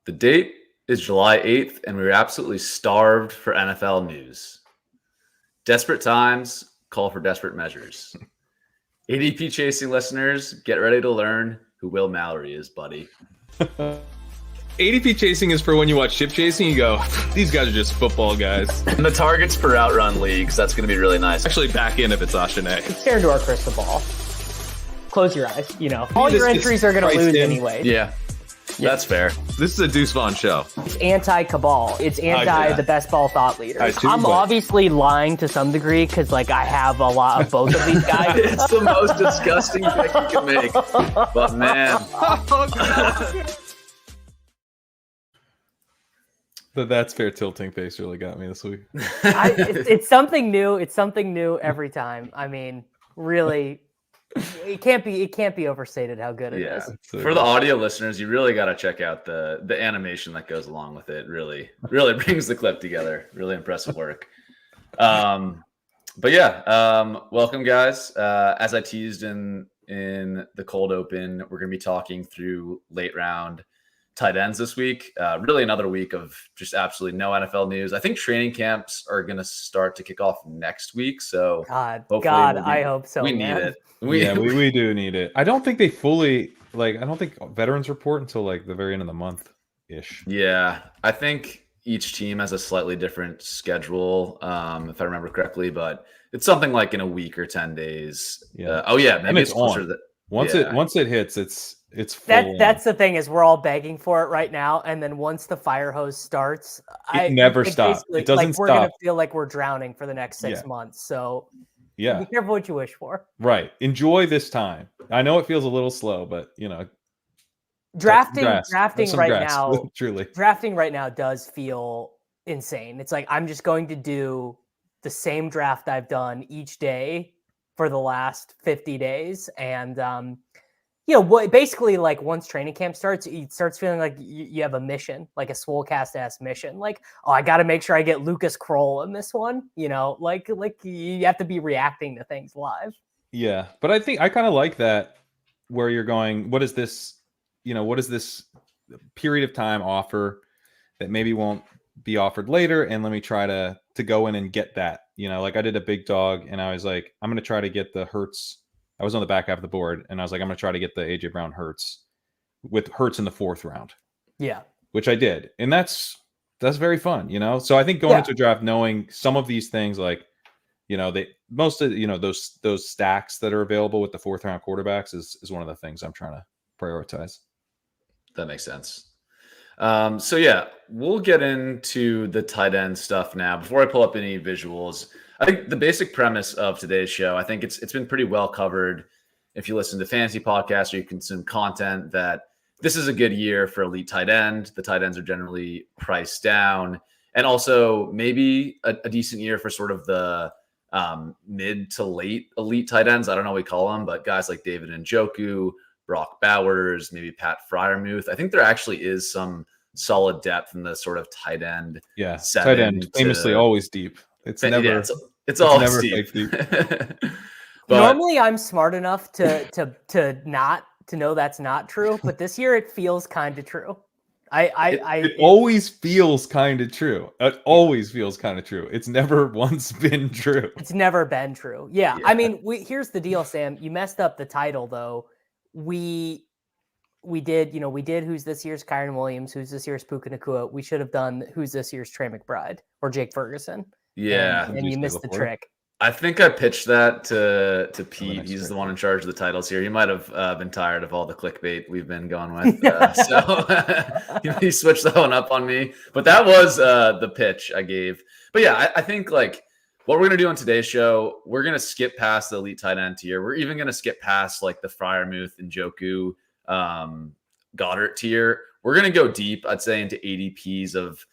The date is July 8th, and we were absolutely starved for NFL news. Desperate times call for desperate measures. ADP chasing listeners, get ready to learn who Will Mallory is, buddy. ADP chasing is for when you watch ship chasing, you go, these guys are just football guys. And the targets per outrun leagues, that's going to be really nice. Actually back in if it's Ashane. Stare into our crystal ball. Close your eyes, all your entries are going to lose anyway. Yeah, that's fair. This is a Deuce Vaughn show. It's anti-cabal. It's anti the best ball thought leaders. I'm obviously lying to some degree because I have a lot of both of these guys. It's the most disgusting pick you can make. But man. The That's Fair tilting face really got me this week. It's something new. It's something new every time. I mean, really, it can't be overstated how good it is. For the audio listeners, you really got to check out the animation that goes along with it. Really brings the clip together. Really impressive work. But yeah, welcome guys. As I teased in the cold open, we're going to be talking through late round tight ends this week. Really another week of just absolutely no NFL news. I think training camps are going to start to kick off next week. So I hope so. We need it. We do need it. I don't think they fully I don't think veterans report until the very end of the month ish. Yeah. I think each team has a slightly different schedule, if I remember correctly, but it's something like in a week or 10 days. Yeah. Maybe it's closer to that. Once it hits, it's full that's the thing is we're all begging for it right now, and then once the fire hose starts, it never stops. It doesn't stop. We're gonna feel like we're drowning for the next 6 months. So be careful what you wish for. Right. Enjoy this time. I know it feels a little slow, but drafting right now, truly. Drafting right now does feel insane. It's like I'm just going to do the same draft I've done each day for the last 50 days, and basically once training camp starts, it starts feeling like you have a mission, like a Swolecast ass mission. I got to make sure I get Lucas Krull in this one. You have to be reacting to things live. Yeah, but I think I kind of like that where you're going. What is this? What does this period of time offer that maybe won't be offered later? And let me try to go in and get that. I did a big dog, and I was like, I'm going to try to get the Hurts. I was on the back half of the board, and I was like, I'm going to try to get the AJ Brown Hurts with Hurts in the 4th round. Yeah. Which I did. And that's very fun, So I think going into a draft, knowing some of these things, most of, those stacks that are available with the 4th round quarterbacks is one of the things I'm trying to prioritize. That makes sense. So yeah, we'll get into the tight end stuff now. Before I pull up any visuals, I think the basic premise of today's show, I think it's been pretty well covered. If you listen to fantasy podcasts or you consume content, that this is a good year for elite tight end. The tight ends are generally priced down, and also maybe a decent year for sort of the mid to late elite tight ends. I don't know what we call them, but guys like David Njoku, Brock Bowers, maybe Pat Freiermuth. I think there actually is some solid depth in the sort of tight end. Yeah, tight end famously always deep. It's never always deep. But, normally, I'm smart enough to know that's not true, but this year it feels kind of true. It always feels kind of true. It always feels kind of true. It's never once been true. It's never been true. Yeah. I mean, here's the deal, Sam. You messed up the title though. We did who's this year's Kyron Williams, who's this year's Puka Nacua. We should have done who's this year's Trey McBride or Jake Ferguson. Yeah. And you missed the trick. I think I pitched that to Pete. He's the one in charge of the titles here. He might have been tired of all the clickbait we've been going with. So he switched that one up on me. But that was the pitch I gave. But yeah, I think what we're going to do on today's show, we're going to skip past the elite tight end tier. We're even going to skip past the Freiermuth and Njoku Goddard tier. We're going to go deep, I'd say, into ADPs of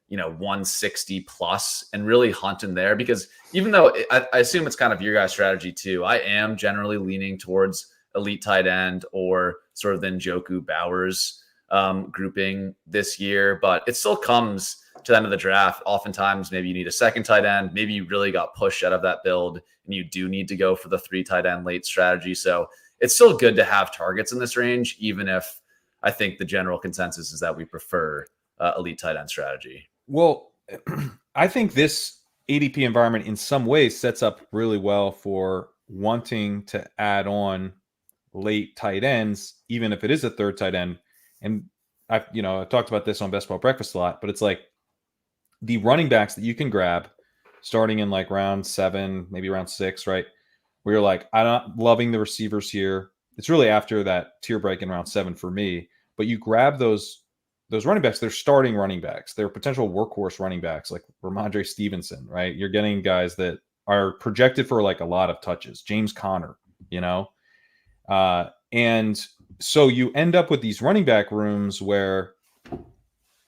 160 plus and really hunt in there, because even though I assume it's kind of your guys' strategy too, I am generally leaning towards elite tight end or sort of the Njoku Bowers grouping this year, but it still comes to the end of the draft. Oftentimes, maybe you need a second tight end. Maybe you really got pushed out of that build and you do need to go for the 3 tight end late strategy. So it's still good to have targets in this range, even if I think the general consensus is that we prefer elite tight end strategy. Well, I think this ADP environment in some ways sets up really well for wanting to add on late tight ends, even if it is a third tight end. And I've talked about this on Best Ball Breakfast a lot, but it's like the running backs that you can grab starting in like round 7, maybe round 6, right? Where you're like, I'm not loving the receivers here. It's really after that tier break in round 7 for me. But you grab those running backs, they're starting running backs. They're potential workhorse running backs like Ramondre Stevenson, right? You're getting guys that are projected for like a lot of touches. James Conner, and so you end up with these running back rooms where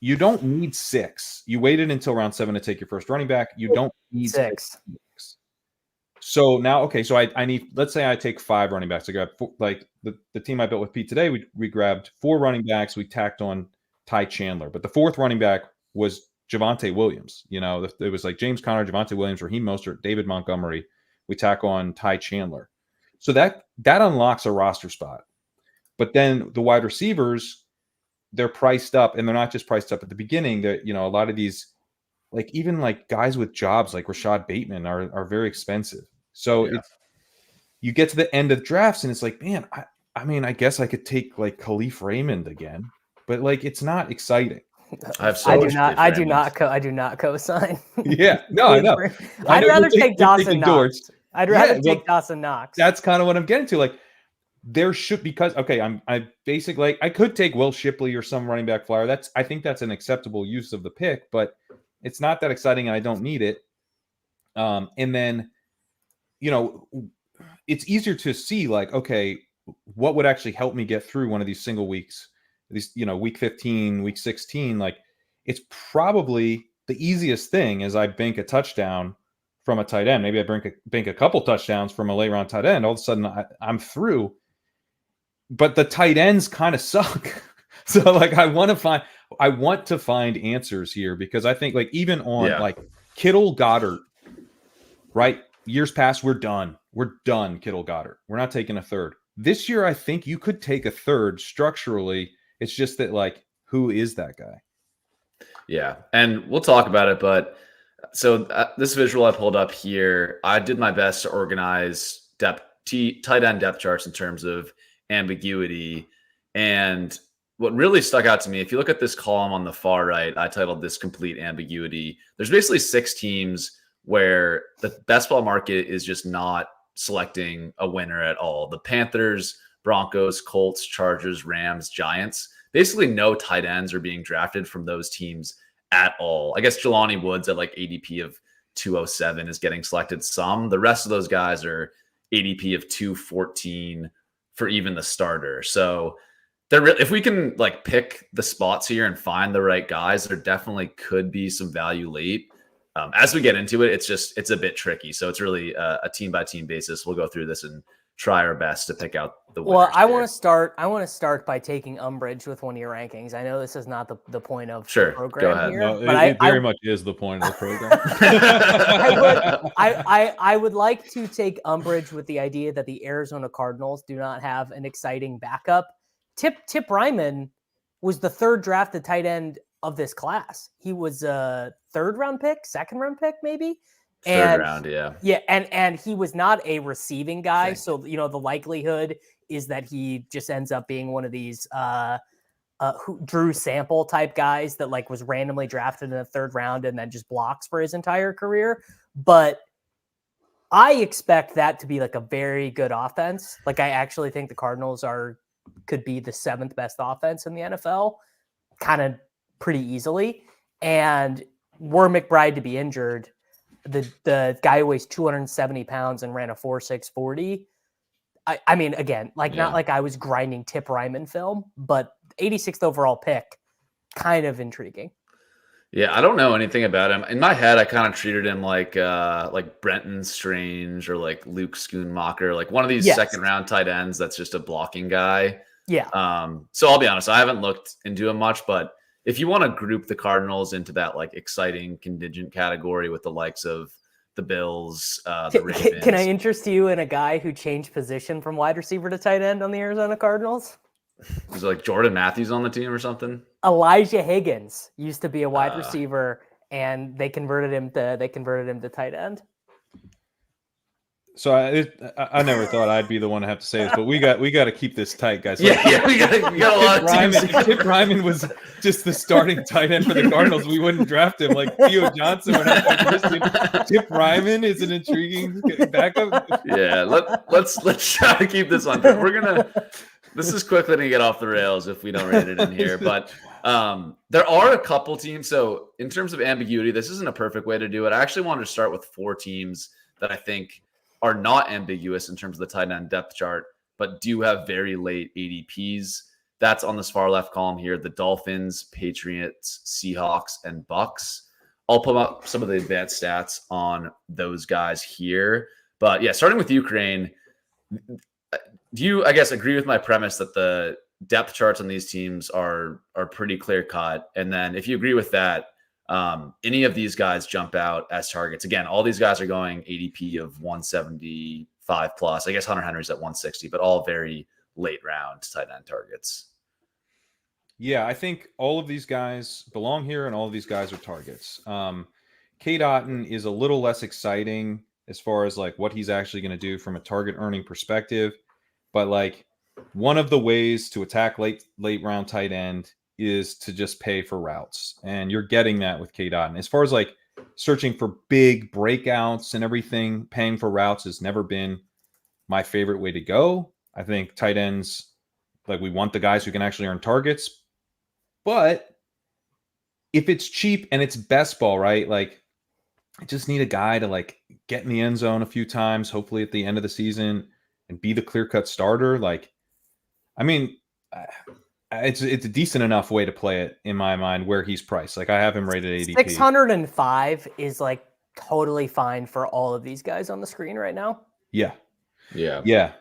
you don't need 6. You waited until round 7 to take your first running back. You don't need 6. So now, okay, so I need, let's say I take 5 running backs. I grab like the team I built with Pete today. We grabbed 4 running backs. We tacked on Ty Chandler, but the 4th running back was Javonte Williams. It was like James Conner, Javonte Williams, Raheem Mostert, David Montgomery. We tack on Ty Chandler. So that unlocks a roster spot. But then the wide receivers, they're priced up, and they're not just priced up at the beginning. That a lot of these, like even like guys with jobs like Rashad Bateman are very expensive. So you get to the end of drafts, and it's like, man, I mean, I guess I could take like Khalif Raymond again, but like it's not exciting. I do not co-sign. Yeah, no, I know. I'd rather take Dawson Knox. I'd rather take Dawson Knox. That's kind of what I'm getting to. Like, there should, because I basically, like, I could take Will Shipley or some running back flyer. I think that's an acceptable use of the pick, but it's not that exciting, and I don't need it. And then, it's easier to see like, okay, what would actually help me get through one of these single weeks, these, week 15, week 16. Like, it's probably the easiest thing is I bank a touchdown from a tight end. Maybe I bank a couple touchdowns from a late round tight end. All of a sudden I'm through. But the tight ends kind of suck. So like I want to find answers here, because I think like even on like Kittle, Goddard, right? Years past, we're done. We're done, Kittle, Goddard. We're not taking a third. This year, I think you could take a third structurally. It's just that like, who is that guy? Yeah. And we'll talk about it, but so this visual I pulled up here, I did my best to organize tight end depth charts in terms of ambiguity. And what really stuck out to me, if you look at this column on the far right, I titled this complete ambiguity. There's basically 6 teams where the best ball market is just not selecting a winner at all. The Panthers, Broncos, Colts, Chargers, Rams, Giants. Basically no tight ends are being drafted from those teams at all. I guess Jelani Woods at like ADP of 207 is getting selected some. The rest of those guys are ADP of 214 for even the starter. So if we can like pick the spots here and find the right guys, there definitely could be some value late. As we get into it, it's a bit tricky. So it's really a team by team basis. We'll go through this and try our best to pick out the winners. Well, I want to start by taking umbrage with one of your rankings. I know this is not the point of the program. Go ahead. Here, no, but it very much is the point of the program. I would like to take umbrage with the idea that the Arizona Cardinals do not have an exciting backup. Tip Ryman was the 3rd drafted tight end of this class. He was a 3rd round pick, 2nd round pick, maybe. Third round, yeah. Yeah, and he was not a receiving guy, so the likelihood is that he just ends up being one of these Drew Sample type guys that like was randomly drafted in the 3rd round and then just blocks for his entire career. But I expect that to be like a very good offense. Like I actually think the Cardinals could be the 7th best offense in the NFL, kind of pretty easily. And were McBride to be injured, the guy who weighs 270 pounds and ran a 4.6 40. I mean, again, not like I was grinding Tip Ryman film, but 86th overall pick, kind of intriguing. Yeah, I don't know anything about him. In my head, I kind of treated him like Brenton Strange or like Luke Schoonmaker, like one of these 2nd round tight ends that's just a blocking guy. Yeah. So I'll be honest, I haven't looked into him much, but if you want to group the Cardinals into that like exciting contingent category with the likes of the Bills, the Ravens. Can I interest you in a guy who changed position from wide receiver to tight end on the Arizona Cardinals? Was it like Jordan Matthews on the team or something? Elijah Higgins used to be a wide receiver, and they converted him to tight end. So I never thought I'd be the one to have to say this, but we got to keep this tight, guys. Yeah, we got a lot of teams. If Tip Ryman was just the starting tight end for the Cardinals, we wouldn't draft him like Theo Johnson. Tip Ryman is an intriguing backup. Yeah, let's try to keep this on. This is quickly going to get off the rails if we don't rate it in here, but there are a couple teams. So in terms of ambiguity, this isn't a perfect way to do it. I actually wanted to start with 4 teams that I think are not ambiguous in terms of the tight end depth chart, but do have very late ADPs. That's on this far left column here: the Dolphins, Patriots, Seahawks, and Bucks. I'll put up some of the advanced stats on those guys here. But yeah, starting with Ukraine, do you, I guess, agree with my premise that the depth charts on these teams are pretty clear cut? And then if you agree with that, any of these guys jump out as targets? Again, all these guys are going ADP of 175 plus. I guess Hunter Henry's at 160, but all very late round tight end targets. Yeah, I think all of these guys belong here, and all of these guys are targets. Cade Otton is a little less exciting as far as like what he's actually going to do from a target earning perspective. But like one of the ways to attack late round tight end is to just pay for routes. And you're getting that with Cade Otton. As far as like searching for big breakouts and everything, paying for routes has never been my favorite way to go. I think tight ends, like we want the guys who can actually earn targets. But if it's cheap and it's best ball, right? Like I just need a guy to like get in the end zone a few times, hopefully at the end of the season, and be the clear-cut starter. Like, I mean, it's a decent enough way to play it in my mind where he's priced. Like I have him rated ADP. 605 is like totally fine for all of these guys on the screen right now. Yeah. Yeah.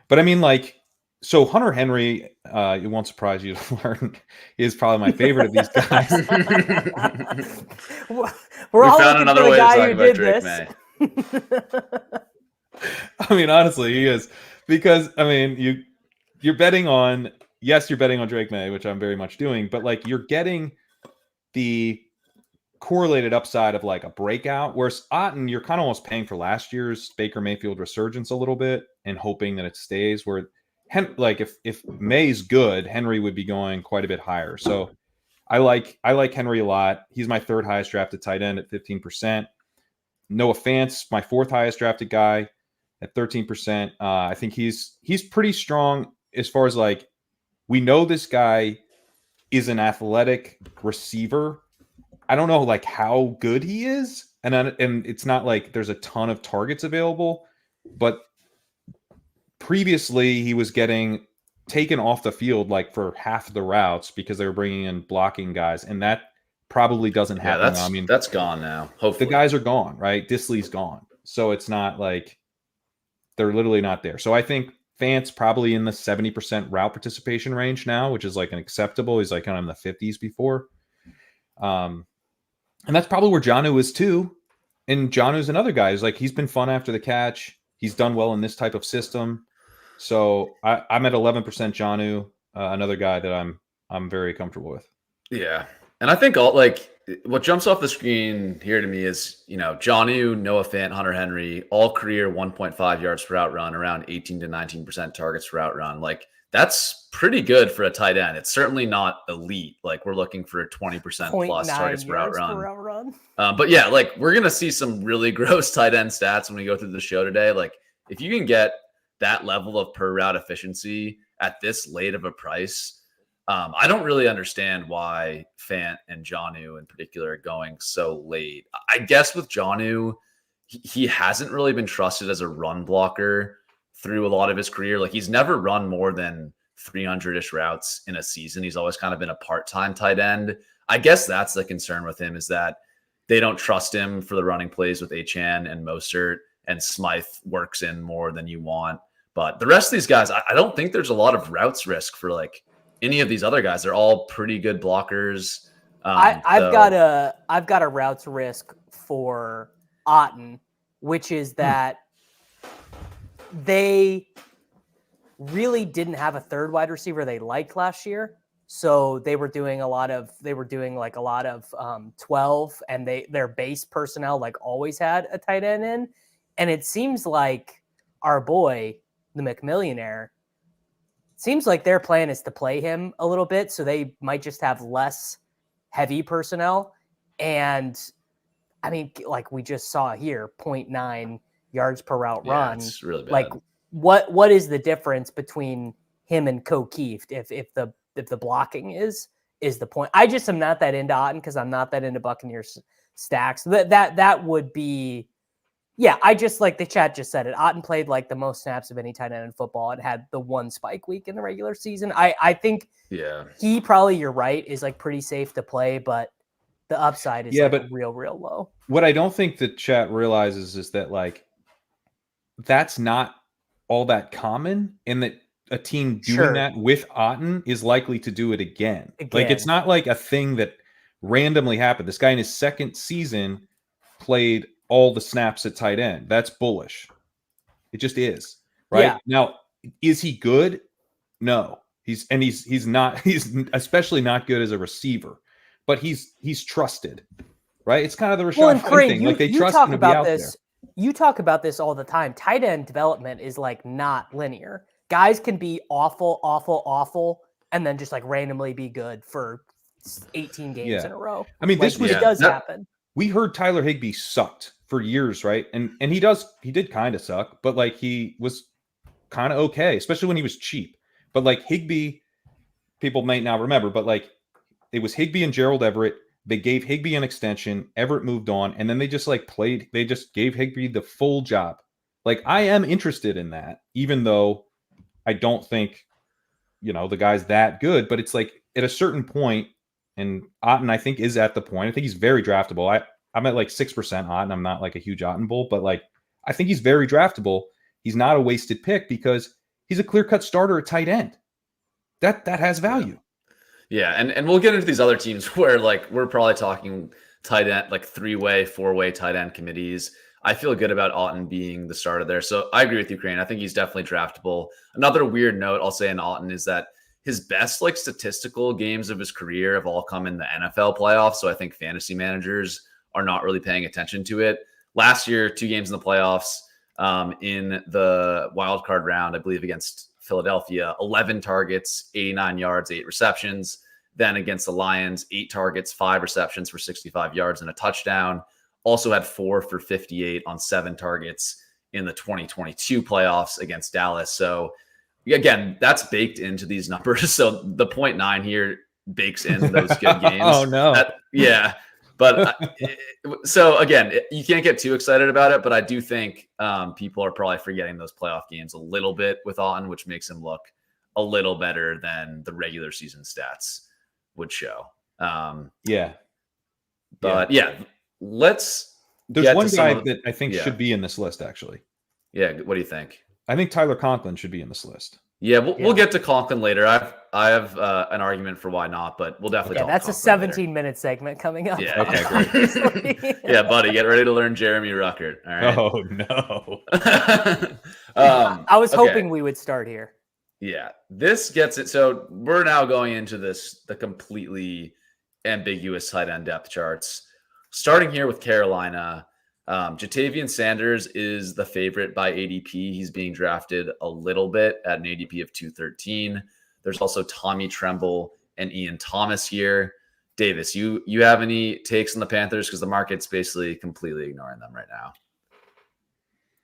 But I mean, like, so Hunter Henry, it won't surprise you to learn, is probably my favorite of these guys. We're all found another way to talk about Drake May. I mean, honestly, he is, because I mean, you're betting on Drake May, which I'm very much doing, but like you're getting the correlated upside of like a breakout, whereas Otton, you're kind of almost paying for last year's Baker Mayfield resurgence a little bit and hoping that it stays. Where like if May's good, Henry would be going quite a bit higher. So I like Henry a lot. He's my 3rd highest drafted tight end at 15%. Noah Fant, my 4th highest drafted guy at 13%. I think he's pretty strong as far as like, we know this guy is an athletic receiver. I don't know like how good he is. And it's not like there's a ton of targets available, but previously he was getting taken off the field like for half the routes because they were bringing in blocking guys. And that probably doesn't happen now. I mean, that's gone now. Hopefully the guys are gone, right? Disley's gone. So it's not like they're literally not there. So I think Fant's probably in the 70% route participation range now, which is like an acceptable. He's like kind of in the 50s before. And that's probably where Jonnu is too. And Jonnu's another guy who's like, he's been fun after the catch. He's done well in this type of system. So I'm at 11% Jonnu, another guy that I'm very comfortable with. Yeah. And I think what jumps off the screen here to me is, Jonnu, Noah Fant, Hunter Henry, all career 1.5 yards per route run, around 18 to 19% targets per route run. Like that's pretty good for a tight end. It's certainly not elite. Like we're looking for 20% plus targets per route run. But yeah, like we're going to see some really gross tight end stats when we go through the show today. Like if you can get that level of per route efficiency at this late of a price, I don't really understand why Fant and Jonnu in particular are going so late. I guess with Jonnu, he hasn't really been trusted as a run blocker through a lot of his career. Like he's never run more than 300-ish routes in a season. He's always kind of been a part-time tight end. I guess that's the concern with him, is that they don't trust him for the running plays with Achane and Mostert, and Smythe works in more than you want. But the rest of these guys, I don't think there's a lot of routes risk for like any of these other guys. They're all pretty good blockers. I've got a routes risk for Otton, which is that they really didn't have a third wide receiver they liked last year. So they were doing like a lot of 12, and their base personnel like always had a tight end in. And it seems like our boy, the McMillionaire, seems like their plan is to play him a little bit. So they might just have less heavy personnel. And I mean, like we just saw here, 0.9 yards per route run. It's really bad. Like what is the difference between him and Keeft if the blocking is the point? I just am not that into Otton because I'm not that into Buccaneers stacks. That would be, yeah. I just, like the chat just said it, Otton played like the most snaps of any tight end in football and had the one spike week in the regular season. I think he probably, you're right, is like pretty safe to play, but the upside is but real low. What I don't think the chat realizes is that like that's not all that common, and that a team doing that with Otton is likely to do it again. Like it's not like a thing that randomly happened. This guy in his second season played all the snaps at tight end. That's bullish. It just is, right? Yeah. Now, is he good? No. He's especially not good as a receiver, but he's trusted, right? It's kind of the Rashawn Fant thing. Like they trust him to be out there. You talk about this all the time. Tight end development is like not linear. Guys can be awful, and then just like randomly be good for 18 games in a row. I mean, it does happen. We heard Tyler Higbee sucked for years, right? And he did kind of suck, but like he was kind of okay, especially when he was cheap. But like Higbee, people might not remember, but like it was Higbee and Gerald Everett. They gave Higbee an extension. Everett moved on, and then they just gave Higbee the full job. Like I am interested in that, even though I don't think, the guy's that good, but it's like at a certain point, and Otton, I think, is at the point. I think he's very draftable. I'm at like 6% Otton. I'm not like a huge Otton bull, but like I think he's very draftable. He's not a wasted pick because he's a clear-cut starter at tight end. That has value. Yeah, and we'll get into these other teams where like we're probably talking tight end, like 3-way, 4-way tight end committees. I feel good about Otton being the starter there. So I agree with you, Crane. I think he's definitely draftable. Another weird note I'll say in Otton is that his best like statistical games of his career have all come in the NFL playoffs. So I think fantasy managers are not really paying attention to it. Last year, 2 games in the playoffs in the wild card round, I believe against Philadelphia, 11 targets, 89 yards, 8 receptions. Then against the Lions, 8 targets, 5 receptions for 65 yards and a touchdown. Also had 4 for 58 on 7 targets in the 2022 playoffs against Dallas. So again, that's baked into these numbers. So the 0.9 here bakes in those good games. Oh no. But so again, you can't get too excited about it, but I do think people are probably forgetting those playoff games a little bit with Otton, which makes him look a little better than the regular season stats would show. There's one guy that I think should be in this list, actually. Yeah, what do you think? I think Tyler Conklin should be in this list. Yeah, we'll get to Conklin later. I have an argument for why not, but we'll definitely talk. That's Conklin a 17-minute segment coming up. Yeah, okay, great. Yeah, buddy, get ready to learn Jeremy Ruckert. All right. Oh no. I was hoping we would start here. Yeah, this gets it. So we're now going into the completely ambiguous tight end depth charts. Starting here with Carolina, Jatavian Sanders is the favorite by ADP. He's being drafted a little bit at an ADP of 213. There's also Tommy Tremble and Ian Thomas here. Davis, you have any takes on the Panthers? Because the market's basically completely ignoring them right now.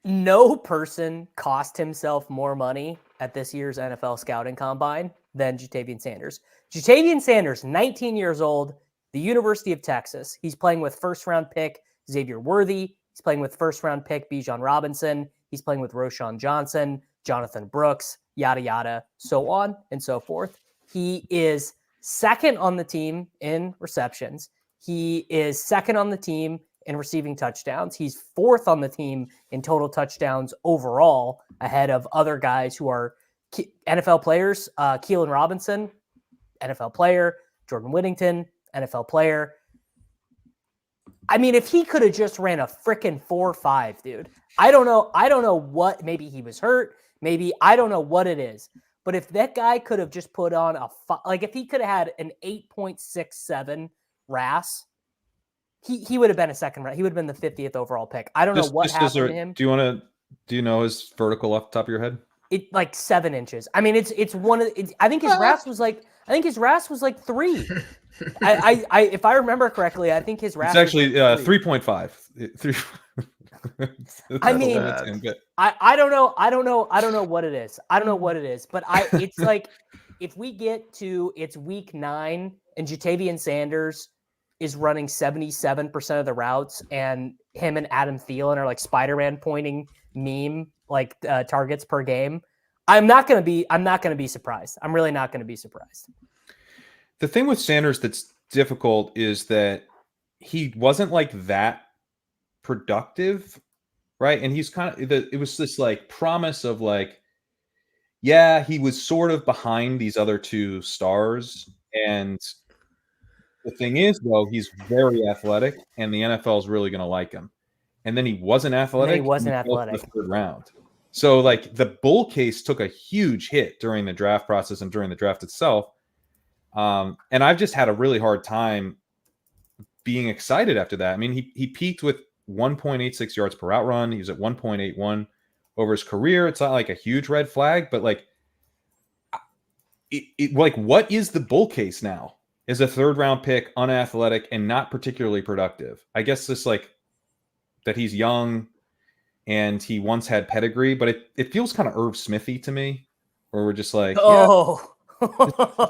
No person cost himself more money at this year's NFL scouting combine than Jatavian Sanders. Jatavian Sanders, 19 years old, the University of Texas. He's playing with first-round pick Xavier Worthy. He's playing with first-round pick Bijan Robinson. He's playing with Roschon Johnson, Jonathan Brooks, yada, yada, so on and so forth. He is second on the team in receptions. He is second on the team in receiving touchdowns. He's fourth on the team in total touchdowns overall, ahead of other guys who are NFL players. Keelan Robinson, NFL player. Jordan Whittington, NFL player. I mean, if he could have just ran a freaking 4.5, dude. I don't know what. Maybe he was hurt. Maybe I don't know what it is. But if that guy could have just put on if he could have had an 8.67 RAS, he would have been a second round. He would have been the 50th overall pick. I don't know what happened to him. Do you know his vertical off the top of your head? It like 7 inches. I mean, it's one of. I think his RAS was like 3. If I remember correctly, I think his RAS. It's actually 3.5. I mean, I don't know. I don't know what it is. I don't know what it is. But it's like if we get to it's week 9 and Jatavian Sanders is running 77% of the routes, and him and Adam Thielen are like Spider-Man pointing meme like targets per game. I'm not gonna be surprised. I'm really not gonna be surprised. The thing with Sanders that's difficult is that he wasn't like that productive, right? And he's kind of it was this like promise of like, yeah, he was sort of behind these other 2 stars. And the thing is, though, he's very athletic, and the NFL is really going to like him. And then he wasn't athletic. He wasn't athletic. The 3rd round. So like the bull case took a huge hit during the draft process and during the draft itself. And I've just had a really hard time being excited after that. I mean, he peaked with 1.86 yards per route run. He was at 1.81 over his career. It's not like a huge red flag, but like, like what is the bull case now? Is a 3rd round pick, unathletic, and not particularly productive. I guess this like that he's young and he once had pedigree, but it feels kind of Irv Smithy to me, where we're just like, yeah, this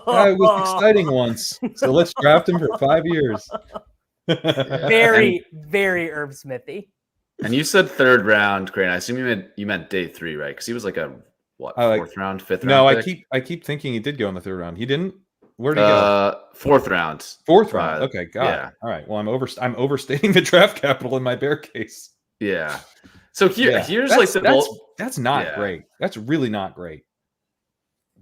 guy was exciting once, so let's draft him for 5 years. Very, very Irv Smithy. And you said 3rd round, Crane. I assume you meant day 3, right? Because he was like a 4th round, 5th round. No, pick? I keep thinking he did go in the 3rd round. He didn't. Where did he go? 4th round. 4th round. Okay, got yeah. it. All right. Well, I'm overstating the draft capital in my bear case. Yeah. So here's that's not great. That's really not great.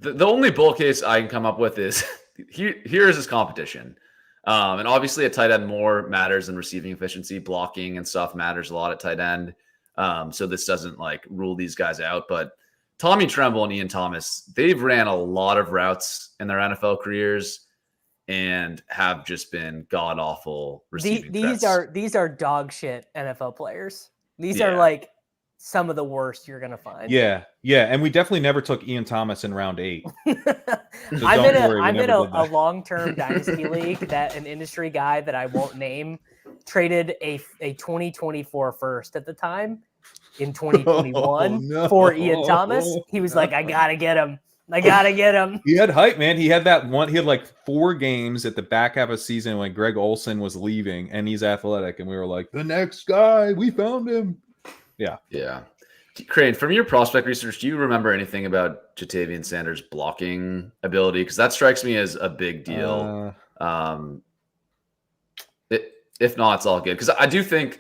The only bull case I can come up with is here's his competition. And obviously at tight end more matters than receiving efficiency. Blocking and stuff matters a lot at tight end. So this doesn't like rule these guys out. But Tommy Tremble and Ian Thomas, they've ran a lot of routes in their NFL careers and have just been god-awful receiving threats. These are dog shit NFL players. These are like some of the worst you're going to find. Yeah. Yeah. And we definitely never took Ian Thomas in round 8. So I'm in a long-term dynasty league that an industry guy that I won't name traded a 2024 first at the time in 2021 for Ian Thomas. He was like, I got to get him. He had hype, man. He had that one. He had like 4 games at the back half of the season when Greg Olsen was leaving, and he's athletic. And we were like, the next guy, we found him. Yeah. Yeah. Crane, from your prospect research, do you remember anything about Jatavian Sanders' blocking ability? Because that strikes me as a big deal. If not, it's all good. Because I do think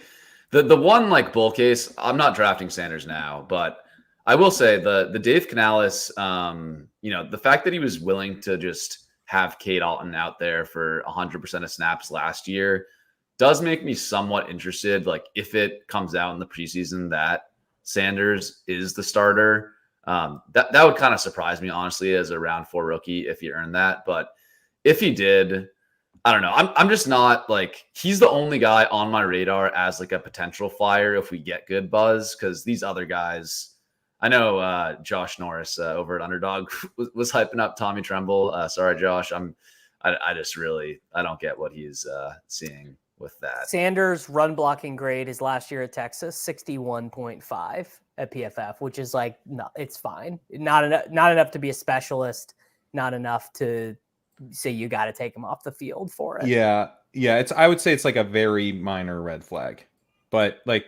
the one like bull case, I'm not drafting Sanders now, but I will say the Dave Canales, the fact that he was willing to just have Cade Otton out there for 100% of snaps last year does make me somewhat interested. Like if it comes out in the preseason that Sanders is the starter, that would kind of surprise me, honestly, as a round 4 rookie if he earned that. But if he did, I don't know. I'm just not like, he's the only guy on my radar as like a potential flyer if we get good buzz, because these other guys, I know Josh Norris over at Underdog was hyping up Tommy Tremble. Sorry, Josh. I don't get what he's seeing with that. Sanders' run blocking grade his last year at Texas, 61.5 at PFF, which is like, no, it's fine. Not enough to be a specialist, not enough to say you got to take him off the field for it. Yeah. Yeah. I would say it's like a very minor red flag, but like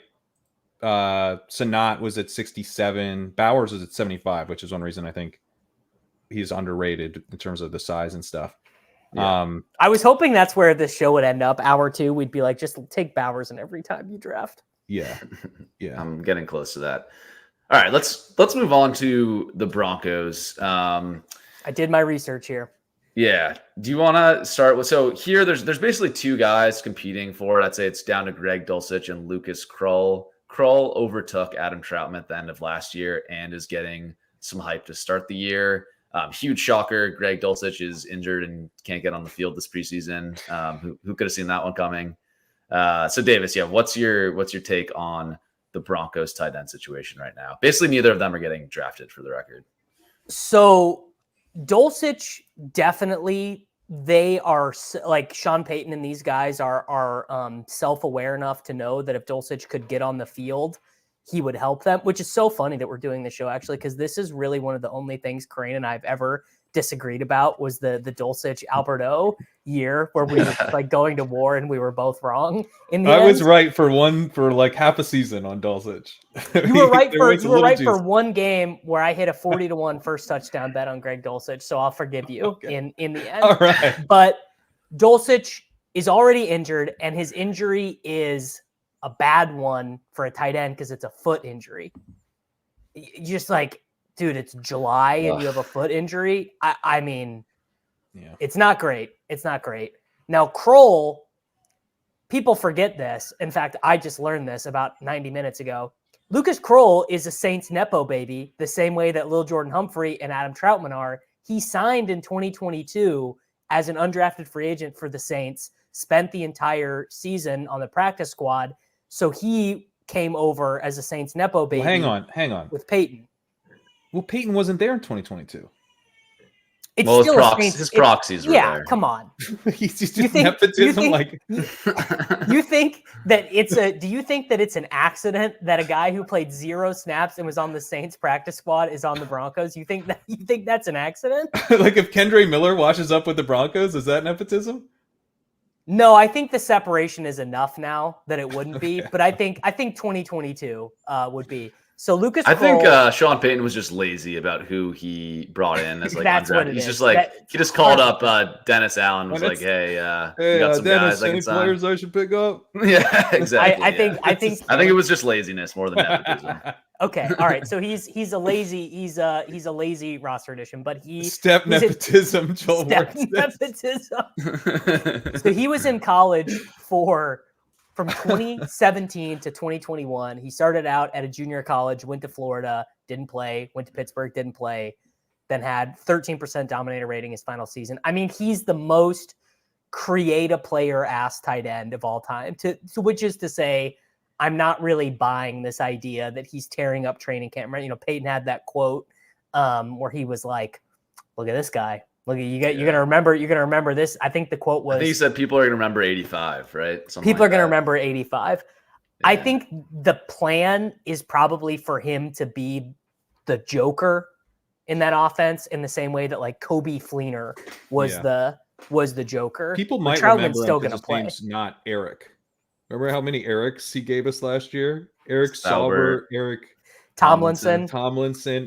Sinnott was at 67. Bowers was at 75, which is one reason I think he's underrated in terms of the size and stuff. Yeah. I was hoping that's where this show would end up. Hour 2, we'd be like, just take Bowers in every time you draft. Yeah. Yeah. I'm getting close to that. All right, let's move on to the Broncos. I did my research here. Yeah. Do you want to start with, so here there's basically 2 guys competing for it. I'd say it's down to Greg Dulcich and Lucas Krull. Krull overtook Adam Trautman at the end of last year and is getting some hype to start the year. Huge shocker. Greg Dulcich is injured and can't get on the field this preseason. Who could have seen that one coming? So Davis, what's your take on the Broncos tight end situation right now? Basically, neither of them are getting drafted, for the record. So Dulcich, definitely, they are like Sean Payton and these guys are self-aware enough to know that if Dulcich could get on the field, he would help them, which is so funny that we're doing the show actually, because this is really one of the only things Crane and I've ever disagreed about was the Dulcich Alberto year where we were like going to war and we were both wrong. I was right for like half a season on Dulcich. You were right for one game where I hit a 40-1 first touchdown bet on Greg Dulcich, so I'll forgive you in the end. All right. But Dulcich is already injured, and his injury is a bad one for a tight end because it's a foot injury. You just like, dude, it's July and you have a foot injury. I mean, It's not great. It's not great. Now, Krull, people forget this. In fact, I just learned this about 90 minutes ago. Lucas Krull is a Saints Nepo baby, the same way that Lil Jordan Humphrey and Adam Trautman are. He signed in 2022 as an undrafted free agent for the Saints, spent the entire season on the practice squad. So he came over as a Saints Nepo baby. Well, hang on. With Peyton. Well, Peyton wasn't there in 2022. It's well, still his proxies were there. Yeah, come on. He's just nepotism. You think that do you think that it's an accident that a guy who played 0 snaps and was on the Saints practice squad is on the Broncos? You think that's an accident? Like if Kendre Miller washes up with the Broncos, is that nepotism? No, I think the separation is enough now that it wouldn't be, but I think 2022 would be. So Lucas Krull, think Sean Payton was just lazy about who he brought in as like undrafted. He's just like he just called up Dennis Allen, was like, "Hey, you got some Dennis, guys I can sign." Players I should pick up. Yeah, exactly. I think it was just laziness more than nepotism. Okay, all right. So he's a lazy roster addition, but nepotism. Nepotism. So he was in college from 2017 to 2021. He started out at a junior college, went to Florida, didn't play, went to Pittsburgh, didn't play, then had 13% dominator rating his final season. I mean, he's the most create a player ass tight end of all time, which is to say, I'm not really buying this idea that he's tearing up training camp. You know, Peyton had that quote where he was like, look at this guy. Look, you're gonna remember this. I think the quote was, I think he said people are gonna remember 85, right? People are gonna remember 85. Yeah. I think the plan is probably for him to be the Joker in that offense in the same way that like Kobe Fleener was the Joker. People might remember still gonna play. Name's not Eric. Remember how many Erics he gave us last year? Eric Sauber, Eric Tomlinson.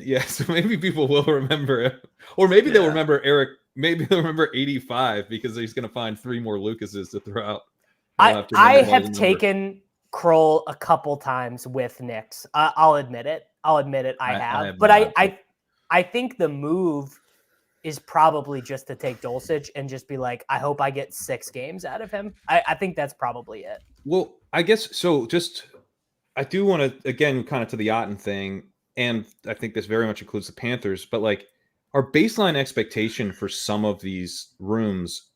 Yeah, so maybe people will remember it. Or maybe they'll remember Eric. Maybe they'll remember 85 because he's going to find 3 more Lucases to throw out. I have taken Krull a couple times with Knicks. I'll admit it. I have. But I think the move is probably just to take Dulcich and just be like, I hope I get 6 games out of him. I think that's probably it. Well, I guess so. I do want to, again, kind of to the Otton thing, and I think this very much includes the Panthers, but like our baseline expectation for some of these rooms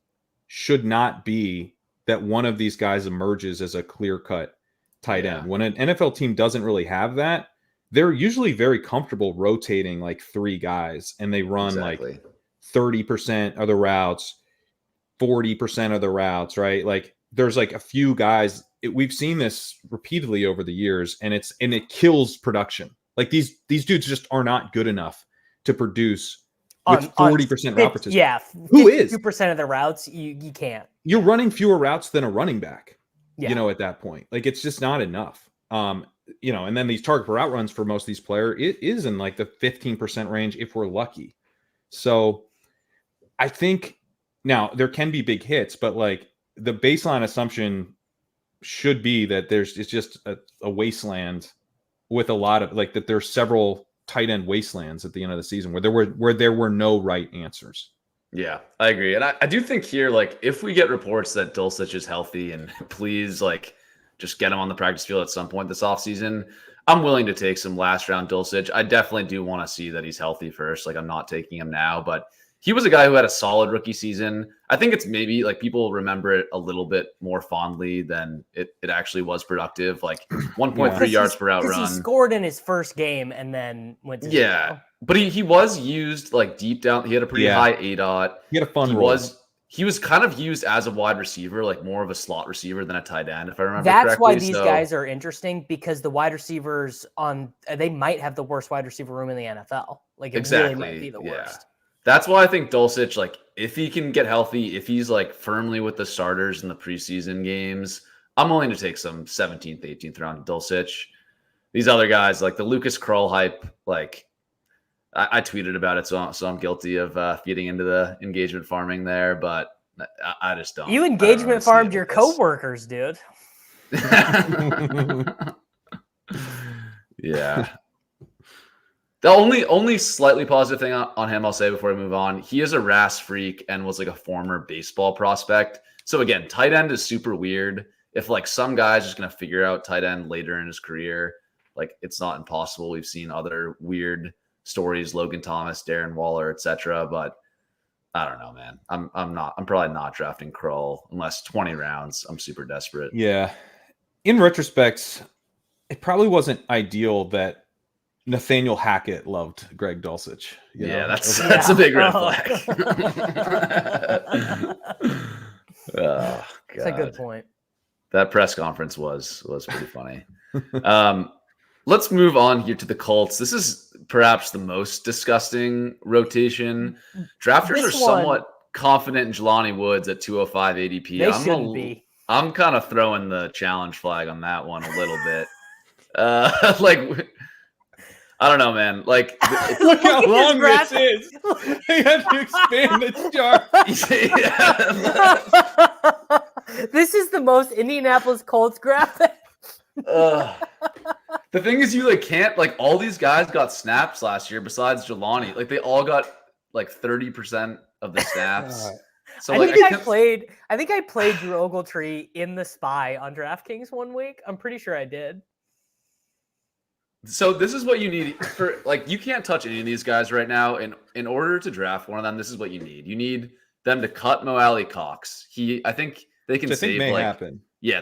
should not be that one of these guys emerges as a clear-cut tight end. When an NFL team doesn't really have that, they're usually very comfortable rotating like 3 guys, and they run like 30% of the routes, 40% of the routes, right? Like there's like a few guys. We've seen this repeatedly over the years, and it kills production. Like these dudes just are not good enough to produce with 40% route participation. Yeah, who is 2% of the routes you can't. You're running fewer routes than a running back. You know, at that point, like it's just not enough. You know, and then these target per route runs for most of these players, it is in like the 15% range if we're lucky. So I think now there can be big hits, but like the baseline assumption should be that it's just a wasteland with a lot of like that there's several tight end wastelands at the end of the season where there were no right answers. Yeah, I agree. And I do think here, like if we get reports that Dulcich is healthy, and please like just get him on the practice field at some point this offseason. I'm willing to take some last round Dulcich. I definitely do want to see that he's healthy first. Like, I'm not taking him now, but he was a guy who had a solid rookie season. I think it's maybe like people remember it a little bit more fondly than it actually was productive. Like 1.3 yards per out run. He scored in his first game and then went to zero. But he was used like deep down. He had a pretty high ADOT. He had a fun role. He was kind of used as a wide receiver, like more of a slot receiver than a tight end, if I remember correctly. That's why these guys are interesting, because the wide receivers they might have the worst wide receiver room in the NFL. Like, it really might be the worst. That's why I think Dulcich, like, if he can get healthy, if he's like firmly with the starters in the preseason games, I'm willing to take some 17th, 18th round Dulcich. These other guys, like the Lucas Krull hype, like, I tweeted about it, so I'm guilty of getting into the engagement farming there, but I just don't. You engagement farmed your coworkers, dude. Yeah. The only slightly positive thing on him I'll say before we move on, he is a RAS freak and was like a former baseball prospect. So again, tight end is super weird. If like some guy's just going to figure out tight end later in his career, like, it's not impossible. We've seen other weird stories, Logan Thomas, Darren Waller, etc. But I don't know, man. I'm probably not drafting Krull unless 20 rounds. I'm super desperate. Yeah. In retrospect, it probably wasn't ideal that Nathaniel Hackett loved Greg Dulcich. That's a big red flag. Oh, that's a good point. That press conference was pretty funny. Let's move on here to the Colts. This is perhaps the most disgusting rotation. Drafters are somewhat confident in Jelani Woods at 205 ADP. They shouldn't be. I'm kind of throwing the challenge flag on that one a little bit. Like, I don't know, man. Like, look how long this is. They had to expand the chart. This is the most Indianapolis Colts graphic. The thing is, you like can't like all these guys got snaps last year besides Jelani. Like, they all got like 30% of the snaps. So I think I played Drew Ogletree in the Spy on DraftKings one week. I'm pretty sure I did. So this is what you need for, like, you can't touch any of these guys right now. In order to draft one of them, this is what you need. You need them to cut Mo Alley Cox. I think they can save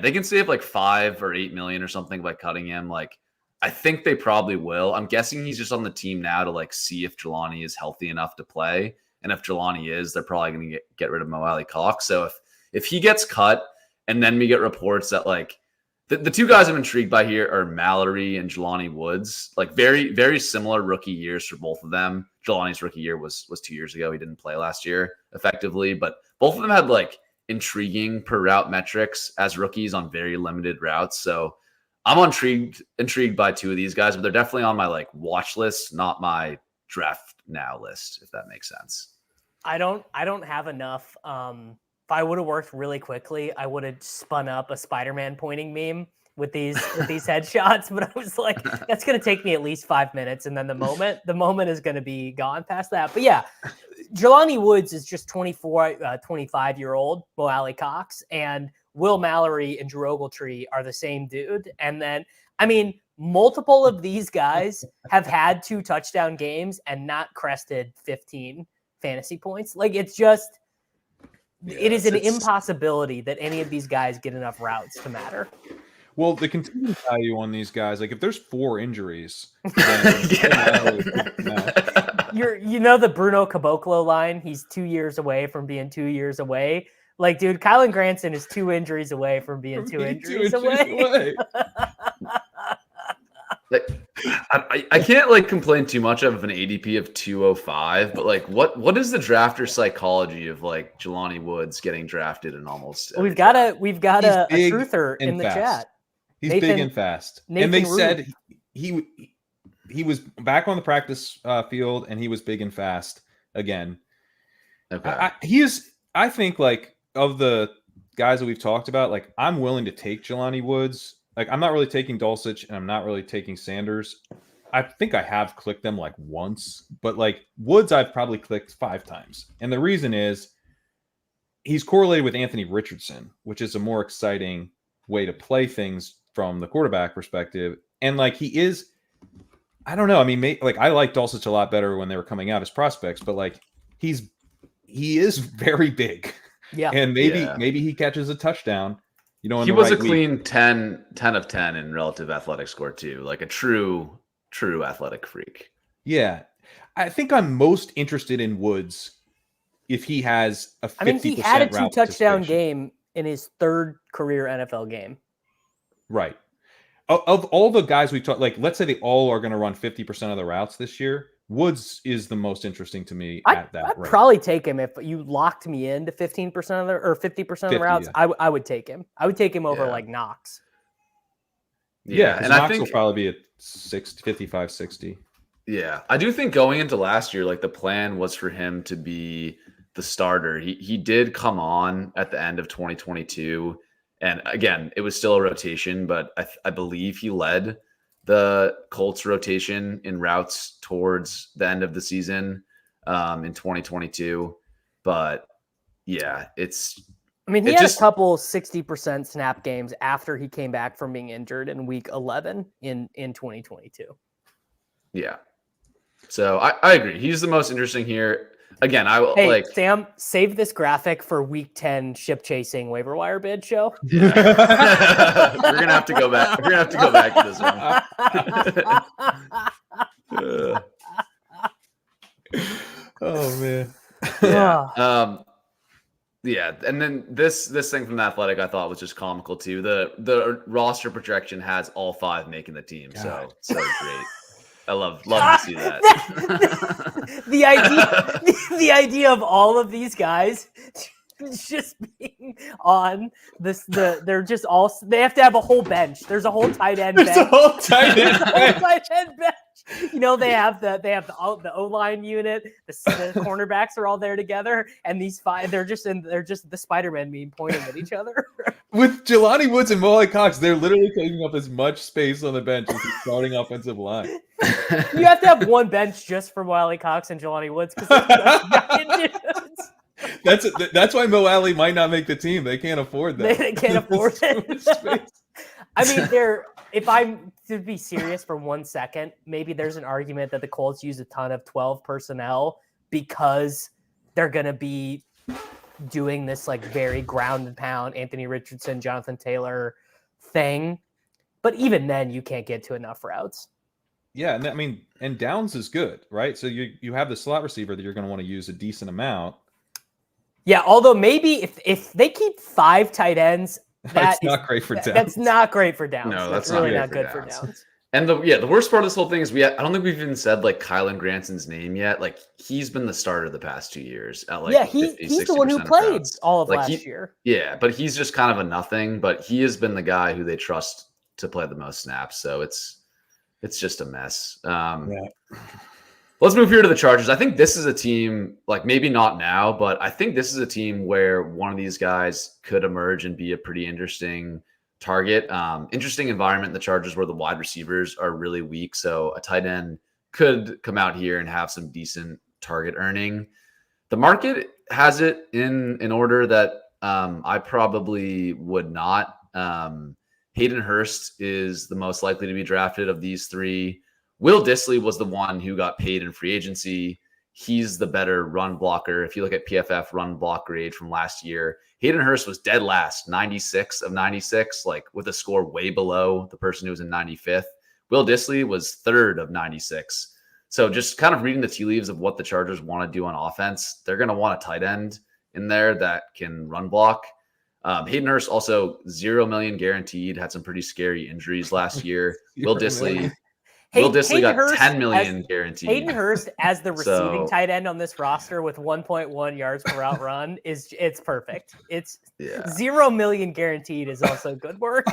they can save like 5 or 8 million or something by cutting him. Like, I think they probably will. I'm guessing he's just on the team now to like see if Jelani is healthy enough to play. And if Jelani is, they're probably going to get rid of Mo Alley Cox. So if he gets cut, and then we get reports that like the two guys I'm intrigued by here are Mallory and Jelani Woods. Like, very, very similar rookie years for both of them. Jelani's rookie year was 2 years ago. He didn't play last year effectively, but both of them had like intriguing per route metrics as rookies on very limited routes. So I'm intrigued by two of these guys, but they're definitely on my like watch list, not my draft now list, if that makes sense. I don't have enough. If I would have worked really quickly, I would have spun up a Spider-Man pointing meme with these headshots. But I was like, that's going to take me at least 5 minutes, and then the moment is going to be gone past that. But yeah, Jelani Woods is just 25-year-old Mo Alley Cox, and Will Mallory and Drew Ogletree are the same dude. And then, I mean, multiple of these guys have had 2 touchdown games and not crested 15 fantasy points. Like, it's just. It is an impossibility that any of these guys get enough routes to matter. Well, the contingent value on these guys, like if there's 4 injuries, then you know the Bruno Caboclo line. He's 2 years away from being 2 years away. Like, dude, Kylan Granson is 2 injuries away from being 2 injuries away. Like, I can't like complain too much of an ADP of 205, but like what is the drafter psychology of like Jelani Woods getting drafted in almost we've got a truther in the chat. He's big and fast. And they said he was back on the practice field and he was big and fast again. Okay. I think like of the guys that we've talked about, like I'm willing to take Jelani Woods. Like, I'm not really taking Dulcich and I'm not really taking Sanders. I think I have clicked them like once, but like Woods, I've probably clicked 5 times. And the reason is he's correlated with Anthony Richardson, which is a more exciting way to play things from the quarterback perspective. And like he is, I don't know. I mean, like I liked Dulcich a lot better when they were coming out as prospects, but like he is very big. Yeah. And maybe he catches a touchdown. You know, he was a clean 10 of 10 in relative athletic score too, like a true athletic freak. Yeah. I think I'm most interested in Woods if he has a 50% I mean, he had a 2-touchdown participation. game in his 3rd career NFL game. Right. Of all the guys we talked, like, let's say they all are going to run 50% of the routes this year. Woods is the most interesting to me at that I'd rate. probably take him if you locked me into 15% of the or 50% of the routes. Yeah. I would take him. I would take him over like Knox. Yeah, and Knox I think will probably be at 55, 60. Yeah, I do think going into last year, like the plan was for him to be the starter. He did come on at the end of 2022, and again, it was still a rotation, but I believe he led the Colts rotation in routes towards the end of the season in 2022. But yeah, I mean, he had a couple 60% snap games after he came back from being injured in week 11 in 2022. Yeah. So I agree. He's the most interesting here. Again, Hey, Sam, save this graphic for week 10 ship chasing waiver wire bid show. Yeah. We're gonna have to go back. We're gonna have to go back to this one. Oh man. Yeah. Yeah, and then this thing from the Athletic I thought was just comical too. The roster projection has all 5 making the team. God. So great. I love to see that. the idea of all of these guys just being on this, they're just all, they have to have a whole bench. There's a whole tight end bench. There's a whole tight end bench. You know, they have the O-line unit, the cornerbacks are all there together, and these 5, they're just the Spider-Man meme pointing at each other. With Jelani Woods and Molly Cox, they're literally taking up as much space on the bench as the starting offensive line. You have to have one bench just for Whyle Cox and Jelani Woods because that's why Mo Alley might not make the team. They can't afford that. They can't afford it. I mean, if I'm to be serious for 1 second, maybe there's an argument that the Colts use a ton of 12 personnel because they're going to be doing this like very ground and pound Anthony Richardson, Jonathan Taylor thing. But even then, you can't get to enough routes. Yeah, and I mean, and Downs is good, right? So you have the slot receiver that you're going to want to use a decent amount. Yeah, although maybe if they keep 5 tight ends, that's not great for Downs. That's not great for Downs. No, that's really not good for Downs. And the worst part of this whole thing is I don't think we've even said like Kylan Granson's name yet. Like he's been the starter the past 2 years at like he's the one who played all of last year. Yeah, but he's just kind of a nothing. But he has been the guy who they trust to play the most snaps. So it's just a mess. Let's move here to the Chargers. I think this is a team, like maybe not now, but I think this is a team where one of these guys could emerge and be a pretty interesting target. Interesting environment in the Chargers where the wide receivers are really weak. So a tight end could come out here and have some decent target earning. The market has it in order that I probably would not. Hayden Hurst is the most likely to be drafted of these 3. Will Dissly was the one who got paid in free agency. He's the better run blocker. If you look at PFF run block grade from last year, Hayden Hurst was dead last, 96 of 96, like with a score way below the person who was in 95th. Will Dissly was 3rd of 96. So just kind of reading the tea leaves of what the Chargers want to do on offense, they're going to want a tight end in there that can run block. Hayden Hurst also $0 million guaranteed, had some pretty scary injuries last year. Will Dissly got $10 million guaranteed. Hayden Hurst as the receiving tight end on this roster with 1.1 yards per route run it's perfect. It's $0 million guaranteed is also good work.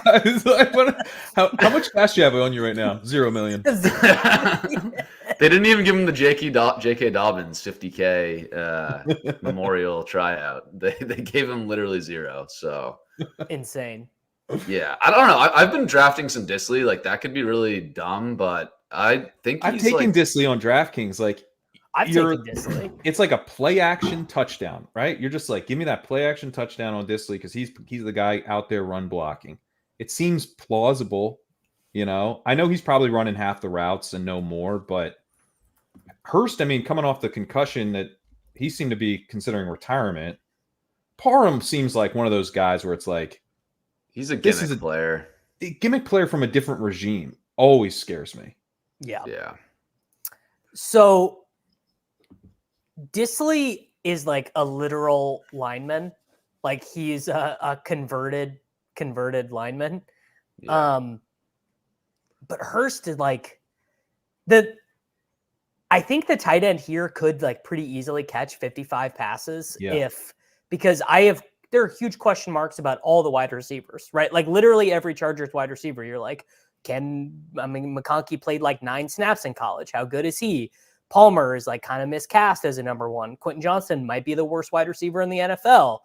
How much cash do you have on you right now? $0 million. They didn't even give him the J.K. Dobbins $50K memorial tryout. They gave him literally 0. So insane. Yeah, I don't know. I've been drafting some Dissly. Like that could be really dumb, but I think I've taken Dissly on DraftKings. Like I've taken Dissly. It's like a play action touchdown, right? You're just like, give me that play action touchdown on Dissly because he's the guy out there run blocking. It seems plausible, you know. I know he's probably running half the routes and no more, but Hurst, I mean, coming off the concussion that he seemed to be considering retirement. Parham seems like one of those guys where it's like, he's a gimmick player. A gimmick player from a different regime always scares me. Yeah. Yeah. So Disley is like a literal lineman. Like he's a converted lineman. Yeah. But Hurst is like I think the tight end here could like pretty easily catch 55 passes because there are huge question marks about all the wide receivers, right? Like literally every Chargers wide receiver, you're like, McConkey played like 9 snaps in college. How good is he? Palmer is like kind of miscast as a number 1. Quentin Johnston might be the worst wide receiver in the NFL.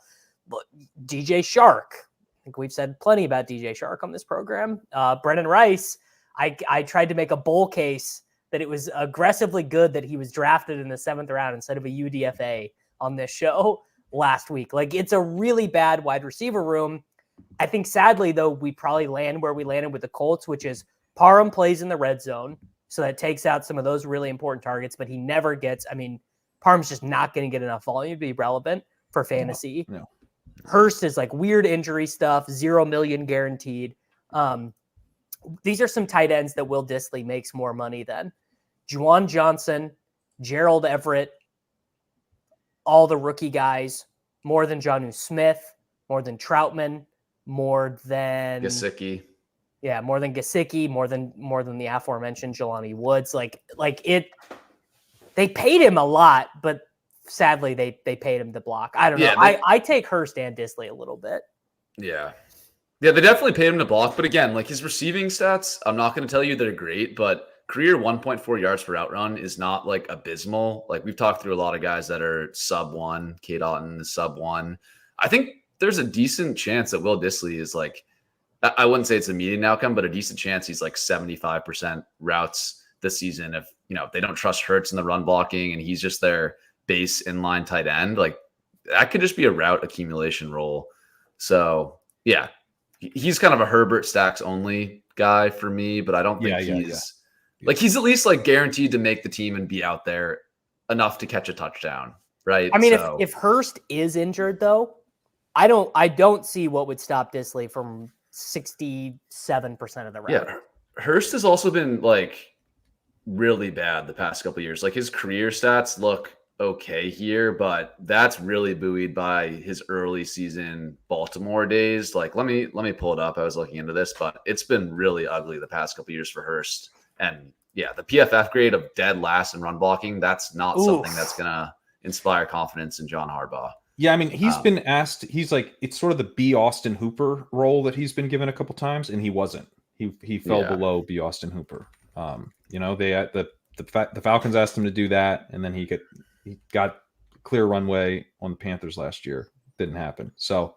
But DJ Shark, I think we've said plenty about DJ Shark on this program. Brennan Rice, I tried to make a bull case that it was aggressively good that he was drafted in the 7th round instead of a UDFA on this show last week. Like it's a really bad wide receiver room. I think sadly though, we probably land where we landed with the Colts, which is Parham plays in the red zone. So that takes out some of those really important targets, but he never gets, Parham's just not going to get enough volume to be relevant for fantasy. No. Hurst is like weird injury stuff, $0 million guaranteed. These are some tight ends that Will Dissly makes more money than. Juwan Johnson, Gerald Everett, all the rookie guys, more than Jonnu Smith, more than Trautman, more than Gesicki. Yeah, more than Gesicki, more than the aforementioned Jelani Woods. Like they paid him a lot, but sadly they paid him to block. I don't know. I take Hurst and Dissly a little bit. Yeah. Yeah, they definitely paid him to block, but again, like his receiving stats, I'm not going to tell you they're great, but career 1.4 yards per route run is not like abysmal. Like we've talked through a lot of guys that are sub 1. Cade Otton is sub 1. I think there's a decent chance that Will Dissly is like, I wouldn't say it's a median outcome, but a decent chance he's like 75% routes this season. If, they don't trust Hurts in the run blocking and he's just their base inline tight end, like that could just be a route accumulation role. So yeah, he's kind of a Herbert stacks only guy for me, but I don't think like he's at least like guaranteed to make the team and be out there enough to catch a touchdown, right? If Hurst is injured though, I don't see what would stop Dissly from 67% of the route. Yeah, Hurst has also been like really bad the past couple of years. Like his career stats look okay here, but that's really buoyed by his early season Baltimore days. Like let me pull it up. I was looking into this, but it's been really ugly the past couple of years for Hurst. And yeah, the PFF grade of dead last in run blocking, that's not something that's gonna inspire confidence in John Harbaugh. Yeah, he's been asked, he's like, it's sort of the B. Austin Hooper role that he's been given a couple times, and he wasn't. He fell below B. Austin Hooper. They the Falcons asked him to do that, and then he got clear runway on the Panthers last year. Didn't happen. So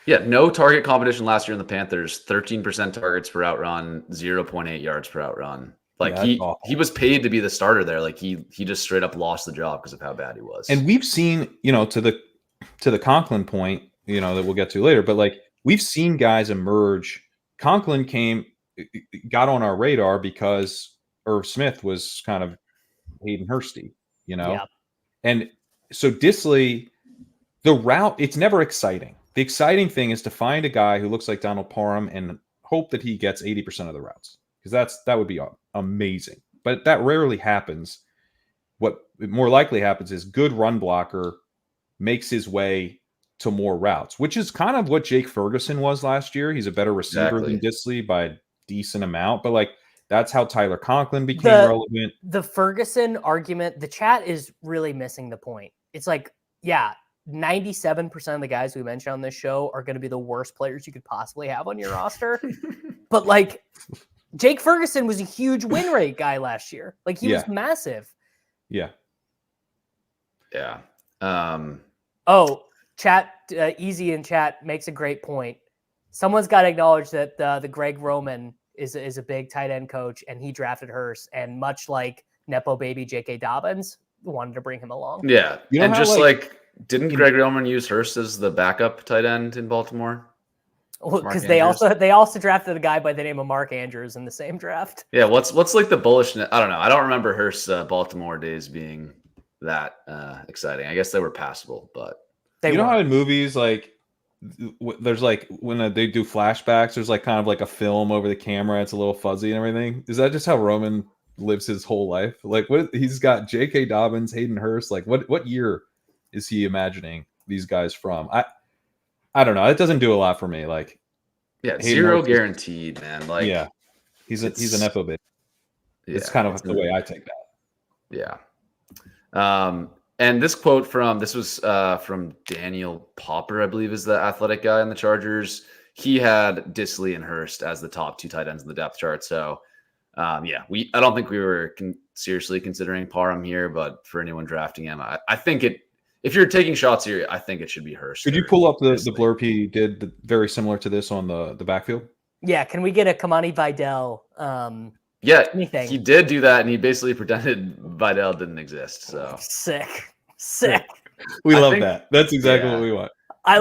yeah, no target competition last year in the Panthers. 13% targets per out run, 0.8 yards per out run. Like he was paid to be the starter there. Like he just straight up lost the job because of how bad he was. And we've seen, to the Conklin point, that we'll get to later, but like we've seen guys emerge. Conklin got on our radar because Irv Smith was kind of Hayden Hursty, And so Dissly, the route, it's never exciting. The exciting thing is to find a guy who looks like Donald Parham and hope that he gets 80% of the routes, because that would be amazing. But that rarely happens. What more likely happens is good run blocker makes his way to more routes, which is kind of what Jake Ferguson was last year. He's a better receiver than Dissly by a decent amount, but like that's how Tyler Conklin became relevant. The Ferguson argument, the chat is really missing the point. It's like, yeah, 97% of the guys we mentioned on this show are going to be the worst players you could possibly have on your roster. But like Jake Ferguson was a huge win rate guy last year. Like he was massive. Yeah. Yeah. Chat, Easy in chat makes a great point. Someone's got to acknowledge that the Greg Roman is a big tight end coach, and he drafted Hurst, and much like Nepo baby J.K. Dobbins, wanted to bring him along. Yeah. And just like didn't Greg Roman use Hurst as the backup tight end in Baltimore? Because they also drafted a guy by the name of Mark Andrews in the same draft. Yeah, what's like the bullishness? I don't know. I don't remember Hurst's Baltimore days being that exciting. I guess they were passable, but know how in movies like there's like when they do flashbacks, there's like kind of like a film over the camera. It's a little fuzzy and everything. Is that just how Roman lives his whole life? Like what he's got J.K. Dobbins, Hayden Hurst. Like what year is he imagining these guys from? I don't know. It doesn't do a lot for me. Like, yeah, zero guaranteed, man. Like, yeah, he's an FOB. It's kind of the way I take that. Yeah. And this quote was from Daniel Popper, I believe, is the athletic guy in the Chargers. He had Disley and Hurst as the top 2 tight ends in the depth chart. So, I don't think we were seriously considering Parham here, but for anyone drafting him, I think if you're taking shots here, I think it should be Hurst. Could you pull up the blurb he did very similar to this on the backfield? Yeah, can we get a Kamani Vidal? Yeah, anything. He did do that, and he basically pretended Vidal didn't exist. So sick. We love that. That's exactly what we want. I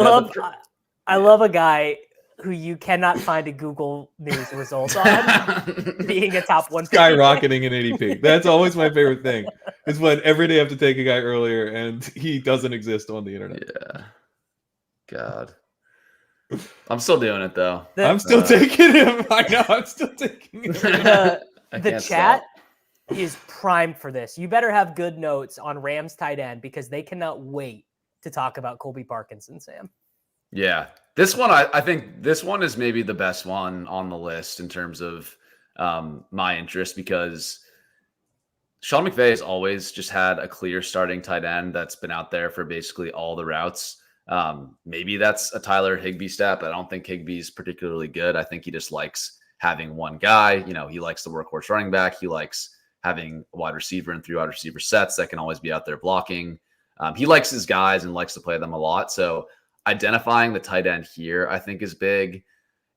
love a guy who you cannot find a Google News result on being a top 150. Skyrocketing in ADP. That's always my favorite thing. Is when every day I have to take a guy earlier and he doesn't exist on the internet. Yeah. God. I'm still doing it though. I'm still taking him. I know. I'm still taking him. The chat is primed for this. You better have good notes on Rams tight end because they cannot wait to talk about Colby Parkinson, Sam. Yeah. This one, I think this one is maybe the best one on the list in terms of my interest because Sean McVay has always just had a clear starting tight end that's been out there for basically all the routes. Maybe that's a Tyler Higbee stat, but I don't think Higbee's particularly good. I think he just likes having one guy. You know, he likes the workhorse running back. He likes having a wide receiver and 3 wide receiver sets that can always be out there blocking. He likes his guys and likes to play them a lot. So identifying the tight end here, I think, is big.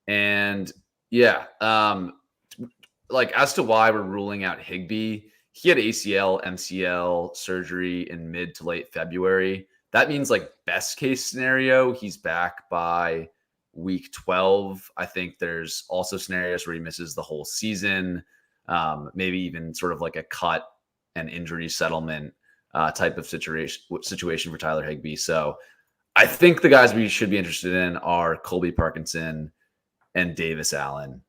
And like as to why we're ruling out Higbee, he had ACL, MCL surgery in mid to late February. That means like best case scenario, he's back by week 12. I think there's also scenarios where he misses the whole season, maybe even sort of like a cut and injury settlement type of situation for Tyler Higbee. So I think the guys we should be interested in are Colby Parkinson and Davis Allen.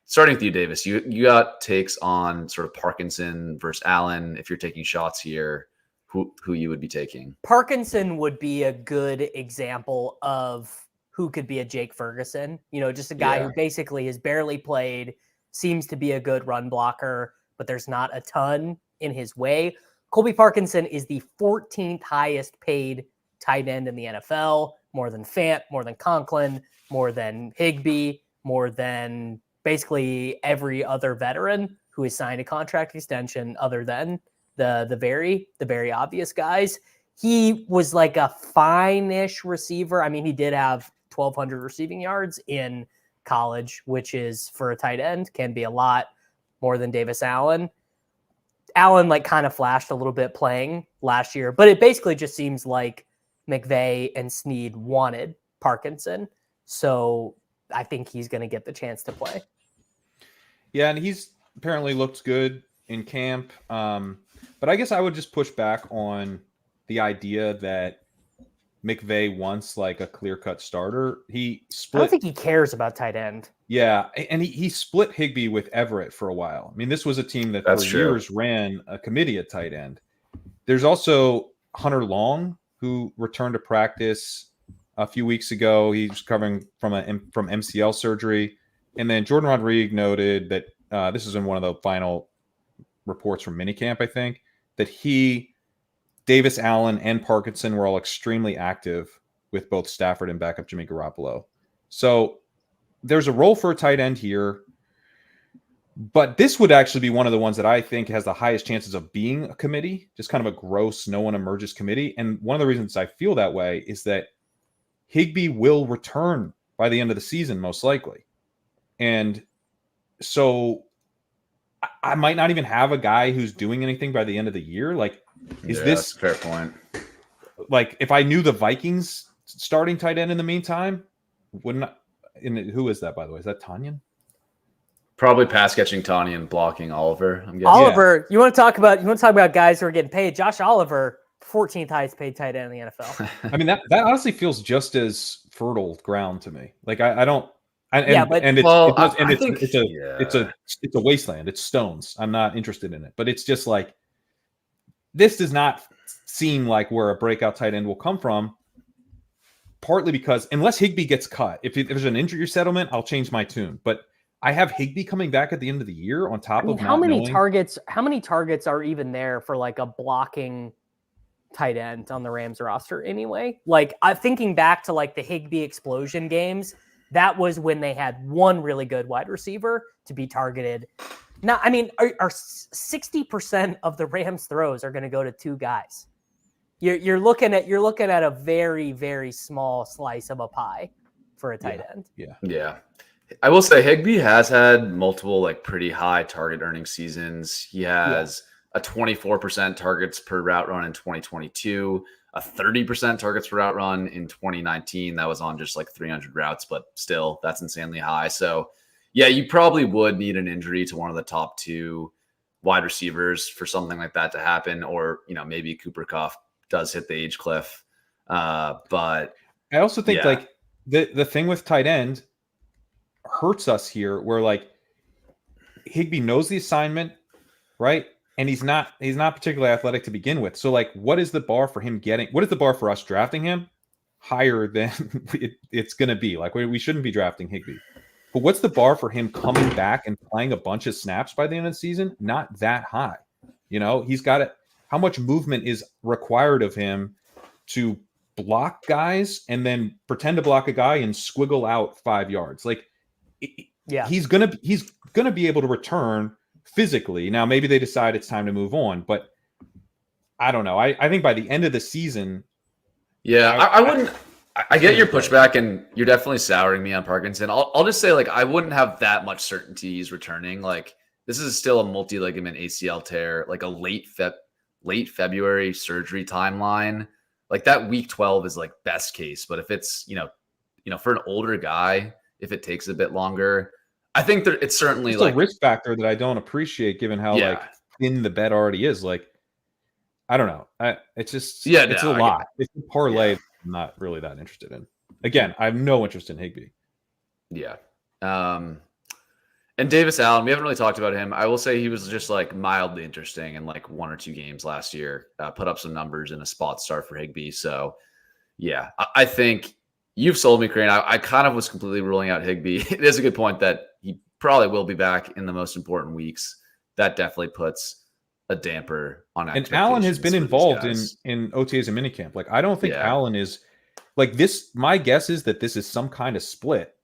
Starting with you, Davis, you got takes on sort of Parkinson versus Allen. If you're taking shots here, who you would be taking? Parkinson would be a good example of who could be a Jake Ferguson. You know, just a guy who basically has barely played, seems to be a good run blocker, but there's not a ton in his way. Colby Parkinson is the 14th highest paid tight end in the NFL, more than Fant, more than Conklin, more than Higbee, more than basically every other veteran who has signed a contract extension other than the very obvious guys. He was like a fine-ish receiver. I mean, he did have 1,200 receiving yards in college, which is for a tight end can be a lot more than Davis Allen. Allen like kind of flashed a little bit playing last year, but it basically just seems like McVay and Snead wanted Parkinson. So I think he's going to get the chance to play. Yeah, and he's apparently looked good in camp. But I guess I would just push back on the idea that McVay wants like a clear-cut starter. He split. I don't think he cares about tight end. Yeah, and he split Higbee with Everett for a while. I mean, this was a team that for years ran a committee at tight end. There's also Hunter Long, who returned to practice a few weeks ago. He's recovering from MCL surgery. And then Jordan Rodriguez noted that this is in one of the final reports from minicamp, I think, that Davis Allen and Parkinson were all extremely active with both Stafford and backup Jimmy Garoppolo. So there's a role for a tight end here, but this would actually be one of the ones that I think has the highest chances of being a committee, just kind of a gross, no one emerges committee. And one of the reasons I feel that way is that Higbee will return by the end of the season, most likely. And so I might not even have a guy who's doing anything by the end of the year. Like, is this that's a fair point? Like, if I knew the Vikings starting tight end in the meantime, Who is that, by the way? Is that Tanyan? Probably pass catching Tawny and blocking Oliver. I'm guessing. Oliver, you want to talk about guys who are getting paid? Josh Oliver, 14th highest paid tight end in the NFL. I mean, that honestly feels just as fertile ground to me. Like I don't. It's a wasteland. It's stones. I'm not interested in it. But it's just like this does not seem like where a breakout tight end will come from. Partly because unless Higbee gets cut, if there's an injury settlement, I'll change my tune. But I have Higbee coming back at the end of the year on top of how many targets are even there for like a blocking tight end on the Rams roster anyway? Like I'm thinking back to like the Higbee explosion games. That was when they had one really good wide receiver to be targeted. Now, I mean, are 60% of the Rams throws are going to go to two guys? You're looking at a very, very small slice of a pie for a tight end. Yeah. I will say Higbee has had multiple like pretty high target earning seasons. He has a 24% targets per route run in 2022, a 30% targets per route run in 2019. That was on just like 300 routes, but still that's insanely high. So yeah, you probably would need an injury to one of the top two wide receivers for something like that to happen. Or, maybe Cooper Kupp does hit the age cliff. But I also think like the thing with tight end hurts us here where like Higbee knows the assignment, right? And he's not particularly athletic to begin with. So like, what is the bar for him what is the bar for us drafting him? Higher than it's going to be. Like we shouldn't be drafting Higbee. But what's the bar for him coming back and playing a bunch of snaps by the end of the season? Not that high. He's got it. How much movement is required of him to block guys and then pretend to block a guy and squiggle out 5 yards? Like, he's gonna be able to return physically. Now, maybe they decide it's time to move on, but I don't know. I think by the end of the season, I wouldn't. I get your pushback, and you're definitely souring me on Parkinson. I'll just say, like, I wouldn't have that much certainty he's returning. Like, this is still a multi-ligament ACL tear, like a late February surgery timeline. Like that week 12 is like best case. But if it's, for an older guy, if it takes a bit longer, I think it's certainly like a risk factor that I don't appreciate given how like thin the bet already is. Like, I don't know. It's just, it's a lot. It's a parlay I'm not really that interested in. Again, I have no interest in Higbee. Yeah. And Davis Allen, we haven't really talked about him. I will say he was just like mildly interesting in like 1 or 2 games last year. Put up some numbers in a spot start for Higbee. So, yeah, I think you've sold me, Crane. I kind of was completely ruling out Higbee. It is a good point that he probably will be back in the most important weeks. That definitely puts a damper on expectations. And Allen has been involved in OTAs and minicamp. Like, I don't think Allen is like this. My guess is that this is some kind of split.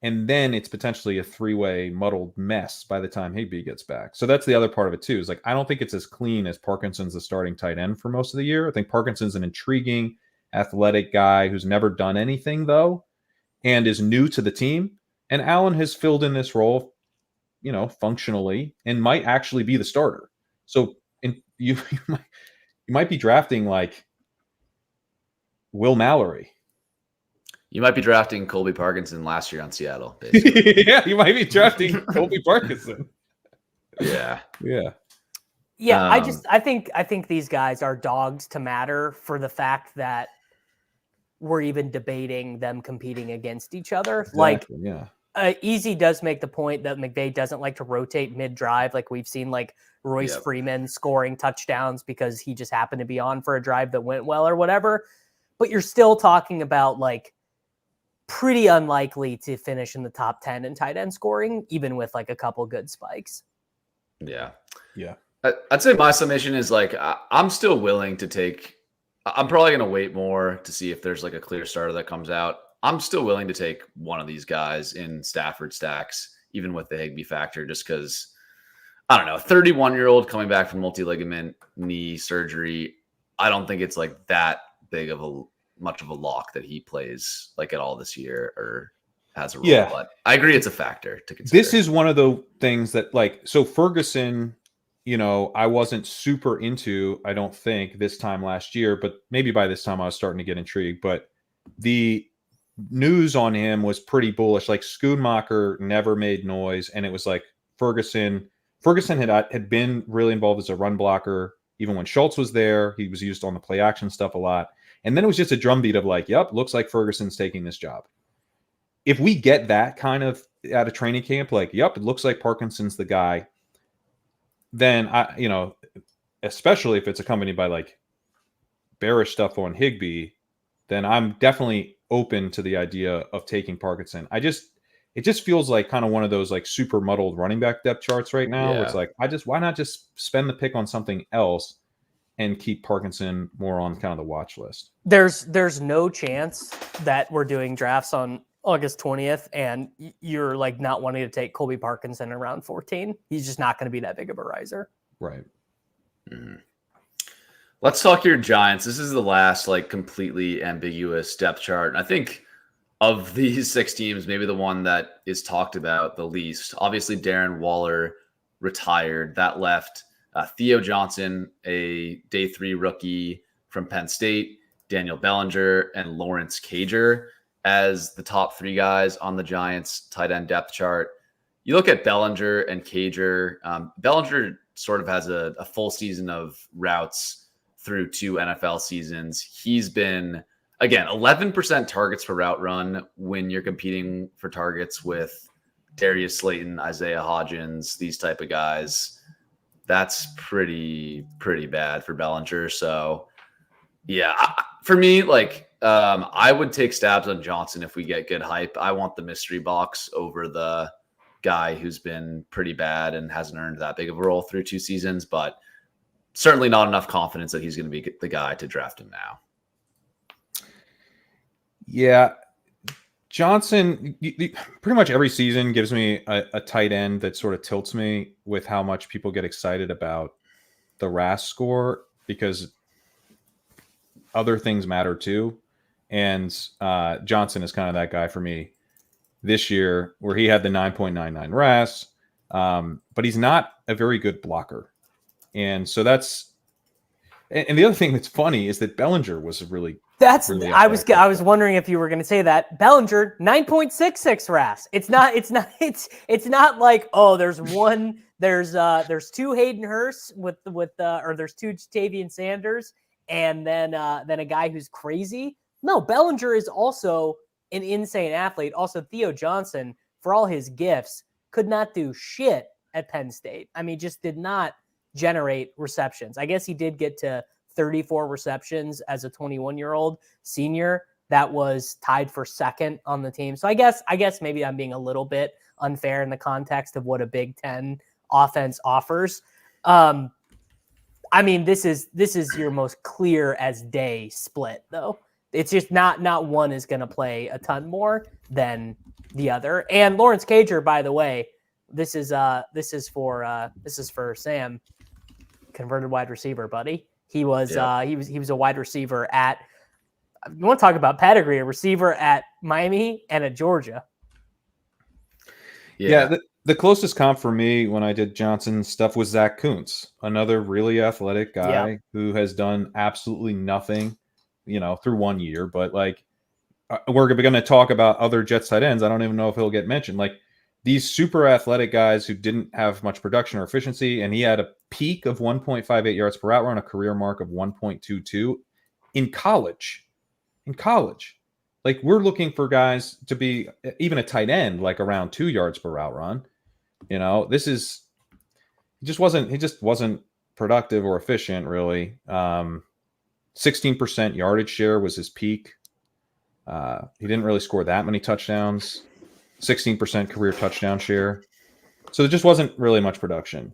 And then it's potentially a 3-way muddled mess by the time Higbee gets back. So that's the other part of it too. Is like, I don't think it's as clean as Parkinson's the starting tight end for most of the year. I think Parkinson's an intriguing, athletic guy who's never done anything though, and is new to the team. And Allen has filled in this role, functionally, and might actually be the starter. So you might be drafting like Will Mallory. You might be drafting Colby Parkinson last year on Seattle. Basically. Yeah, you might be drafting Colby Parkinson. Yeah. I think these guys are dogged to matter for the fact that we're even debating them competing against each other. Exactly, Easy does make the point that McVay doesn't like to rotate mid-drive. Like we've seen like Royce Freeman scoring touchdowns because he just happened to be on for a drive that went well or whatever. But you're still talking about like pretty unlikely to finish in the top 10 in tight end scoring, even with like a couple good spikes. Yeah. Yeah. I'd say my summation is like, I'm still willing to take, I'm probably going to wait more to see if there's like a clear starter that comes out. I'm still willing to take one of these guys in Stafford stacks, even with the Higbee factor, just because, I don't know, 31-year-old coming back from multi-ligament knee surgery. I don't think it's like that big of much of a lock that he plays like at all this year or has a role. Yeah. But I agree it's a factor to consider. This is one of the things that like, so Ferguson, I wasn't super into, I don't think this time last year, but maybe by this time I was starting to get intrigued, but news on him was pretty bullish. Like Schoonmaker never made noise, and it was like Ferguson had been really involved as a run blocker. Even when Schultz was there, he was used on the play action stuff a lot. And then it was just a drumbeat of like, yep, looks like Ferguson's taking this job. If we get that kind of at a training camp, like, yep, it looks like Parkinson's the guy, then especially if it's accompanied by like bearish stuff on Higbee, then I'm definitely open to the idea of taking Parkinson. It just feels like kind of one of those like super muddled running back depth charts right now. Where it's like, why not just spend the pick on something else and keep Parkinson more on kind of the watch list? There's no chance that we're doing drafts on August 20th and you're like not wanting to take Colby Parkinson around 14. He's just not going to be that big of a riser. Right. Mm-hmm. Let's talk your Giants. This is the last like completely ambiguous depth chart. And I think of these 6 teams, maybe the one that is talked about the least. Obviously, Darren Waller retired. That left Theo Johnson, a day 3 rookie from Penn State, Daniel Bellinger, and Lawrence Cager as the top 3 guys on the Giants tight end depth chart. You look at Bellinger and Cager. Bellinger sort of has a full season of routes through 2 NFL seasons. He's been, again, 11% targets per route run when you're competing for targets with Darius Slayton, Isaiah Hodgins, these type of guys. That's pretty bad for Bellinger. So, yeah, for me, like, I would take stabs on Johnson if we get good hype. I want the mystery box over the guy who's been pretty bad and hasn't earned that big of a role through 2 seasons, but certainly not enough confidence that he's going to be the guy to draft him now. Yeah. Johnson, pretty much every season gives me a tight end that sort of tilts me with how much people get excited about the RAS score, because other things matter too. And Johnson is kind of that guy for me this year, where he had the 9.99 RAS, but he's not a very good blocker. And so and the other thing that's funny is that Bellinger was really I was wondering if you were going to say that. Bellinger 9.66 RAS. It's not like, oh, there's 2 Hayden Hurst or there's 2 Tavian Sanders and then a guy who's crazy. No, Bellinger is also an insane athlete. Also, Theo Johnson, for all his gifts, could not do shit at Penn State. I mean, just did not generate receptions. I guess he did get to 34 receptions as a 21-year-old senior. That was tied for second on the team. So I guess maybe I'm being a little bit unfair in the context of what a Big Ten offense offers. I mean, this is your most clear as day split, though. It's just not one is going to play a ton more than the other. And Lawrence Cager, by the way, this is for Sam, converted wide receiver, buddy. He was he was a wide receiver at, you want to talk about pedigree, a receiver at Miami and at Georgia. Yeah, the closest comp for me when I did Johnson stuff was Zach Kuntz, another really athletic guy who has done absolutely nothing, through 1 year. But like, we're going to talk about other Jets tight ends. I don't even know if he'll get mentioned. Like, these super athletic guys who didn't have much production or efficiency, and he had a peak of 1.58 yards per route run, a career mark of 1.22 in college. Like, we're looking for guys to be even a tight end, like around 2 yards per route run. He just wasn't productive or efficient, really. 16% yardage share was his peak. He didn't really score that many touchdowns. 16% career touchdown share. So there just wasn't really much production.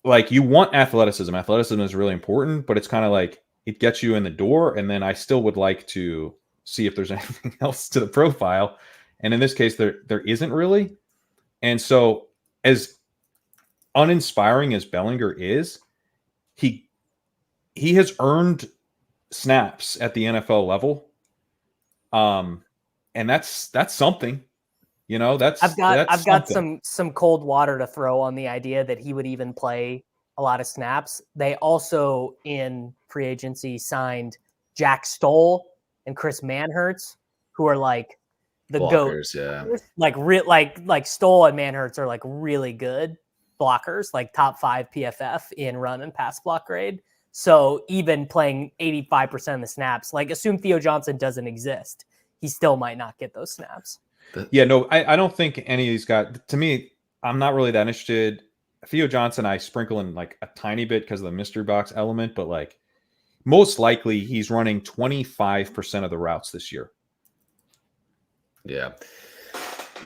Like, you want athleticism. Athleticism is really important, but it's kind of like, it gets you in the door. And then I still would like to see if there's anything else to the profile. And in this case, there isn't really. And so, as uninspiring as Bellinger is, he has earned snaps at the NFL level. And that's something, I've got some cold water to throw on the idea that he would even play a lot of snaps. They also in free agency signed Jack Stoll, and Chris Manhertz, who are like the Blockers, GOAT. Yeah. Like Stoll and Manhertz are like really good blockers, like top 5 PFF in run and pass block grade. So even playing 85% of the snaps, like assume Theo Johnson doesn't exist, he still might not get those snaps. Yeah, no, I don't think any of these guys, to me, I'm not really that interested. Theo Johnson, I sprinkle in like a tiny bit because of the mystery box element, but like most likely he's running 25% of the routes this year. Yeah.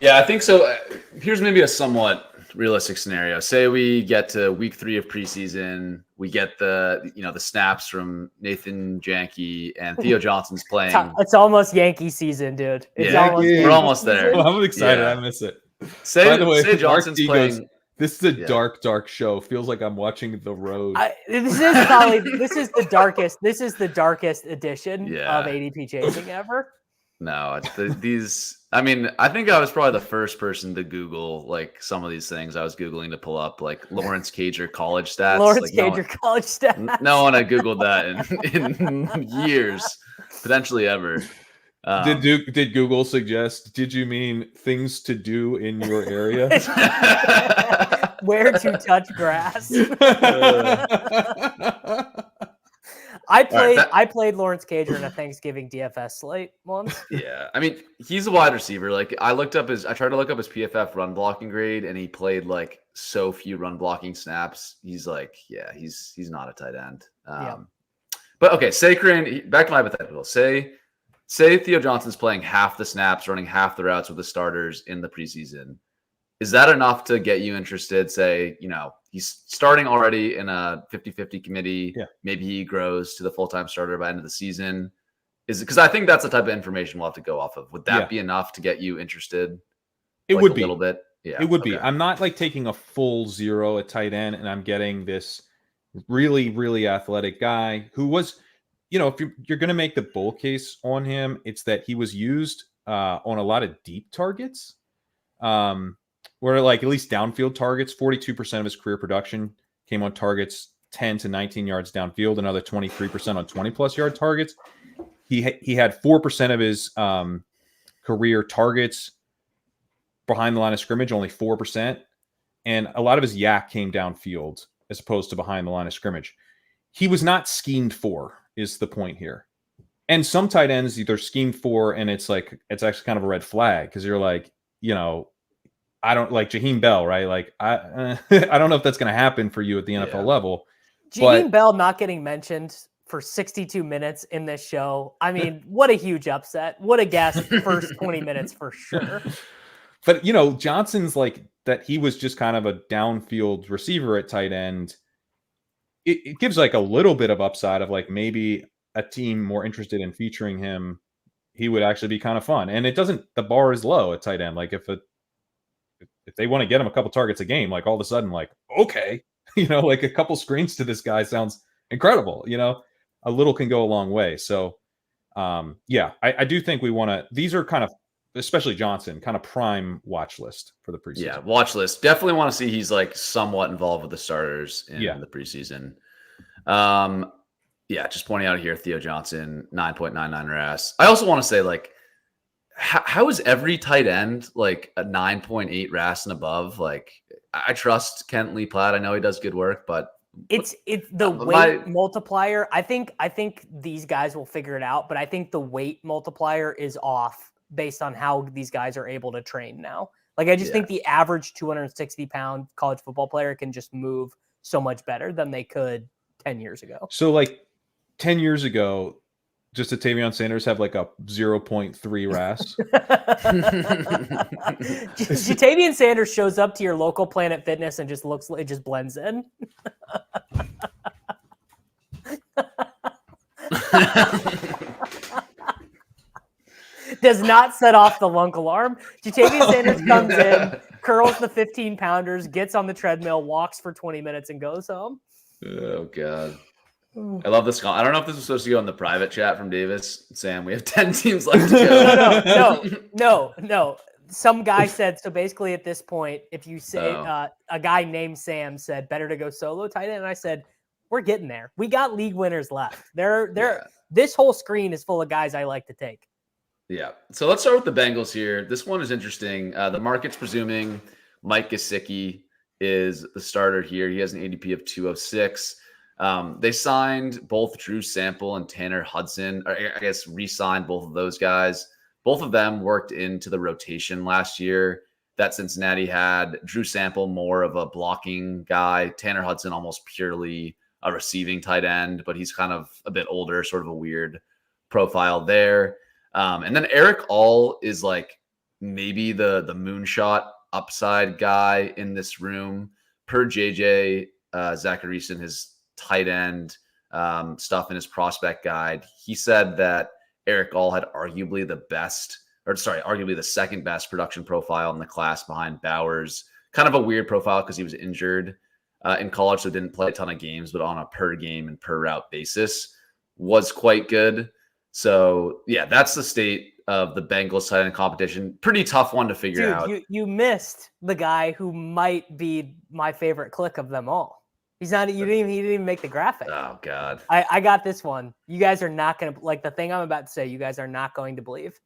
Yeah, I think so. Here's maybe a somewhat realistic scenario. Say we get to week 3 of preseason, we get the snaps from Nathan Janke, and Theo Johnson's playing. It's almost Yankee season, dude. We're almost there. Well, I'm excited. Yeah. I miss it. By the way, Johnson's playing. This is a dark show. Feels like I'm watching The Road. This is the darkest edition of ADP chasing ever. No, I mean, I think I was probably the first person to Google like some of these things. I was Googling to pull up like Lawrence Cager college stats. College stats. No one had Googled that in years, potentially ever. Did Google suggest? Did you mean things to do in your area? Where to touch grass? I played Lawrence Cager in a Thanksgiving DFS slate once. Yeah, I mean he's a wide receiver. Like I tried to look up his PFF run blocking grade, and he played like so few run blocking snaps. He's like, he's not a tight end. But okay, say Crane. Back to my hypothetical. Say Theo Johnson's playing half the snaps, running half the routes with the starters in the preseason. Is that enough to get you interested? Say, he's starting already in a 50-50 committee. Yeah. Maybe he grows to the full-time starter by the end of the season. Is it because I think that's the type of information we'll have to go off of. Would that be enough to get you interested? It would be a little bit. Yeah, it would be. I'm not like taking a full 0 at tight end, and I'm getting this really, really athletic guy who was, if you're going to make the bull case on him, it's that he was used on a lot of deep targets. Where like at least downfield targets, 42% of his career production came on targets 10 to 19 yards downfield, another 23% on 20+ yard targets. He had 4% of his career targets behind the line of scrimmage, only 4%. And a lot of his yak came downfield as opposed to behind the line of scrimmage. He was not schemed for, is the point here. And some tight ends either schemed for, and it's actually kind of a red flag because you're like, I don't like Jaheim Bell, right? Like I don't know if that's going to happen for you at the NFL level. Jaheim Bell not getting mentioned for 62 minutes in this show. I mean, what a huge upset. What a guess first 20 minutes for sure. But, Johnson's like that he was just kind of a downfield receiver at tight end. It gives like a little bit of upside of like maybe a team more interested in featuring him. He would actually be kind of fun. And the bar is low at tight end. Like if they want to get him a couple targets a game, like all of a sudden, like, okay, like a couple screens to this guy sounds incredible. A little can go a long way. So, I do think we want to, these are kind of, especially Johnson, kind of prime watch list for the preseason. Yeah, watch list. Definitely want to see he's like somewhat involved with the starters in the preseason. Just pointing out here, Theo Johnson, 9.99 RAS. I also want to say, like, how is every tight end like a 9.8 RAS and above? Like, I trust Kent Lee Platt. I know he does good work, but it's the weight multiplier. I think these guys will figure it out, but I think the weight multiplier is off based on how these guys are able to train now. Like, I just think the average 260-pound college football player can just move so much better than they could 10 years ago. So, like, 10 years ago, just a Tavion Sanders have like a 0.3 RAS. Tavion Sanders shows up to your local Planet Fitness and it just blends in. Does not set off the lunk alarm. Jatavian Sanders comes in, curls the 15-pounders, gets on the treadmill, walks for 20 minutes, and goes home. Oh, God. I love this call. I don't know if this was supposed to go in the private chat from Davis. Sam, we have 10 teams left to go. No. Some guy said, so basically at this point, if you say a guy named Sam said, better to go solo tight end. And I said, We're getting there. We got league winners left. Yeah. This whole screen is full of guys I like to take. Yeah. So let's start with the Bengals here. This one is interesting. The market's presuming Mike Gesicki is the starter here. He has an ADP of 206. They signed both Drew Sample and Tanner Hudson, or I guess re-signed both of those guys. Both of them worked into the rotation last year that Cincinnati had. Drew Sample, more of a blocking guy. Tanner Hudson, almost purely a receiving tight end, but he's kind of a bit older, sort of a weird profile there. And then Eric All is like maybe the moonshot upside guy in this room. Per JJ Zacharyson, his tight end stuff in his prospect guide, he said that Eric All had arguably the second best production profile in the class behind Bowers. Kind of a weird profile because he was injured in college, so didn't play a ton of games, but on a per game and per route basis was quite good. So yeah, that's the state of the Bengals tight end competition. Pretty tough one to figure out. You missed the guy who might be my favorite click of them all. He didn't even make the graphic. Oh God. I got this one. You guys are not going to like the thing I'm about to say. You guys are not going to believe.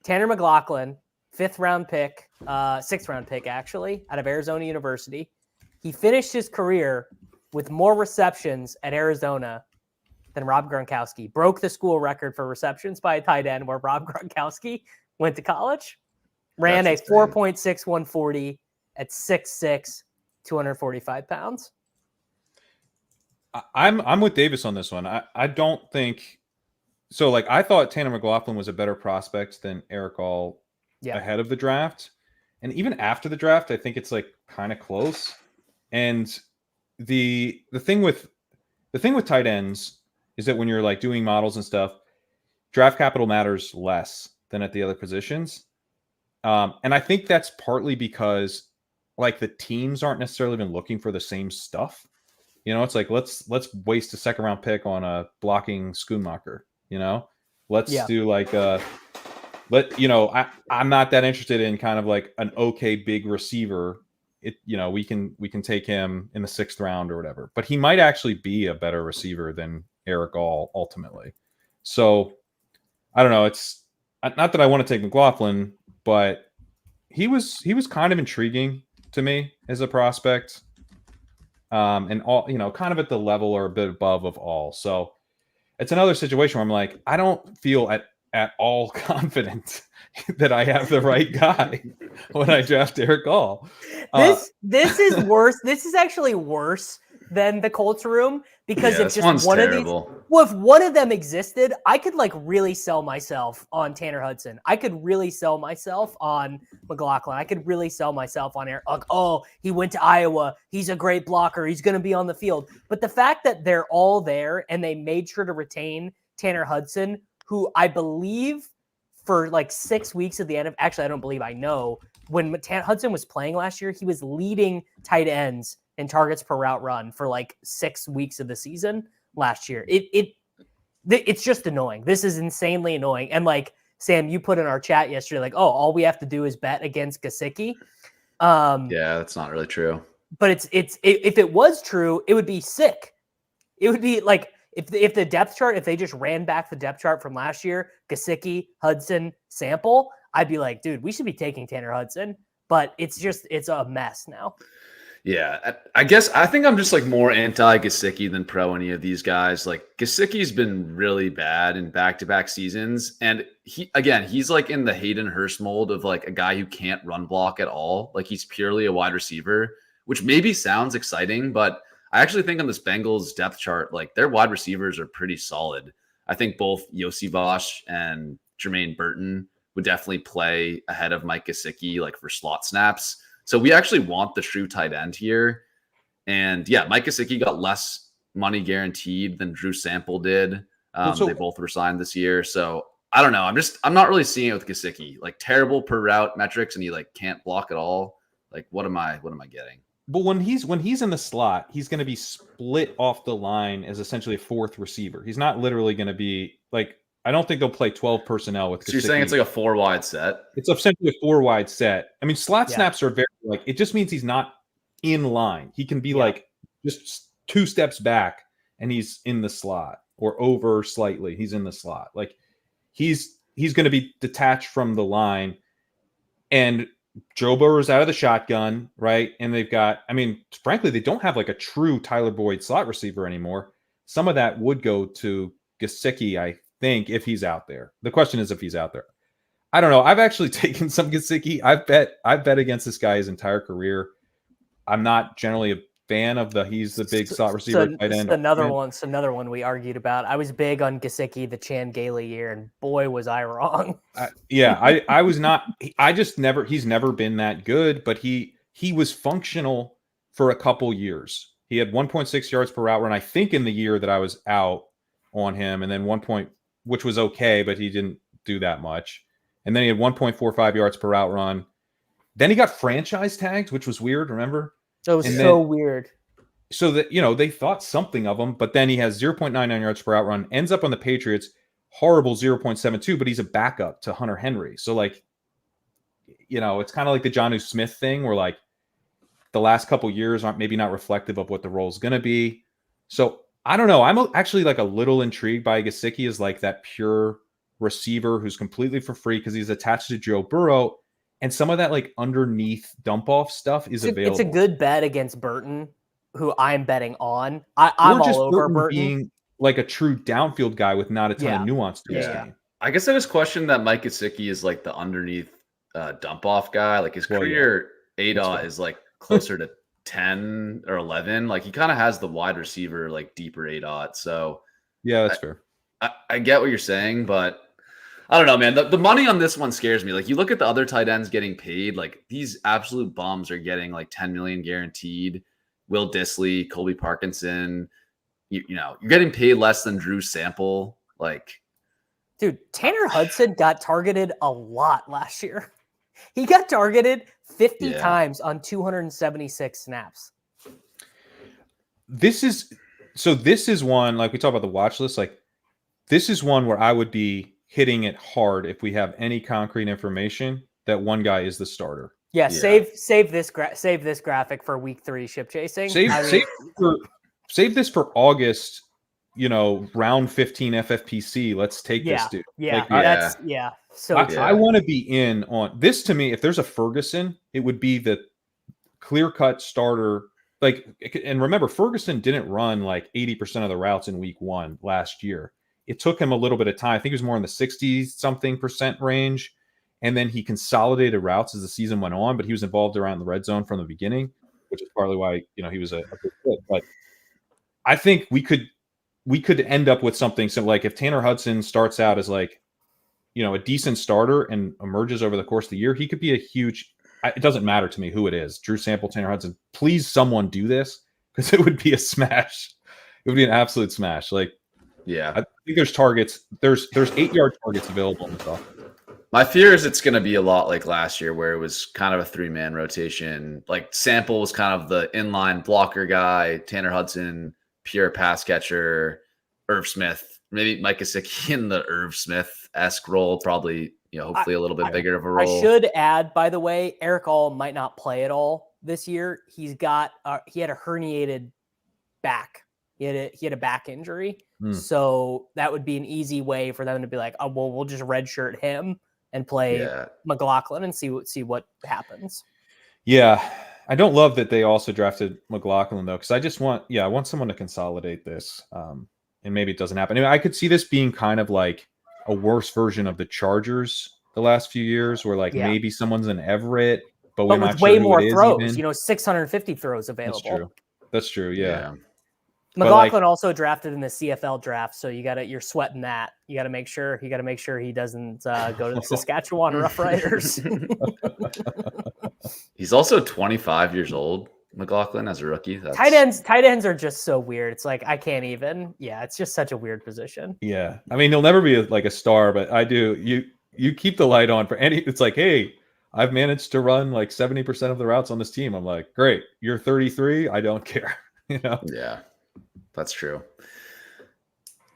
Tanner McLaughlin, 6th round pick actually, out of Arizona University. He finished his career with more receptions at Arizona than Rob Gronkowski. Broke the school record for receptions by a tight end where Rob Gronkowski went to college. Ran a 4.61 40 at 6'6", 245 pounds. I'm with Davis on this one. I don't think so. Like, I thought Tanner McLaughlin was a better prospect than Eric All ahead of the draft. And even after the draft, I think it's like kind of close. And the thing with tight ends is that when you're like doing models and stuff, draft capital matters less than at the other positions. And I think that's partly because like the teams aren't necessarily been looking for the same stuff. You know, it's like, let's waste a 2nd round pick on a blocking Schoonmaker, you know, let's do like, I'm not that interested in kind of like an okay big receiver. We can take him in the 6th round or whatever, but he might actually be a better receiver than Eric All ultimately. So I don't know. It's not that I want to take McLaughlin, but he was kind of intriguing to me as a prospect. And all, kind of at the level or a bit above of All. So it's another situation where I'm like, I don't feel at all confident that I have the right guy when I draft Eric All. This is worse. This is actually worse than the Colts room because if just one of these, if one of them existed, I could like really sell myself on Tanner Hudson. I could really sell myself on McLaughlin. I could really sell myself on Eric. Like, oh, he went to Iowa. He's a great blocker. He's going to be on the field. But the fact that they're all there and they made sure to retain Tanner Hudson, who I believe for like 6 weeks at the end of, actually, I don't believe, I know, when Hudson was playing last year, he was leading tight ends in targets per route run for like 6 weeks of the season last year. It's just annoying. This is insanely annoying. And like, Sam, you put in our chat yesterday, like, oh, all we have to do is bet against Gesicki. Yeah, that's not really true. But if it was true, it would be sick. It would be like, if the depth chart, if they just ran back the depth chart from last year, Gesicki, Hudson, Sample, I'd be like, dude, we should be taking Tanner Hudson. But it's a mess now. Yeah, I guess I think I'm just like more anti-Gesicki than pro any of these guys. Like Gesicki's been really bad in back-to-back seasons. And he's like in the Hayden Hurst mold of like a guy who can't run block at all. Like he's purely a wide receiver, which maybe sounds exciting, but I actually think on this Bengals depth chart, like their wide receivers are pretty solid. I think both Yossi Vosh and Jermaine Burton would definitely play ahead of Mike Gesicki, like for slot snaps. So we actually want the true tight end here. And yeah, Mike Gesicki got less money guaranteed than Drew Sample did. They both were signed this year. So I don't know. I'm not really seeing it with Gesicki. Like terrible per route metrics and he like can't block at all. Like what am I getting? But when he's in the slot, he's going to be split off the line as essentially a 4th receiver. He's not literally going to be like, I don't think they'll play 12 personnel with Gesicki. So you're saying it's like a 4 wide set? It's essentially a 4 wide set. I mean, slot snaps are very like, it just means he's not in line. He can be like just 2 steps back and he's in the slot, or over slightly, he's in the slot. Like he's going to be detached from the line, and Joe Burrow's out of the shotgun, right? And they've got, I mean, frankly, they don't have like a true Tyler Boyd slot receiver anymore. Some of that would go to Gesicki, I think, if he's out there. The question is if he's out there. I don't know. I've actually taken some Gesicki. I've bet against this guy his entire career. I'm not generally a fan of he's the big slot receiver tight end. Another one we argued about. I was big on Gesicki the Chan Gailey year, and boy was I wrong. I was not. He's never been that good, but he was functional for a couple years. He had 1.6 yards per route run, I think, in the year that I was out on him, and then 1 point, which was okay, but he didn't do that much. And then he had 1.45 yards per route run. Then he got franchise tagged, which was weird. Remember? It was so weird. So that, they thought something of him, but then he has 0.99 yards per route run, ends up on the Patriots, horrible 0.72, but he's a backup to Hunter Henry. So like, it's kind of like the Jonnu Smith thing where like the last couple years aren't maybe not reflective of what the role is going to be. So I don't know. I'm actually like a little intrigued by Gesicki as like that pure receiver who's completely for free because he's attached to Joe Burrow, and some of that like underneath dump off stuff is available. It's a good bet against Burton, who I'm betting on. I'm all over Burton being like a true downfield guy with not a ton of nuance to his game. I guess I just question that Mike Gesicki is like the underneath dump off guy. Like his career ADOT is like closer to 10 or 11. Like he kind of has the wide receiver like deeper ADOT. So yeah, that's fair. I get what you're saying, but I don't know, man. The money on this one scares me. Like you look at the other tight ends getting paid, like these absolute bums are getting like 10 million guaranteed. Will Dissly, Colby Parkinson, you're getting paid less than Drew Sample. Like, dude, Tanner Hudson got targeted a lot last year. He got targeted 50 times on 276 snaps. This is one, like we talk about the watch list, like this is one where I would be hitting it hard if we have any concrete information that one guy is the starter. Yeah, save this graphic for week 3 ship chasing. Save this for August, round 15 FFPC. Let's take this dude. So I want to be in on this. To me, if there's a Ferguson, it would be the clear-cut starter. Like, and remember, Ferguson didn't run like 80% of the routes in week 1 last year. It took him a little bit of time. I think he was more in the 60-something% range. And then he consolidated routes as the season went on, but he was involved around the red zone from the beginning, which is partly why, he was a good fit. But I think we could end up with something. So like if Tanner Hudson starts out as like, a decent starter and emerges over the course of the year, he could be a huge, it doesn't matter to me who it is. Drew Sample, Tanner Hudson, please someone do this because it would be a smash. It would be an absolute smash. Like, yeah, I think there's targets. There's 8-yard targets available in this offense. My fear is it's going to be a lot like last year where it was kind of a 3-man rotation. Like Sample was kind of the inline blocker guy, Tanner Hudson, pure pass catcher, Irv Smith, maybe Mike Gesicki in the Irv Smith-esque role, probably, hopefully a little bit bigger of a role. I should add, by the way, Eric All might not play at all this year. He had a herniated back. He had a back injury. So that would be an easy way for them to be like, oh, well, we'll just redshirt him and play McLaughlin and see what happens. Yeah. I don't love that they also drafted McLaughlin though, because I just want someone to consolidate this. And maybe it doesn't happen. I mean, I could see this being kind of like a worse version of the Chargers the last few years where like maybe someone's in Everett, but we're not sure way more throws, even. 650 throws available. That's true. Yeah. McLaughlin also drafted in the CFL draft, so you're sweating that. You got to make sure he doesn't go to the Saskatchewan Roughriders. He's also 25 years old, McLaughlin, as a rookie. Tight ends are just so weird. It's like I can't even. Yeah, it's just such a weird position. Yeah, I mean he'll never be like a star, but I do. You keep the light on for any. It's like, hey, I've managed to run like 70% of the routes on this team. I'm like, great. You're 33. I don't care. Yeah. That's true.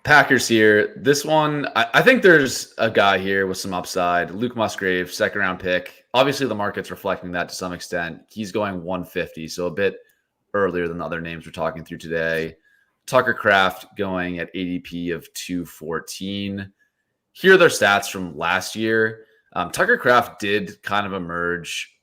Packers here. This one, I think there's a guy here with some upside. Luke Musgrave, 2nd-round pick. Obviously, the market's reflecting that to some extent. He's going 150, so a bit earlier than the other names we're talking through today. Tucker Kraft going at ADP of 214. Here are their stats from last year. Tucker Kraft did kind of emerge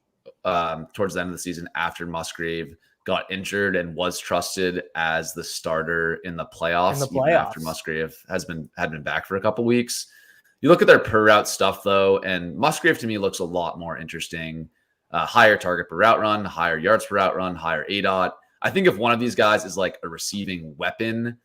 towards the end of the season after Musgrave got injured and was trusted as the starter in the playoffs, even after Musgrave had been back for a couple weeks. You look at their per route stuff, though, and Musgrave to me looks a lot more interesting. Higher target per route run, higher yards per route run, higher ADOT. I think if one of these guys is like a receiving weapon,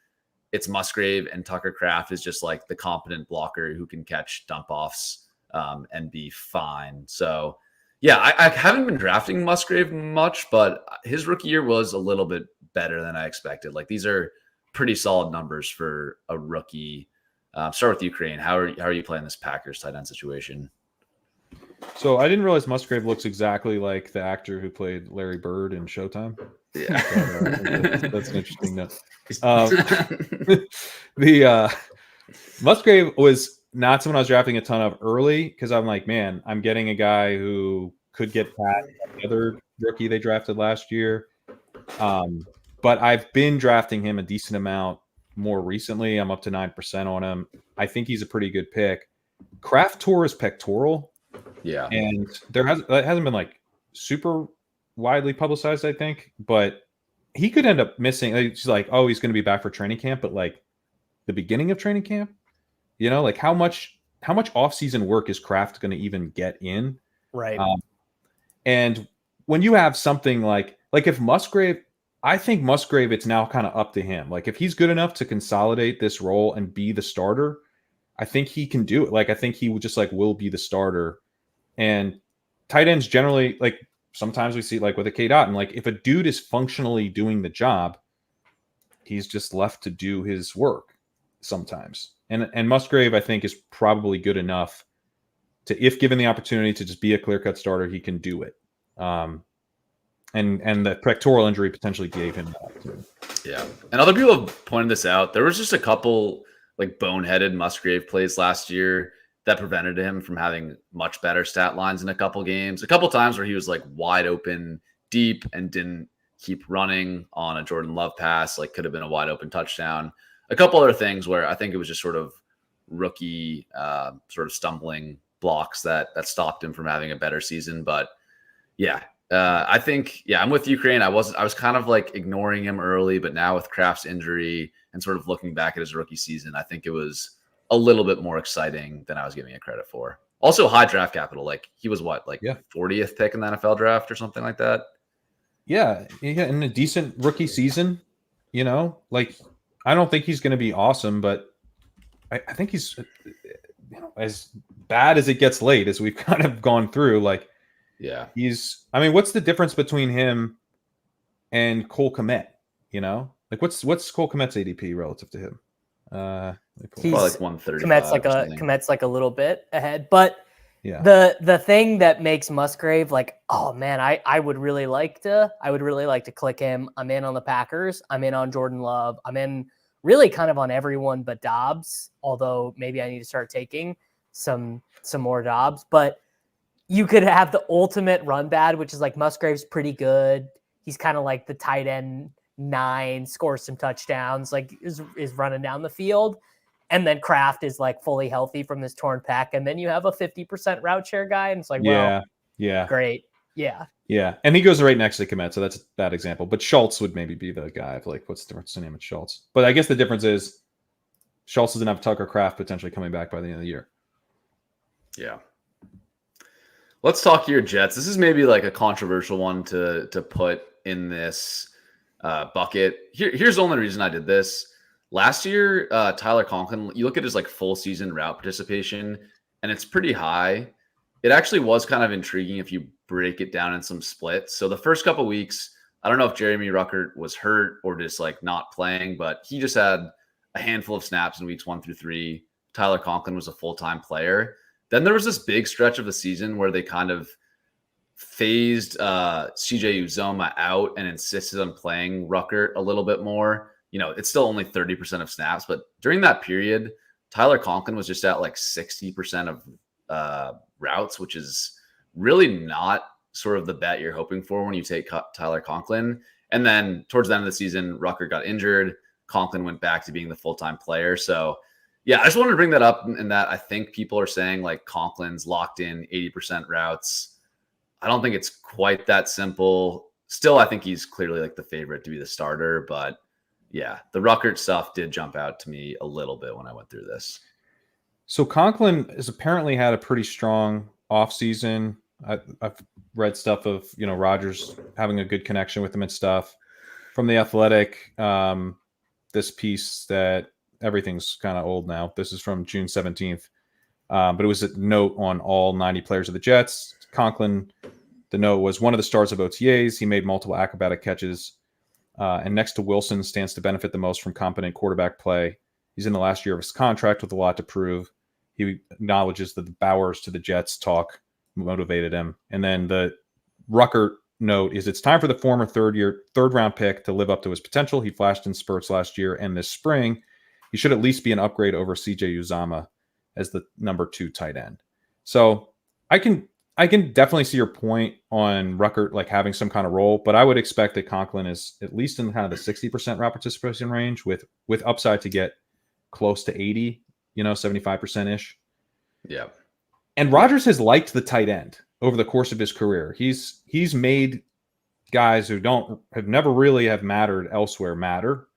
it's Musgrave, and Tucker Kraft is just like the competent blocker who can catch dump offs and be fine. So, yeah, I haven't been drafting Musgrave much, but his rookie year was a little bit better than I expected. Like, these are pretty solid numbers for a rookie. Start with Ukraine. How are you playing this Packers tight end situation? So I didn't realize Musgrave looks exactly like the actor who played Larry Bird in Showtime. Yeah, that's an interesting note. The Musgrave was not someone I was drafting a ton of early because I'm like, man, I'm getting a guy who could get past the other rookie they drafted last year. But I've been drafting him a decent amount more recently. I'm up to 9% on him. I think he's a pretty good pick. Kraft tore his pectoral. Yeah. And that hasn't been like super widely publicized, I think, but he could end up missing. It's like, oh, he's going to be back for training camp, but like the beginning of training camp, like how much off-season work is Kraft going to even get in? Right. And when you have something like if Musgrave, I think Musgrave, it's now kind of up to him. Like if he's good enough to consolidate this role and be the starter, I think he can do it. Like I think he would just will be the starter. And tight ends generally, like sometimes we see like with a Cade Otton, like if a dude is functionally doing the job, he's just left to do his work sometimes. And Musgrave, I think, is probably good enough to, if given the opportunity to just be a clear-cut starter, he can do it. And the pectoral injury potentially gave him that opportunity. Yeah. And other people have pointed this out. There was just a couple like boneheaded Musgrave plays last year that prevented him from having much better stat lines in a couple games. A couple times where he was like wide open deep and didn't keep running on a Jordan Love pass, like could have been a wide open touchdown. A couple other things where I think it was just sort of rookie sort of stumbling blocks that stopped him from having a better season. But yeah, I think, I'm with Ukraine. I was kind of like ignoring him early, but now with Kraft's injury and sort of looking back at his rookie season, I think it was a little bit more exciting than I was giving it credit for. Also high draft capital. Like he was 40th pick in the NFL draft or something like that. Yeah. In a decent rookie season, like I don't think he's going to be awesome, but I think he's as bad as it gets late, as we've kind of gone through. Like, yeah, what's the difference between him and Cole Kmet? Like what's Cole Kmet's ADP relative to him? He's like 130. Kmet's like a little bit ahead, but yeah, the thing that makes Musgrave like, oh man, I would really like to click him. I'm in on the Packers. I'm in on Jordan Love. I'm in really kind of on everyone but Dobbs, although maybe I need to start taking some more Dobbs. But you could have the ultimate run bad, which is like Musgrave's pretty good. He's kind of like the tight end 9, scores some touchdowns, like is running down the field. And then Kraft is like fully healthy from this torn pec. And then you have a 50% route share guy. And it's like, great. Yeah. Yeah. And he goes right next to Kmet. So that's a bad example. But Schultz would maybe be the guy of like, what's the name of Schultz? But I guess the difference is Schultz doesn't have Tucker Kraft potentially coming back by the end of the year. Yeah. Let's talk your Jets. This is maybe like a controversial one to put in this bucket. Here's the only reason I did this. Last year, Tyler Conklin, you look at his like full season route participation, and it's pretty high. It actually was kind of intriguing if you break it down in some splits. So the first couple of weeks, I don't know if Jeremy Ruckert was hurt or just like not playing, but he just had a handful of snaps in weeks 1 through 3. Tyler Conklin was a full-time player. Then there was this big stretch of the season where they kind of phased CJ Uzomah out and insisted on playing Ruckert a little bit more. It's still only 30% of snaps, but during that period, Tyler Conklin was just at like 60% of routes, which is really not sort of the bet you're hoping for when you take Tyler Conklin. And then towards the end of the season, Ruckert got injured. Conklin went back to being the full-time player. So yeah, I just wanted to bring that up in that I think people are saying like Conklin's locked in 80% routes. I don't think it's quite that simple. Still, I think he's clearly like the favorite to be the starter, but yeah, the Ruckert stuff did jump out to me a little bit when I went through this. So Conklin has apparently had a pretty strong offseason. I've read stuff of, Rodgers having a good connection with him and stuff. From The Athletic, this piece that everything's kind of old now. This is from June 17th. But it was a note on all 90 players of the Jets. Conklin, the note was one of the stars of OTAs. He made multiple acrobatic catches. And next to Wilson, stands to benefit the most from competent quarterback play. He's in the last year of his contract with a lot to prove. He acknowledges that the Bowers to the Jets talk motivated him. And then the Ruckert note is it's time for the former third-round pick to live up to his potential. He flashed in spurts last year, and this spring, he should at least be an upgrade over CJ Uzomah as the number 2 tight end. So I can definitely see your point on Ruckert like having some kind of role, but I would expect that Conklin is at least in kind of the 60% route participation range with upside to get close to 80, 75%-ish. Yeah. And Rodgers has liked the tight end over the course of his career. He's made guys who have never really have mattered elsewhere matter.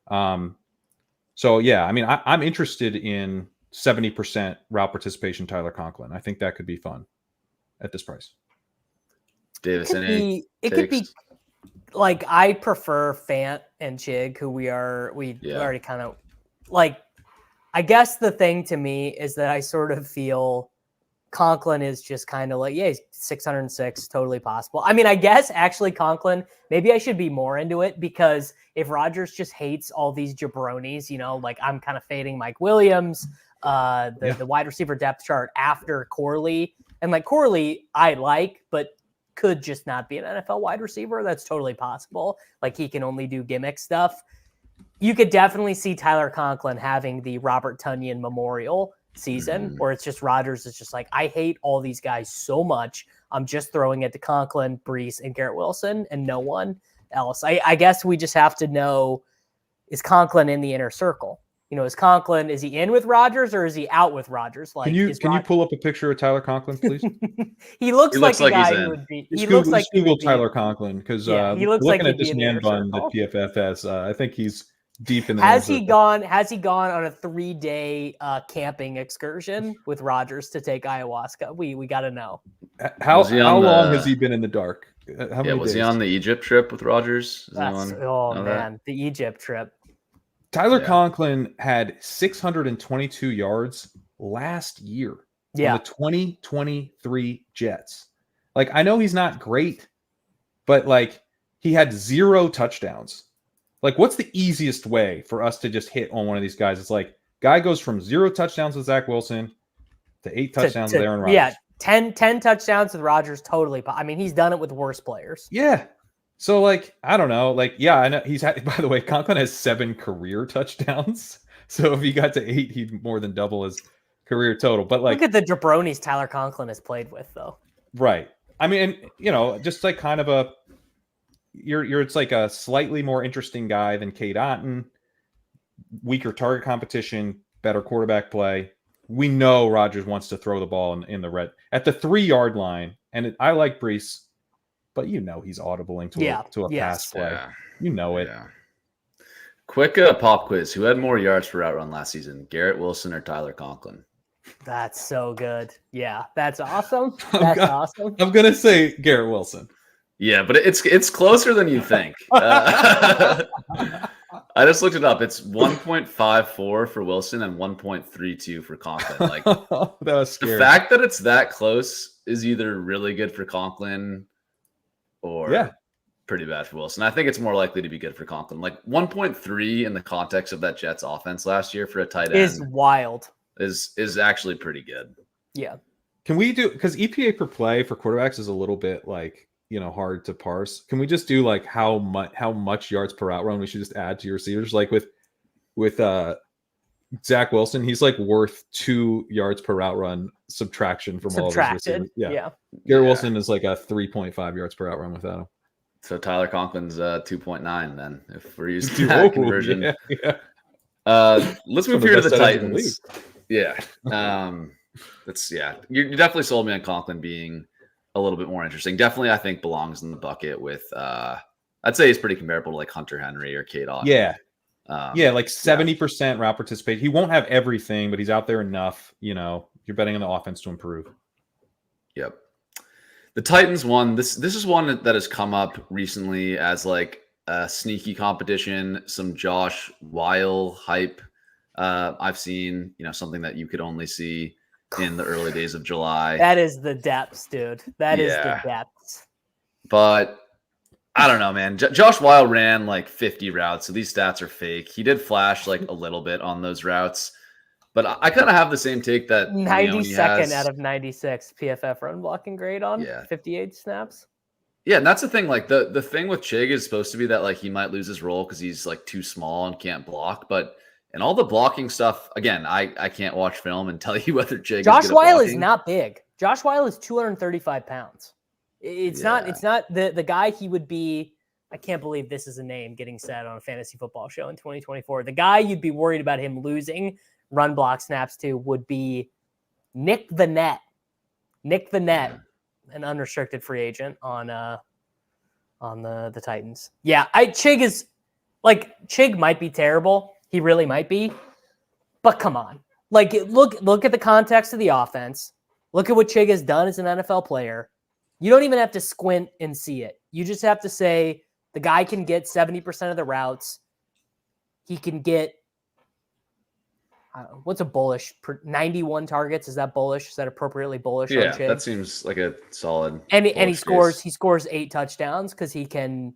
So yeah, I mean, I'm interested in 70% route participation Tyler Conklin. I think that could be fun at this price. Davis, it could be like I prefer Fant and Chig, who we already kind of like. I guess the thing to me is that I sort of feel Conklin is just kind of like, yeah, he's 606, totally possible. I mean, I guess actually Conklin, maybe I should be more into it because if Rodgers just hates all these jabronis, like I'm kind of fading Mike Williams, the wide receiver depth chart after Corley. And like Corley, I like, but could just not be an NFL wide receiver. That's totally possible. Like he can only do gimmick stuff. You could definitely see Tyler Conklin having the Robert Tonyan Memorial season where it's just Rodgers is just like, I hate all these guys so much. I'm just throwing it to Conklin, Brees, and Garrett Wilson and no one else. I guess we just have to know, is Conklin in the inner circle? Is he in with Rodgers or is he out with Rodgers? Like, can you pull up a picture of Tyler Conklin, please? He looks like a guy who would be. He looks like Google Tyler Conklin because he looks like looking at this man bun that PFF has, I think he's deep in the. Has he gone on a 3-day camping excursion with Rodgers to take ayahuasca? We got to know. How long has he been in the dark? Was he on the Egypt trip with Rodgers? The Egypt trip. Tyler Conklin had 622 yards last year on the 2023 Jets. Like, I know he's not great, but like he had 0 touchdowns. Like, what's the easiest way for us to just hit on one of these guys? It's like, guy goes from 0 touchdowns with Zach Wilson to 8 touchdowns with Aaron Rodgers. Yeah, 10 touchdowns with Rodgers, totally. I mean, he's done it with worse players. Yeah. So, like, I don't know. Like, yeah, I know he's had, by the way, Conklin has 7 career touchdowns. So if he got to 8, he'd more than double his career total. But like, look at the jabronis Tyler Conklin has played with, though. Right. I mean, just like kind of it's like a slightly more interesting guy than Cade Otton, weaker target competition, better quarterback play. We know Rodgers wants to throw the ball in the red at the 3-yard line. And I like Brees, but he's audibling to a pass play. Yeah. It. Yeah. Quick pop quiz. Who had more yards per route run last season, Garrett Wilson or Tyler Conklin? That's so good. Yeah, that's awesome. Awesome. I'm going to say Garrett Wilson. Yeah, but it's closer than you think. I just looked it up. It's 1.54 for Wilson and 1.32 for Conklin. Like that was scary. The fact that it's that close is either really good for Conklin or pretty bad for Wilson. I think it's more likely to be good for Conklin. Like 1.3 in the context of that Jets offense last year for a tight end is wild. Is actually pretty good. Yeah. Can we do, because EPA per play for quarterbacks is a little bit like, hard to parse. Can we just do like how much yards per route run we should just add to your receivers? Like with Zach Wilson, he's like worth 2 yards per route run subtraction from all of his receivers. Yeah. Garrett Wilson is like a 3.5 yards per route run without him. So Tyler Conklin's 2.9 then, if we're using that conversion. Yeah. Let's move here to the Titans. Yeah. You definitely sold me on Conklin being a little bit more interesting. Definitely, I think belongs in the bucket with I'd say he's pretty comparable to like Hunter Henry or Cade Otton. Yeah. Like 70% route participation. He won't have everything, but he's out there enough. You're betting on the offense to improve. Yep. The Titans one. This is one that has come up recently as like a sneaky competition. Some Josh Whyle hype. I've seen, something that you could only see in the early days of July. That is the depths, dude. That is the depths. But I don't know, man. Josh Whyle ran like 50 routes, so these stats are fake. He did flash like a little bit on those routes, but I kind of have the same take that 92nd out of 96 PFF run blocking grade on 58 snaps. Yeah, and that's the thing. Like the thing with Chig is supposed to be that like he might lose his role because he's like too small and can't block. But and all the blocking stuff, again, I can't watch film and tell you whether Chig. Josh Whyle is not big. Josh Whyle is 235 pounds. It's not the guy he would be. I can't believe this is a name getting said on a fantasy football show in 2024. The guy you'd be worried about him losing run block snaps to would be Nick Vannett. Nick Vannett, an unrestricted free agent on the Titans. Yeah, Chig might be terrible. He really might be. But come on. Like look at the context of the offense. Look at what Chig has done as an NFL player. You don't even have to squint and see it. You just have to say the guy can get 70% of the routes. He can get, what's a bullish? 91 targets. Is that bullish? Is that appropriately bullish? Yeah, that seems like a solid. And he scores. He scores 8 touchdowns because he can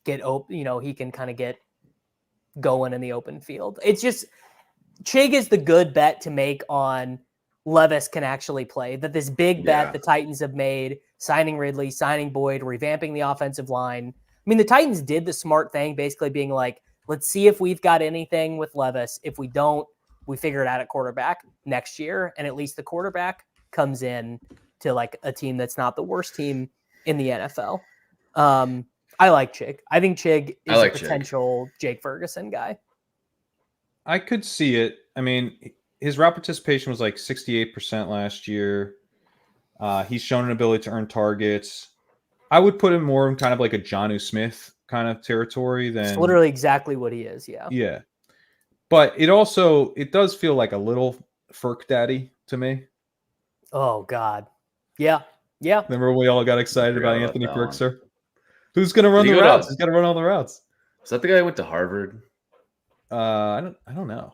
get open. He can kind of get going in the open field. It's just Chig is the good bet to make on Levis can actually play. That this big bet the Titans have made, signing Ridley, signing Boyd, revamping the offensive line. I mean, the Titans did the smart thing, basically being like, let's see if we've got anything with Levis. If we don't, we figure it out at quarterback next year. And at least the quarterback comes in to like a team that's not the worst team in the NFL. I like Chig. I think Chig is a potential Jake Ferguson guy. I could see it. I mean, his route participation was like 68% last year. He's shown an ability to earn targets. I would put him more in kind of like a Jonnu Smith kind of territory than. It's literally exactly what he is. Yeah. Yeah. But it does feel like a little Ferk daddy to me. Oh God. Yeah. Yeah. Remember when we all got excited about Anthony Ferkser? Who's going to run the routes? He's got to run all the routes. Is that the guy who went to Harvard? I don't know.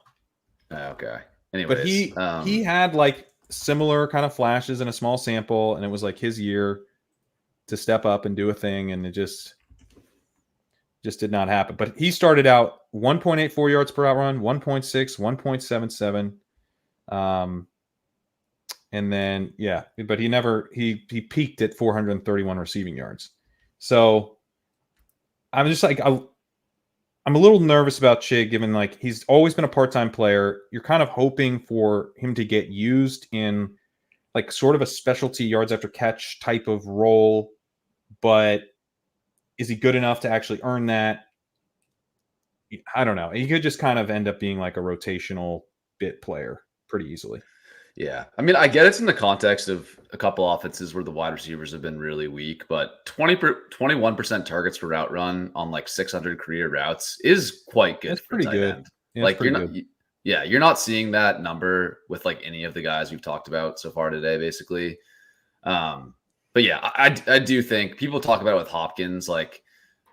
Okay. Anyways, but he had like similar kind of flashes in a small sample, and it was like his year to step up and do a thing, and it just did not happen. But he started out 1.84 yards per out run, 1.6, 1.77. And then but he peaked at 431 receiving yards. So I'm just like I'm a little nervous about Chig, given like he's always been a part-time player. You're kind of hoping for him to get used in like sort of a specialty yards after catch type of role, but is he good enough to actually earn that? I don't know. He could just kind of end up being like a rotational bit player pretty easily. Yeah. I mean, I get it's in the context of a couple offenses where the wide receivers have been really weak, but 21% targets per route run on like 600 career routes is quite good. That's pretty good. Yeah, like you're not seeing that number with like any of the guys we've talked about so far today, basically. But yeah, I do think people talk about it with Hopkins, like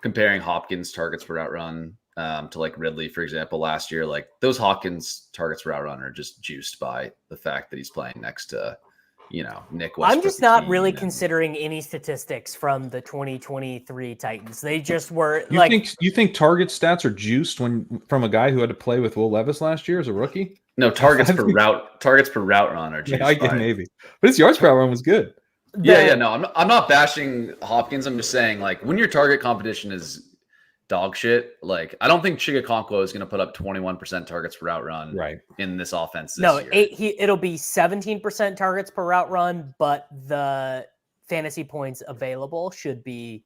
comparing Hopkins targets per route run to like Ridley, for example, last year. Like those Hopkins targets per route run are just juiced by the fact that he's playing next to, Nick Westbrook. I'm just not really considering any statistics from the 2023 Titans. They just were you think target stats are juiced from a guy who had to play with Will Levis last year as a rookie? No, targets per route run are juiced. Yeah, I get maybe, but his yards per route run was good. No, I'm not bashing Hopkins. I'm just saying, like, when your target competition is dog shit, like, I don't think Okonkwo is going to put up 21% targets per route run in this offense this year. It'll be 17% targets per route run, but the fantasy points available should be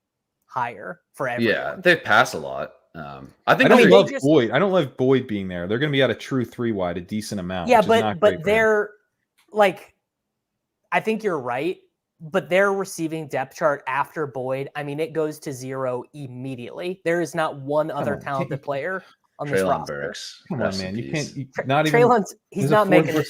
higher for everyone. Yeah, they pass a lot. I I don't love Boyd. I don't love Boyd being there. They're going to be at a true 3-wide, a decent amount. Yeah, which is not but they're like, I think you're right. But their receiving depth chart after Boyd, I mean, it goes to 0 immediately. There is not one other talented player on this roster. Burks. Come on, man. You can't. Treylon's, he's not making.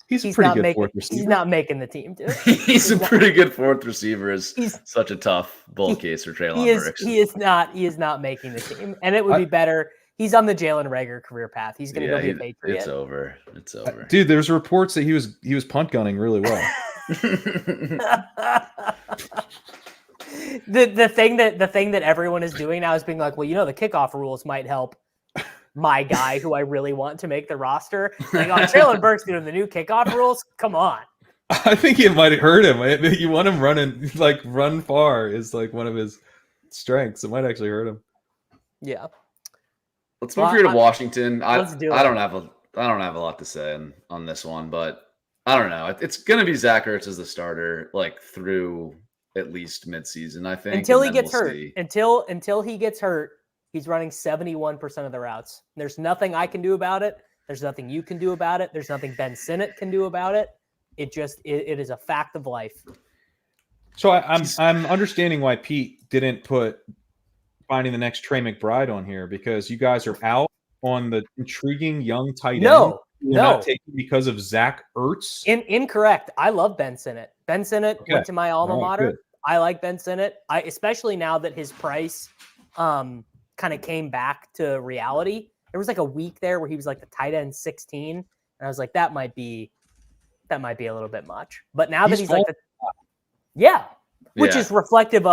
He's a pretty good fourth receiver. He's not making the team, dude. He's a pretty good fourth receiver. Is such a tough bull case for Treylon Burks. He is not making the team, and it would be better. He's on the Jalen Reagor career path. He's going to go be a Patriot. It's over. It's over, dude. There's reports that he was punt gunning really well. the thing that everyone is doing now is being like, well, the kickoff rules might help my guy who I really want to make the roster. Like, Treylon Burks doing the new kickoff rules. Come on. I think it might hurt him. You want him running, like, run far is like one of his strengths. It might actually hurt him. Yeah. Let's move here to Washington. I don't have a lot to say on this one, but I don't know. It's going to be Zach Ertz as the starter, like, through at least midseason, I think. Until he gets hurt. Until he gets hurt, he's running 71% of the routes. There's nothing I can do about it. There's nothing you can do about it. There's nothing Ben Sinnott can do about it. It is a fact of life. So I'm understanding why Pete didn't put finding the next Trey McBride on here, because you guys are out on the intriguing young tight end. No. Not taking because of Zach Ertz. Incorrect. I love Ben Sinnott. Ben Sinnott went to my alma mater. Good. I like Ben Sinnott. Especially now that his price kind of came back to reality. There was like a week there where he was like the tight end 16, and I was like, that might be a little bit much. But now that he's like which is reflective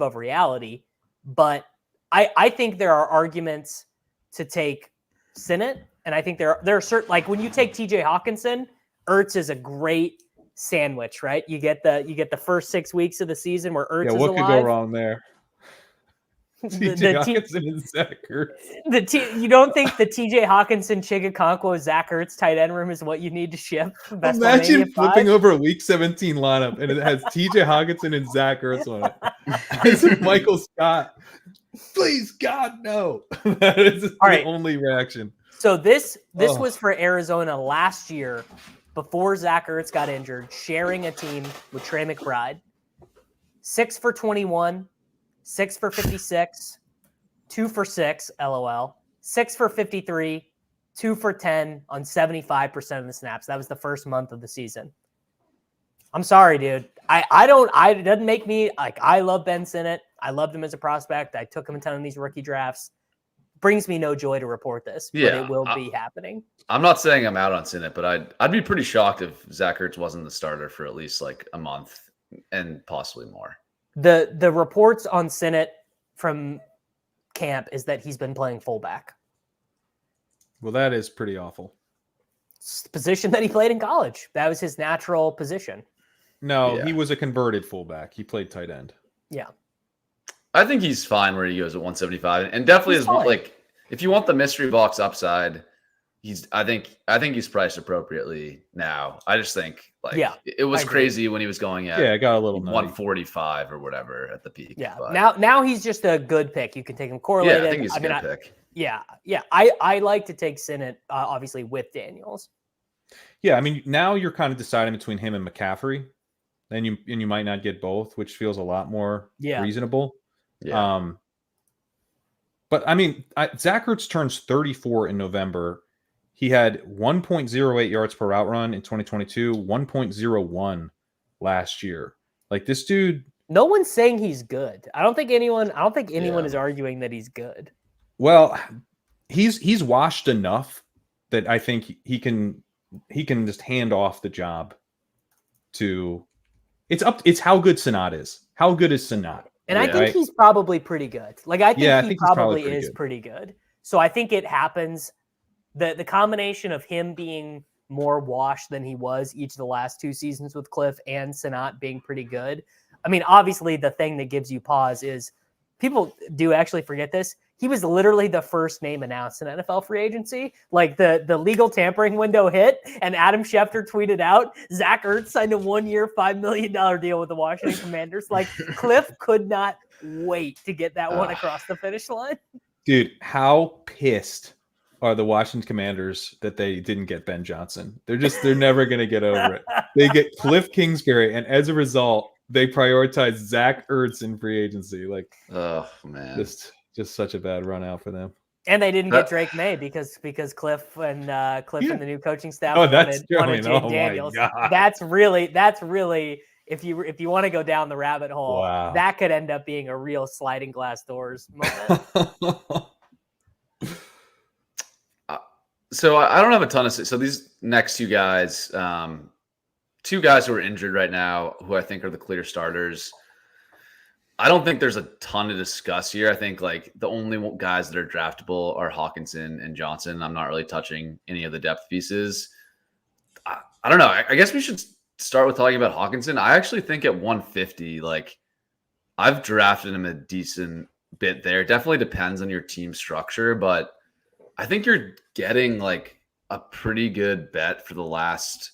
of reality. But I think there are arguments to take Sinnott. And I think there are certain, like, when you take TJ Hawkinson, Ertz is a great sandwich, right? You get the first 6 weeks of the season where Ertz is alive. What could go wrong there? TJ Hawkinson and Zach Ertz. You don't think the TJ Hawkinson, Okonkwo, Zach Ertz tight end room is what you need to ship? Imagine flipping over a week 17 lineup and it has TJ Hawkinson and Zach Ertz on it. It's Michael Scott. Please, God, no. That is the only reaction. So this was for Arizona last year before Zach Ertz got injured, sharing a team with Trey McBride. 6 for 21, 6 for 56, 2 for 6, LOL, 6 for 53, 2 for 10 on 75% of the snaps. That was the first month of the season. I'm sorry, dude. It doesn't make me like, I love Ben Sinnott. I loved him as a prospect. I took him a ton of these rookie drafts. Brings me no joy to report this, but it will be happening. I'm not saying I'm out on Sinnott, but I'd be pretty shocked if Zach Ertz wasn't the starter for at least like a month and possibly more. The reports on Sinnott from camp is that he's been playing fullback. Well, that is pretty awful. It's the position that he played in college. That was his natural position. No, he was a converted fullback. He played tight end. Yeah. I think he's fine where he goes at 175, and definitely is like, if you want the mystery box upside, I think he's priced appropriately now. I just think it was crazy when he was going at I got a little 145 or whatever at the peak. Yeah. But now he's just a good pick. You can take him correlated. Yeah, I think he's a good pick. Yeah. I like to take Sinnott obviously with Daniels. Yeah, I mean, now you're kind of deciding between him and McCaffrey, and you might not get both, which feels a lot more reasonable. Yeah. But I mean, Zach Ertz turns 34 in November. He had 1.08 yards per route run in 2022, 1.01 last year. Like, this dude. No one's saying he's good. I don't think anyone is arguing that he's good. Well, he's washed enough that I think he can just hand off the job to. It's how good Sinnott is. How good is Sinnott? And I think he's probably pretty good. Like, I think he probably is pretty good. So I think it happens. The combination of him being more washed than he was each of the last 2 seasons with Cliff and Sinnott being pretty good. I mean, obviously the thing that gives you pause is people do actually forget this. he was literally the first name announced in NFL free agency. Like the legal tampering window hit, and Adam Schefter tweeted out, Zach Ertz signed a 1-year, $5 million deal with the Washington Commanders. Like Cliff could not wait to get that one across the finish line. Dude, how pissed are the Washington Commanders that they didn't get Ben Johnson? They're never going to get over it. They get Cliff Kingsbury, and as a result, they prioritize Zach Ertz in free agency. Like, oh man, just such a bad run out for them. And they didn't get Drake May because Cliff and and the new coaching staff wanted Jay Daniels. That's really if you want to go down the rabbit hole, that could end up being a real sliding glass doors moment. So I don't have a ton of so these next two guys who are injured right now, who I think are the clear starters. I don't think there's a ton to discuss here. I think like the only guys that are draftable are Hawkinson and Johnson. I'm not really touching any of the depth pieces. I don't know. I guess we should start with talking about Hawkinson. I actually think at 150, like I've drafted him a decent bit there. It definitely depends on your team structure, but I think you're getting like a pretty good bet for the last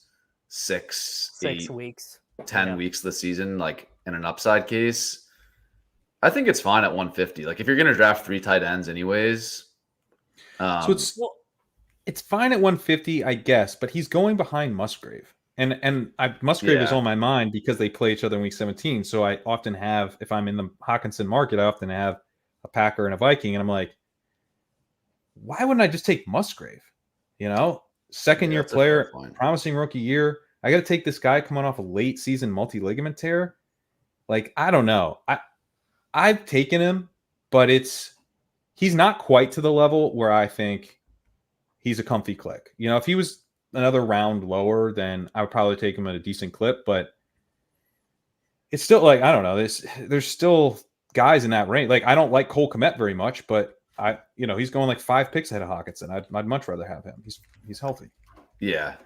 6 weeks, 10 weeks of the season, like in an upside case. I think it's fine at 150. Like if you're going to draft 3 tight ends anyways. So it's fine at 150, I guess, but he's going behind Musgrave. And Musgrave is on my mind because they play each other in week 17. So I often have, if I'm in the Hawkinson market, I often have a Packer and a Viking. And I'm like, why wouldn't I just take Musgrave? Second-year player, promising rookie year. I got to take this guy coming off a late season multi-ligament tear. Like, I don't know. I've taken him, but he's not quite to the level where I think he's a comfy click. If he was another round lower, then I would probably take him at a decent clip, but it's still like, I don't know. There's still guys in that range. Like, I don't like Cole Kmet very much, but he's going like 5 picks ahead of Hawkinson. I'd much rather have him. He's healthy. Yeah.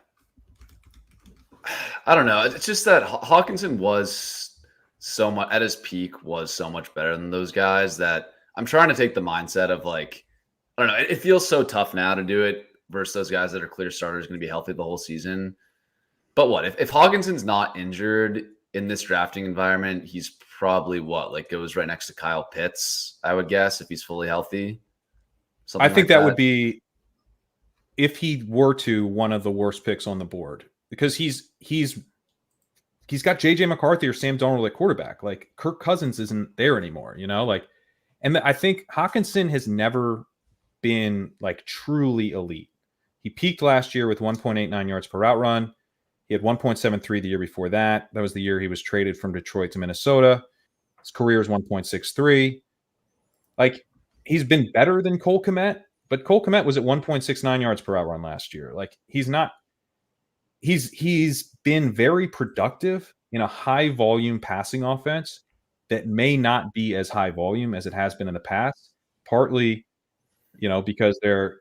I don't know. It's just that Hawkinson was so much at his peak, was so much better than those guys that I'm trying to take the mindset of like, I don't know. It feels so tough now to do it versus those guys that are clear starters going to be healthy the whole season. But what if Hawkinson's not injured in this drafting environment, he's probably goes right next to Kyle Pitts, I would guess, if he's fully healthy. I think that would be, if he were to, one of the worst picks on the board, because he's got JJ McCarthy or Sam Darnold at quarterback. Like Kirk Cousins isn't there anymore, and I think Hawkinson has never been like truly elite. He peaked last year with 1.89 yards per route run. He had 1.73 the year before that. That was the year he was traded from Detroit to Minnesota. His career is 1.63. Like, he's been better than Cole Kmet, but Cole Kmet was at 1.69 yards per route run last year. Like, he's been very productive in a high volume passing offense that may not be as high volume as it has been in the past, partly, because they're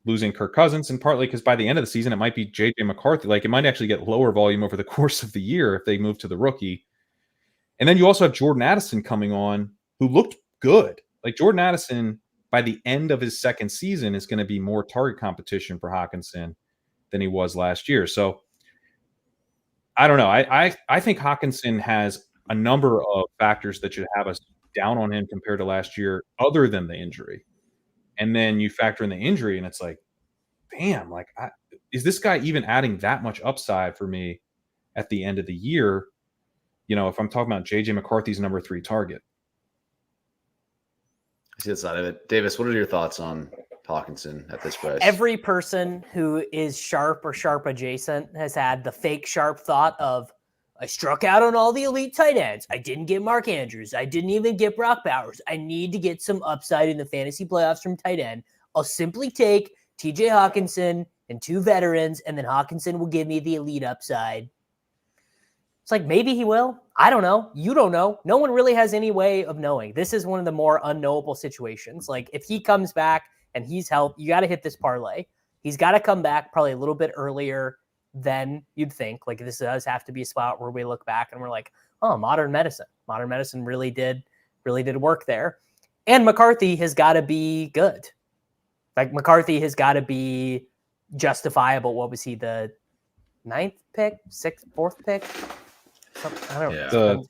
losing Kirk Cousins, and partly because by the end of the season, it might be JJ McCarthy. Like, it might actually get lower volume over the course of the year if they move to the rookie. And then you also have Jordan Addison coming on, who looked good. Like, Jordan Addison, by the end of his second season, is going to be more target competition for Hawkinson than he was last year. So I don't know. I think Hawkinson has a number of factors that should have us down on him compared to last year, other than the injury. And then you factor in the injury, and it's like, damn, like, is this guy even adding that much upside for me at the end of the year? If I'm talking about JJ McCarthy's number 3 target. I see that side of it. Davis, what are your thoughts on Hawkinson at this price? Every person who is sharp or sharp adjacent has had the fake sharp thought of, I struck out on all the elite tight ends. I didn't get Mark Andrews. I didn't even get Brock Bowers. I need to get some upside in the fantasy playoffs from tight end. I'll simply take TJ Hawkinson and 2 veterans, and then Hawkinson will give me the elite upside. It's like, maybe he will. I don't know. You don't know. No one really has any way of knowing. This is one of the more unknowable situations. Like, if he comes back and he's healthy, you got to hit this parlay. He's got to come back probably a little bit earlier than you'd think. Like, this does have to be a spot where we look back and we're like, oh, modern medicine really did work there. And McCarthy has got to be good. Like McCarthy has got to be justifiable. What was he, the 9th pick, 4th pick? I don't know. The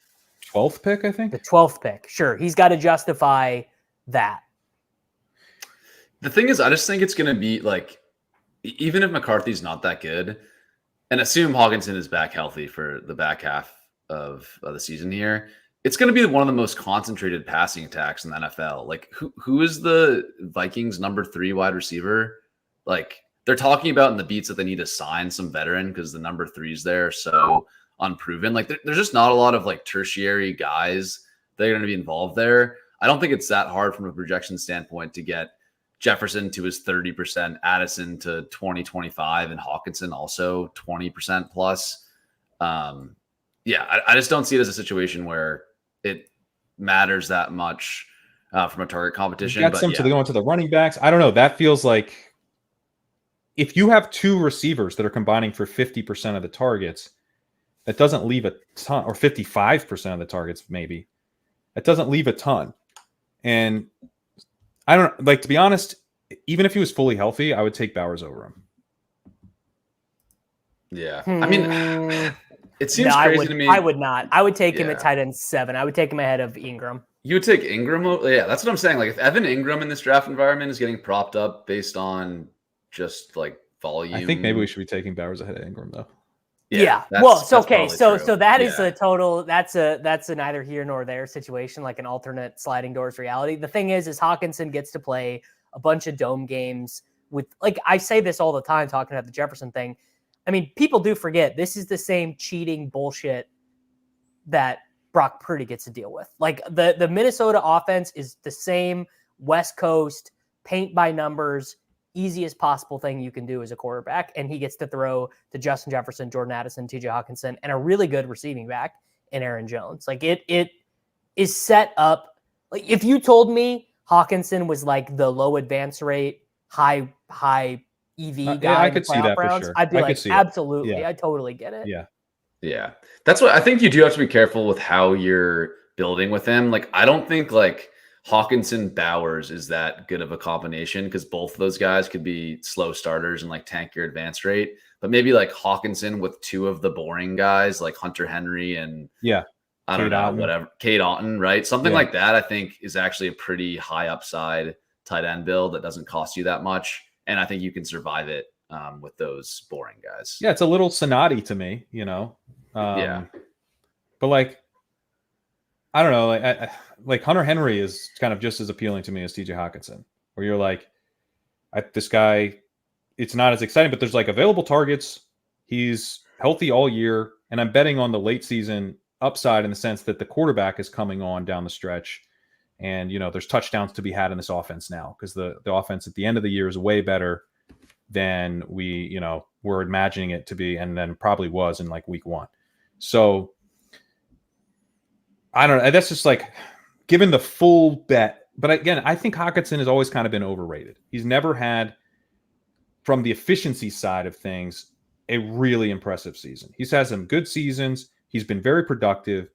12th pick, I think. The 12th pick. Sure. He's got to justify that. The thing is, I just think it's going to be like, even if McCarthy's not that good, and assume Hockenson is back healthy for the back half of the season here, it's going to be one of the most concentrated passing attacks in the NFL. Like, who is the Vikings' number 3 wide receiver? Like, they're talking about in the beats that they need to sign some veteran because the number 3's there, so unproven. Like, there's just not a lot of like tertiary guys that are going to be involved there. I don't think it's that hard from a projection standpoint to get Jefferson to his 30%, Addison to 20-25, and Hockenson also 20% plus. I just don't see it as a situation where it matters that much from a target competition. Got some to go into the running backs. I don't know. That feels like if you have 2 receivers that are combining for 50% of the targets, that doesn't leave a ton, or 55% of the targets, maybe. That doesn't leave a ton. And I don't like, to be honest, even if he was fully healthy, I would take Bowers over him. Yeah. I mean, it seems crazy to me. I would not. I would take him at tight end 7. I would take him ahead of Ingram. You would take Ingram? Yeah, that's what I'm saying. Like, if Evan Ingram in this draft environment is getting propped up based on just like volume. I think maybe we should be taking Bowers ahead of Ingram, though. Yeah. Well, so okay, so that is a total. That's a neither here nor there situation, like an alternate sliding doors reality. The thing is Hockenson gets to play a bunch of dome games with, like, I say this all the time talking about the Jefferson thing. I mean, people do forget this is the same cheating bullshit that Brock Purdy gets to deal with. Like the Minnesota offense is the same West Coast paint by numbers, easiest possible thing you can do as a quarterback. And he gets to throw to Justin Jefferson, Jordan Addison, TJ Hockenson, and a really good receiving back in Aaron Jones. Like it is set up. Like if you told me Hockenson was like the low advance rate, high EV guy, I could see that for sure. I'd be like, absolutely. Yeah. I totally get it. Yeah. Yeah. That's what I think. You do have to be careful with how you're building with him. Like, I don't think like Hockenson Bowers is that good of a combination because both of those guys could be slow starters and like tank your advance rate. But maybe like Hockenson with 2 of the boring guys like Hunter Henry and I don't know, whatever, Cade Otton, right? Something like that, I think, is actually a pretty high upside tight end build that doesn't cost you that much. And I think you can survive it with those boring guys. Yeah, it's a little Cincinnati to me, you know? But like, I don't know, like Hunter Henry is kind of just as appealing to me as TJ Hockenson, where you're like, this guy, it's not as exciting, but there's like available targets. He's healthy all year. And I'm betting on the late season upside in the sense that the quarterback is coming on down the stretch. And, you know, there's touchdowns to be had in this offense now because the offense at the end of the year is way better than we, you know, were imagining it to be, and then probably was in like week 1. So I don't know. That's just like given the full bet. But again, I think Hockenson has always kind of been overrated. He's never had, from the efficiency side of things, a really impressive season. He's had some good seasons. He's been very productive,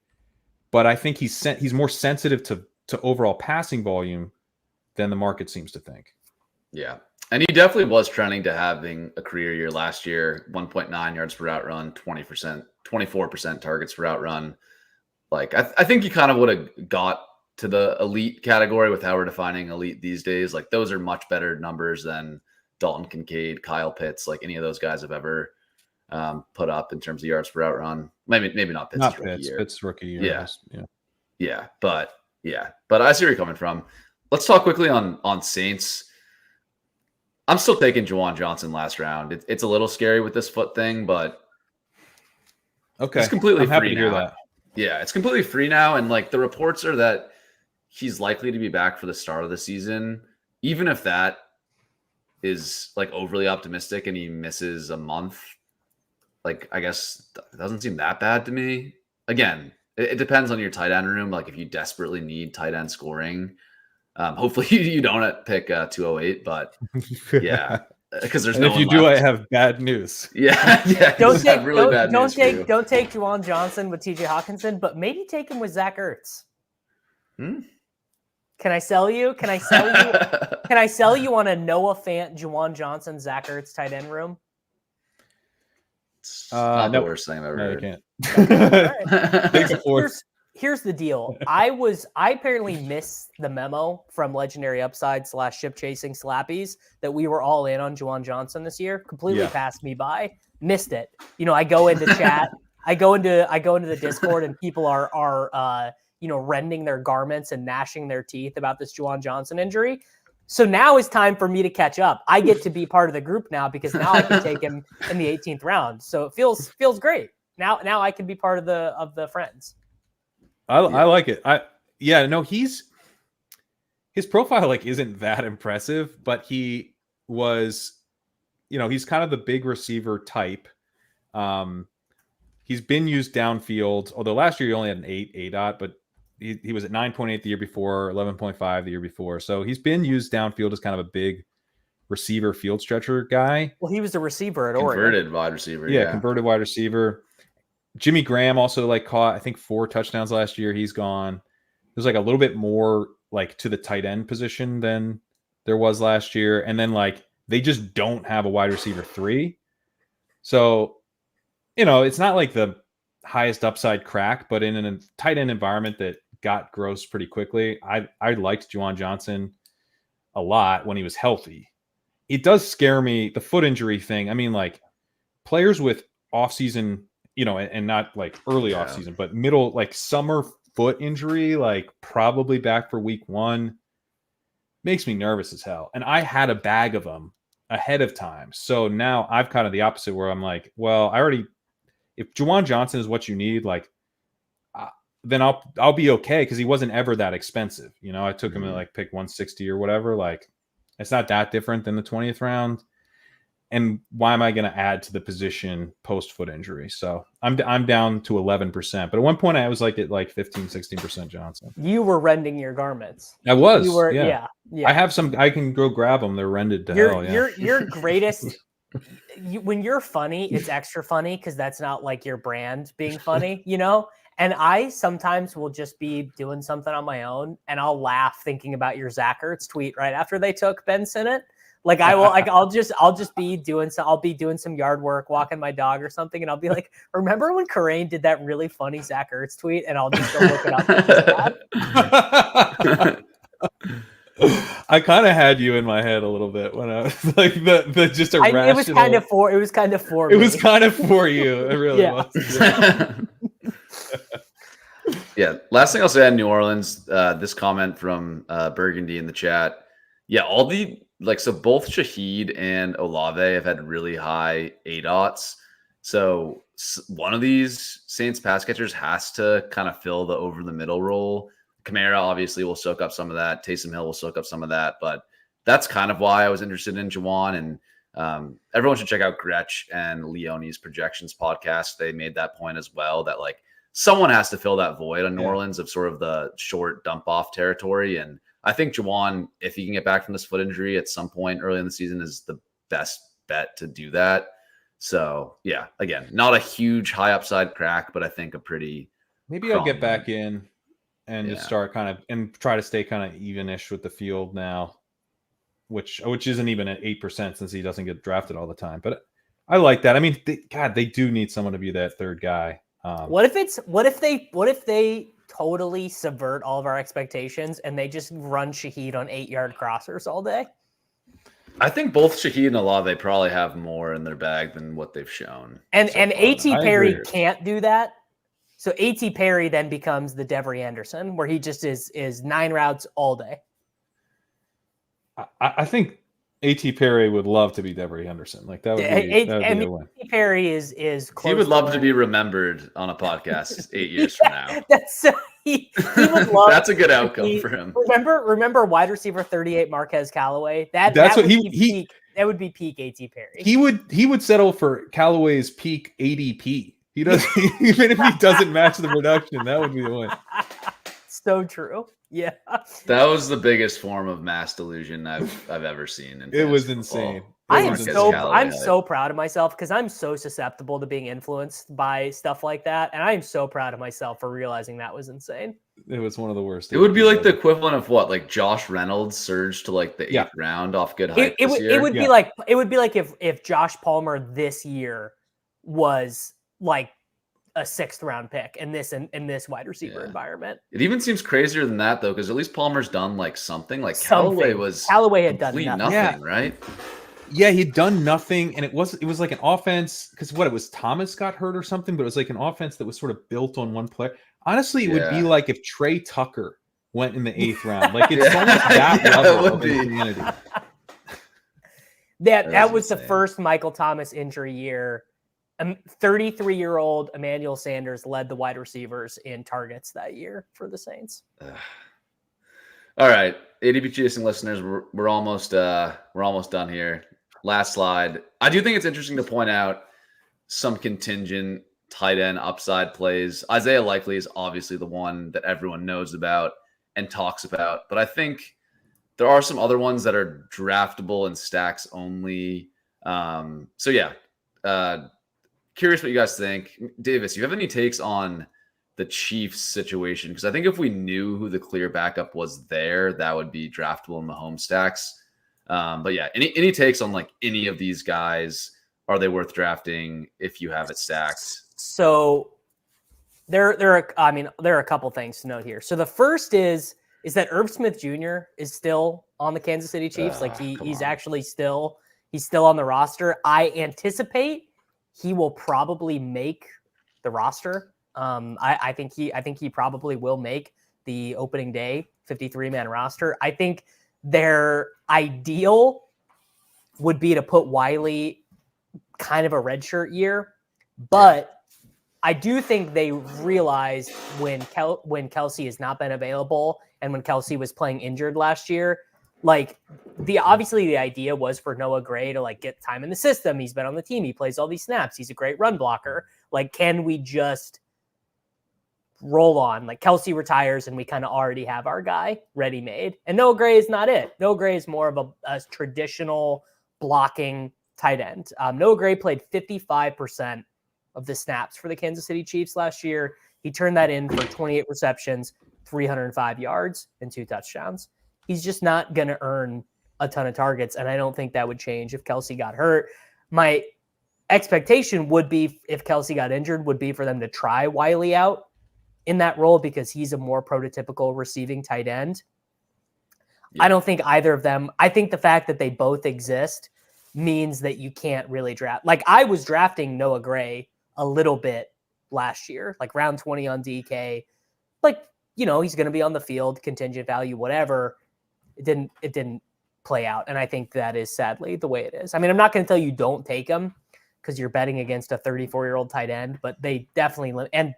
but I think he's more sensitive to overall passing volume than the market seems to think. Yeah. And he definitely was trending to having a career year last year, 1.9 yards per route run, 24% targets per route run. Like, I think he kind of would have got to the elite category with how we're defining elite these days. Like, those are much better numbers than Dalton Kincaid, Kyle Pitts, like any of those guys have ever put up in terms of yards per route run. Maybe not Pitts. Not Pitts. Pitts rookie year. Yeah. But I see where you're coming from. Let's talk quickly on Saints. I'm still taking Juwan Johnson last round. It's a little scary with this foot thing, but it's completely free now. Yeah, it's completely free now. And like the reports are that he's likely to be back for the start of the season. Even if that is like overly optimistic and he misses a month, like, I guess it doesn't seem that bad to me. Again, it depends on your tight end room. Like if you desperately need tight end scoring, hopefully you don't pick 208, but yeah, because there's no. If you do, I have bad news. Yeah. Don't take Juwan Johnson with TJ Hockenson, but maybe take him with Zach Ertz. Can I sell you? Can I sell you? Can I sell you on a Noah Fant, Juwan Johnson, Zach Ertz tight end room? It's not the worst thing I've ever heard. You can't. Okay. Here's the deal. I apparently missed the memo from Legendary Upside / Ship Chasing Slappies that we were all in on Juwan Johnson this year. Completely passed me by. Missed it. I go into chat. I go into the Discord, and people are rending their garments and gnashing their teeth about this Juwan Johnson injury. So now it's time for me to catch up. I get to be part of the group now because now I can take him in the 18th round. So it feels great. Now I can be part of the friends. I like it. His profile isn't that impressive, but he was, he's kind of the big receiver type. He's been used downfield, although last year he only had an 8 ADOT, but he was at 9.8 the year before, 11.5 the year before. So he's been used downfield as kind of a big receiver field stretcher guy. Well, he was a receiver at Oregon. Converted wide receiver. Yeah, converted wide receiver. Jimmy Graham also caught, I think, 4 touchdowns last year. He's gone. There's a little bit more to the tight end position than there was last year. And then they just don't have a wide receiver 3. So, it's not the highest upside crack, but in a tight end environment that got gross pretty quickly, I liked Juwan Johnson a lot when he was healthy. It does scare me, the foot injury thing. I mean, players with offseason, and not early offseason, but middle, summer foot injury, probably back for week 1, makes me nervous as hell. And I had a bag of them ahead of time. So now I've kind of the opposite where I'm if Juwan Johnson is what you need, then I'll be okay because he wasn't ever that expensive. I took him at pick 160 or whatever. It's not that different than the 20th round. And why am I going to add to the position post foot injury? So I'm down to 11%. But at one point I was at 15, 16% Johnson. You were rending your garments. I was. You were, yeah. I have some. I can go grab them. They're rended to hell. Yeah. Your greatest. When you're funny, it's extra funny because that's not your brand being funny, And I sometimes will just be doing something on my own, and I'll laugh thinking about your Zach Ertz tweet right after they took Ben Sinnott. I'll just be doing some yard work, walking my dog or something, and I'll be like, remember when Karain did that really funny Zach Ertz tweet? And I'll just go look it up. I kind of had you in my head a little bit when I was the just irrational. It was kind of for me. It was kind of for you. It really was. Yeah. Last thing I'll say on New Orleans, this comment from Burgundy in the chat. Yeah, all the so both Shaheed and Olave have had really high ADOTs. So one of these Saints pass catchers has to kind of fill the over the middle role. Kamara obviously will soak up some of that. Taysom Hill will soak up some of that. But that's kind of why I was interested in Juwan. And everyone should check out Gretsch and Leone's projections podcast. They made that point as well that someone has to fill that void on New Orleans of sort of the short dump off territory. And I think Juwan, if he can get back from this foot injury at some point early in the season, is the best bet to do that. So yeah, again, not a huge high upside crack, but I think a pretty. Maybe I'll get back in and just start kind of and try to stay kind of even-ish with the field now, which isn't even at 8% since he doesn't get drafted all the time. But I like that. I mean, they do need someone to be that third guy. What if they totally subvert all of our expectations and they just run Shaheed on 8-yard crossers all day? I think both Shaheed and Olave probably have more in their bag than what they've shown. And A.T. Perry can't do that. So A.T. Perry then becomes the Devery Anderson, where he just is 9 routes all day. I think A.T. Perry would love to be Devery Henderson. That would be a win. A.T. Perry is close. He would love to be remembered on a podcast 8 years from now. That's he would love. That's a good outcome for him. Remember wide receiver 38 Marquez Callaway. That would be peak A.T. Perry. He would settle for Callaway's peak ADP. He doesn't even if he doesn't match the production. That would be the win. So true. Yeah, that was the biggest form of mass delusion I've ever seen. It was insane. I'm Williams so proud of myself because I'm so susceptible to being influenced by stuff like that, and I am so proud of myself for realizing that was insane. It was one of the worst. It would be like the equivalent of what, like Josh Reynolds surged to like the 8th round off good hype this year. It would be like if Josh Palmer this year was like a 6th round pick in this wide receiver environment. It even seems crazier than that though, because at least Palmer's done like something. Like Callaway had done nothing, right? Yeah, he'd done nothing, and it was like an offense because it was Thomas got hurt or something, but it was like an offense that was sort of built on one player. Honestly, it would be like if Trey Tucker went in the 8th round. Like it's almost that level of insanity. That was insane. The first Michael Thomas injury year. 33-year-old Emmanuel Sanders led the wide receivers in targets that year for the Saints. All right, ADP chasing listeners, we're almost done here. Last slide. I do think it's interesting to point out some contingent tight end upside plays. Isaiah Likely is obviously the one that everyone knows about and talks about, but I think there are some other ones that are draftable and stacks only. Curious what you guys think. Davis, you have any takes on the Chiefs situation? Because I think if we knew who the clear backup was there, that would be draftable in the home stacks. But yeah, any takes on like any of these guys? Are they worth drafting if you have it stacked? So there are a couple things to note here. So the first is that Irv Smith Jr. is still on the Kansas City Chiefs. He's still on the roster. I anticipate he will probably make the roster. I think he probably will make the opening day 53-man roster. I think their ideal would be to put Whyle kind of a redshirt year, but I do think they realized when Kelsey has not been available and when Kelsey was playing injured last year, like obviously the idea was for Noah Gray to like get time in the system. He's been on the team. He plays all these snaps. He's a great run blocker. Like, can we just roll on? Like Kelsey retires and we kind of already have our guy ready made. And Noah Gray is not it. Noah Gray is more of a traditional blocking tight end. Noah Gray played 55% of the snaps for the Kansas City Chiefs last year. He turned that in for 28 receptions, 305 yards, and 2 touchdowns. He's just not going to earn a ton of targets, and I don't think that would change if Kelsey got hurt. My expectation would be, if Kelsey got injured, would be for them to try Whyle out in that role because he's a more prototypical receiving tight end. Yeah. I don't think either of them. I think the fact that they both exist means that you can't really draft. Like, I was drafting Noah Gray a little bit last year, like round 20 on DK. Like, you know, he's going to be on the field, contingent value, whatever. It didn't play out. And I think that is sadly the way it is. I mean, I'm not going to tell you don't take him because you're betting against a 34-year-old tight end, but they definitely, and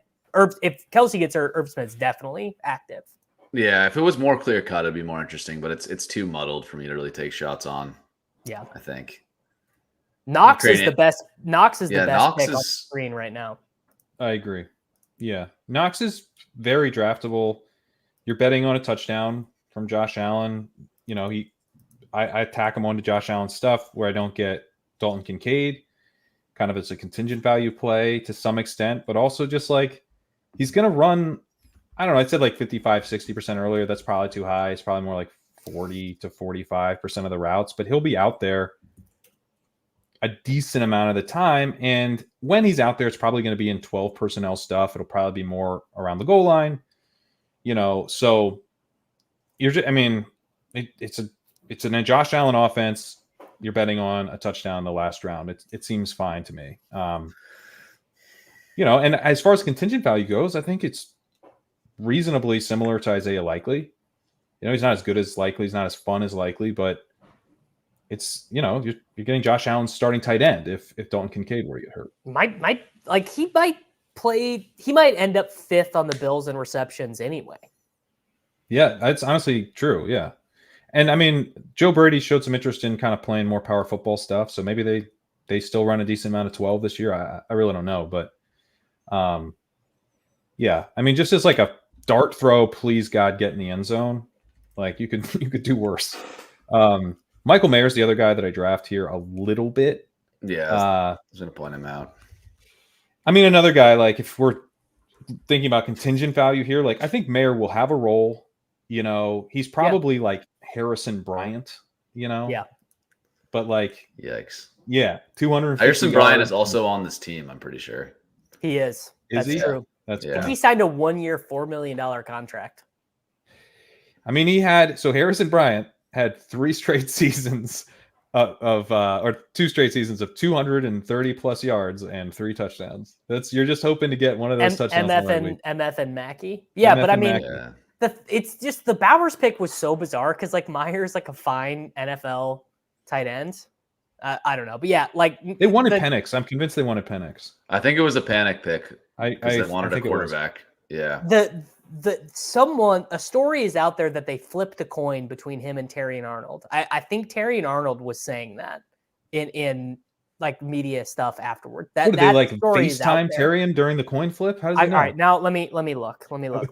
if Kelsey gets hurt, Irv Smith's definitely active. Yeah, if it was more clear cut, it'd be more interesting, but it's too muddled for me to really take shots on. Yeah, I think Knox is the best. Knox is the best Knox pick on the screen right now. I agree. Yeah, Knox is very draftable. You're betting on a touchdown from Josh Allen. You know, I attack him onto Josh Allen's stuff where I don't get Dalton Kincaid. Kind of as a contingent value play to some extent, but also just like he's going to run. I don't know. I said like 55, 60% earlier. That's probably too high. It's probably more like 40 to 45% of the routes, but he'll be out there a decent amount of the time. And when he's out there, it's probably going to be in 12 personnel stuff. It'll probably be more around the goal line, you know? So you're just, I mean, it's a Josh Allen offense. You're betting on a touchdown in the last round. It seems fine to me. You know, and as far as contingent value goes, I think it's reasonably similar to Isaiah Likely. You know, he's not as good as Likely. He's not as fun as Likely, but it's, you know, you're getting Josh Allen's starting tight end if Dalton Kincaid were to get hurt. He might end up 5th on the Bills in receptions anyway. Yeah, that's honestly true. Yeah. And I mean, Joe Brady showed some interest in kind of playing more power football stuff. So maybe they still run a decent amount of 12 this year. I really don't know, but yeah, I mean, just as like a dart throw, please God, get in the end zone. Like you could do worse. Michael Mayer's the other guy that I draft here a little bit. Yeah, I was going to point him out. I mean, another guy, like if we're thinking about contingent value here, like I think Mayer will have a role. He's probably like Harrison Bryant, Yeah. But like, yikes. Yeah, 250. Harrison Bryant is also on this team, I'm pretty sure. He is. That's he? true. That's He signed a 1-year, $4 million contract. I mean, Harrison Bryant had 3 straight seasons or 2 straight seasons of 230 plus yards and 3 touchdowns. You're just hoping to get one of those touchdowns. MF and Mackey. Yeah, but I mean, it's just the Bowers pick was so bizarre because like Meyer's like a fine NFL tight end. I don't know, but yeah, like they wanted Penix. I'm convinced they wanted Penix. I think it was a panic pick because they wanted a quarterback. Yeah. A story is out there that they flipped the coin between him and Terry and Arnold. I think Terry and Arnold was saying that in like media stuff afterward. That they like FaceTime Terry during the coin flip? How does he know? All right, now let me look.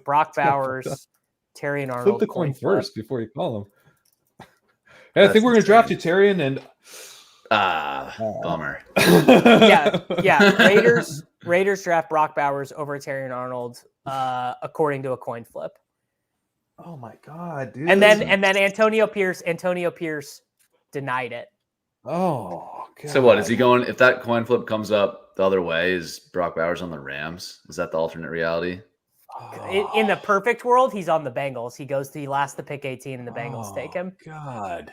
Brock Bowers, Terry and Arnold. Flip the coin first before you call him. Hey, I think we're gonna draft you, Terry, and bummer. Yeah. Raiders draft Brock Bowers over Terry and Arnold, according to a coin flip. Oh my god, dude! And then Antonio Pierce denied it. Oh, god. So what is he going? If that coin flip comes up the other way, is Brock Bowers on the Rams? Is that the alternate reality? In the perfect world, he's on the Bengals. He lasts the pick 18, and the Bengals take him. God,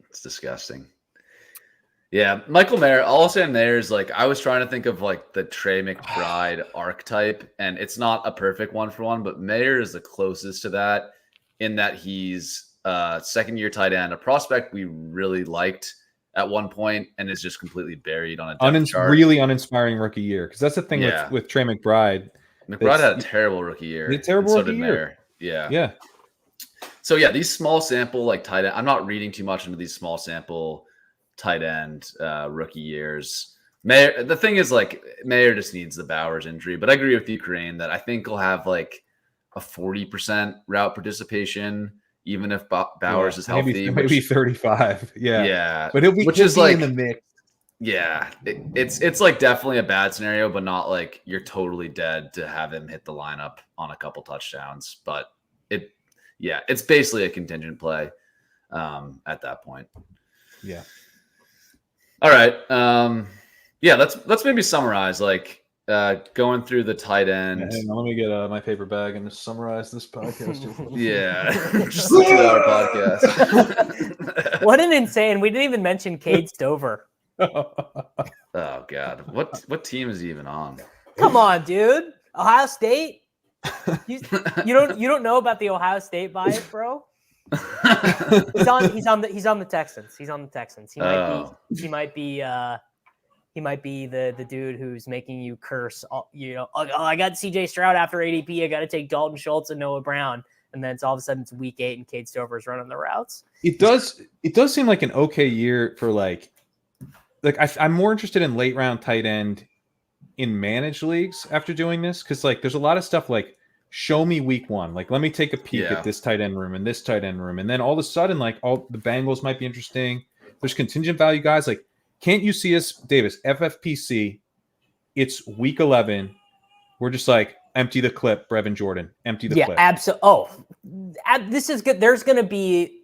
it's disgusting. Yeah, Michael Mayer. All I'll say on Mayer is like I was trying to think of like the Trey McBride archetype, and it's not a perfect one for one, but Mayer is the closest to that in that he's a second-year tight end, a prospect we really liked at one point, and is just completely buried on a depth chart. Really uninspiring rookie year, because that's the thing with Trey McBride. McBride had a terrible rookie year. So did Mayer. Yeah. So yeah, these small sample like tight end. I'm not reading too much into these small sample tight end rookie years. Mayer, the thing is like Mayer just needs the Bowers injury, but I agree with you, Crane, that I think he'll have like a 40% route participation, even if Bowers is healthy. Maybe 35. Yeah. But he'll be in the mix. Yeah. It's like definitely a bad scenario, but not like you're totally dead to have him hit the lineup on a couple touchdowns. But it's basically a contingent play at that point. Yeah. All right. Let's maybe summarize like going through the tight end. Hang on, let me get my paper bag and just summarize this podcast. Just a 2-hour podcast. What an insane! We didn't even mention Cade Stover. Oh God, what team is he even on? Come on, dude. Ohio State. You don't know about the Ohio State bias, bro. He's on the Texans. He's on the Texans. He might be the dude who's making you curse. I got CJ Stroud after ADP. I got to take Dalton Schultz and Noah Brown, and then all of a sudden it's week 8 and Cade Stover's running the routes. It does seem like an okay year for like I'm more interested in late round tight end in managed leagues after doing this, because like there's a lot of stuff like show me week 1, like let me take a peek at this tight end room and this tight end room, and then all of a sudden like all the Bengals might be interesting. There's contingent value guys. Like, can't you see us, Davis, FFPC? It's week 11. We're just like empty the clip, Brevin Jordan, empty the clip. Absolutely. This is good. There's going to be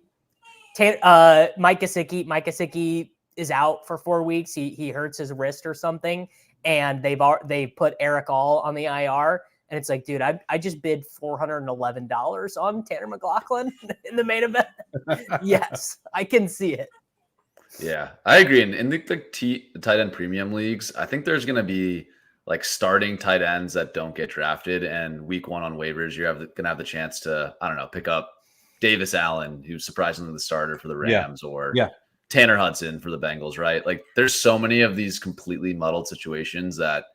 Mike Gesicki is out for 4 weeks. He hurts his wrist or something, and they put Eric All on the IR. And it's like, dude, I just bid $411 on Tanner McLaughlin in the main event. Yes, I can see it. Yeah, I agree. In the tight end premium leagues, I think there's going to be like starting tight ends that don't get drafted, and week 1 on waivers, you're going to have the chance to, I don't know, pick up Davis Allen, who's surprisingly the starter for the Rams, or Tanner Hudson for the Bengals, right? Like, there's so many of these completely muddled situations that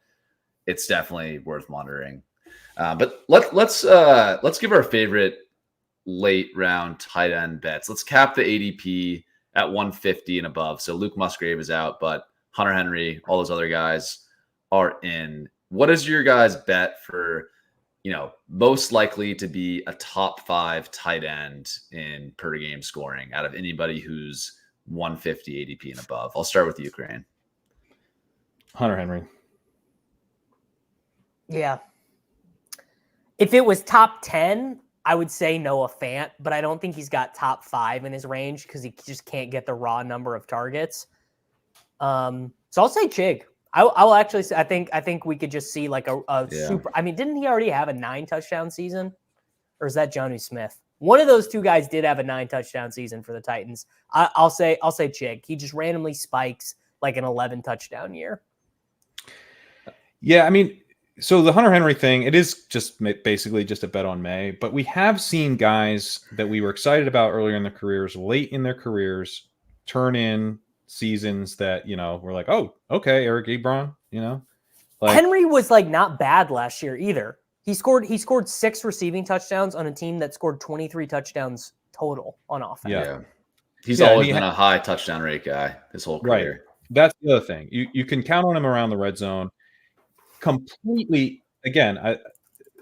it's definitely worth monitoring. But let's give our favorite late round tight end bets. Let's cap the ADP at 150 and above. So Luke Musgrave is out, but Hunter Henry, all those other guys are in. What is your guys' bet for, most likely to be a top 5 tight end in per game scoring out of anybody who's 150 ADP and above. I'll start with Ukraine. Hunter Henry. Yeah. If it was top 10, I would say Noah Fant, but I don't think he's got top 5 in his range because he just can't get the raw number of targets. So I'll say Chig. I will actually say I think we could just see like a super. I mean, didn't he already have a 9 touchdown season, or is that Jonnu Smith? One of those two guys did have a 9 touchdown season for the Titans. I'll say Chig. He just randomly spikes like an 11 touchdown year. Yeah, I mean, so the Hunter Henry thing, it is just basically just a bet on May, but we have seen guys that we were excited about earlier in their careers, late in their careers, turn in seasons that, we're like, oh, okay, Eric Ebron, like Henry was like not bad last year either. He scored 6 receiving touchdowns on a team that scored 23 touchdowns total on offense. Yeah. He's always been a high touchdown rate guy his whole career. Right. That's the other thing. You can count on him around the red zone. Completely, again,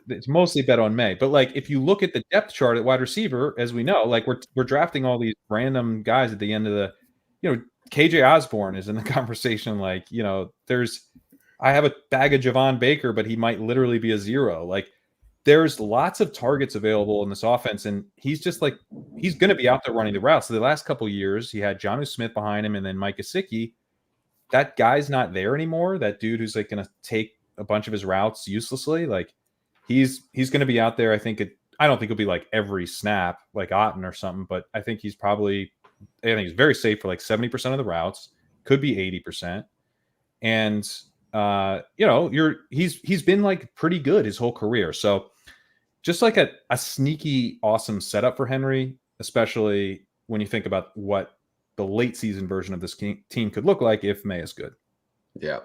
it's mostly bet on May. But like if you look at the depth chart at wide receiver, as we know, like we're drafting all these random guys at the end of the, KJ Osborne is in the conversation. Like, I have a bag of Javon Baker, but he might literally be a 0. Like there's lots of targets available in this offense. And he's just like, he's going to be out there running the routes. So the last couple of years, he had Jonnu Smith behind him and then Mike Gesicki. That guy's not there anymore. That dude who's like going to take a bunch of his routes uselessly. Like he's going to be out there. I don't think it'll be like every snap like Otton or something, but I think he's he's very safe for like 70% of the routes, could be 80%. And he's been like pretty good his whole career. So just like a sneaky, awesome setup for Henry, especially when you think about what the late season version of this team could look like if May is good. Yeah.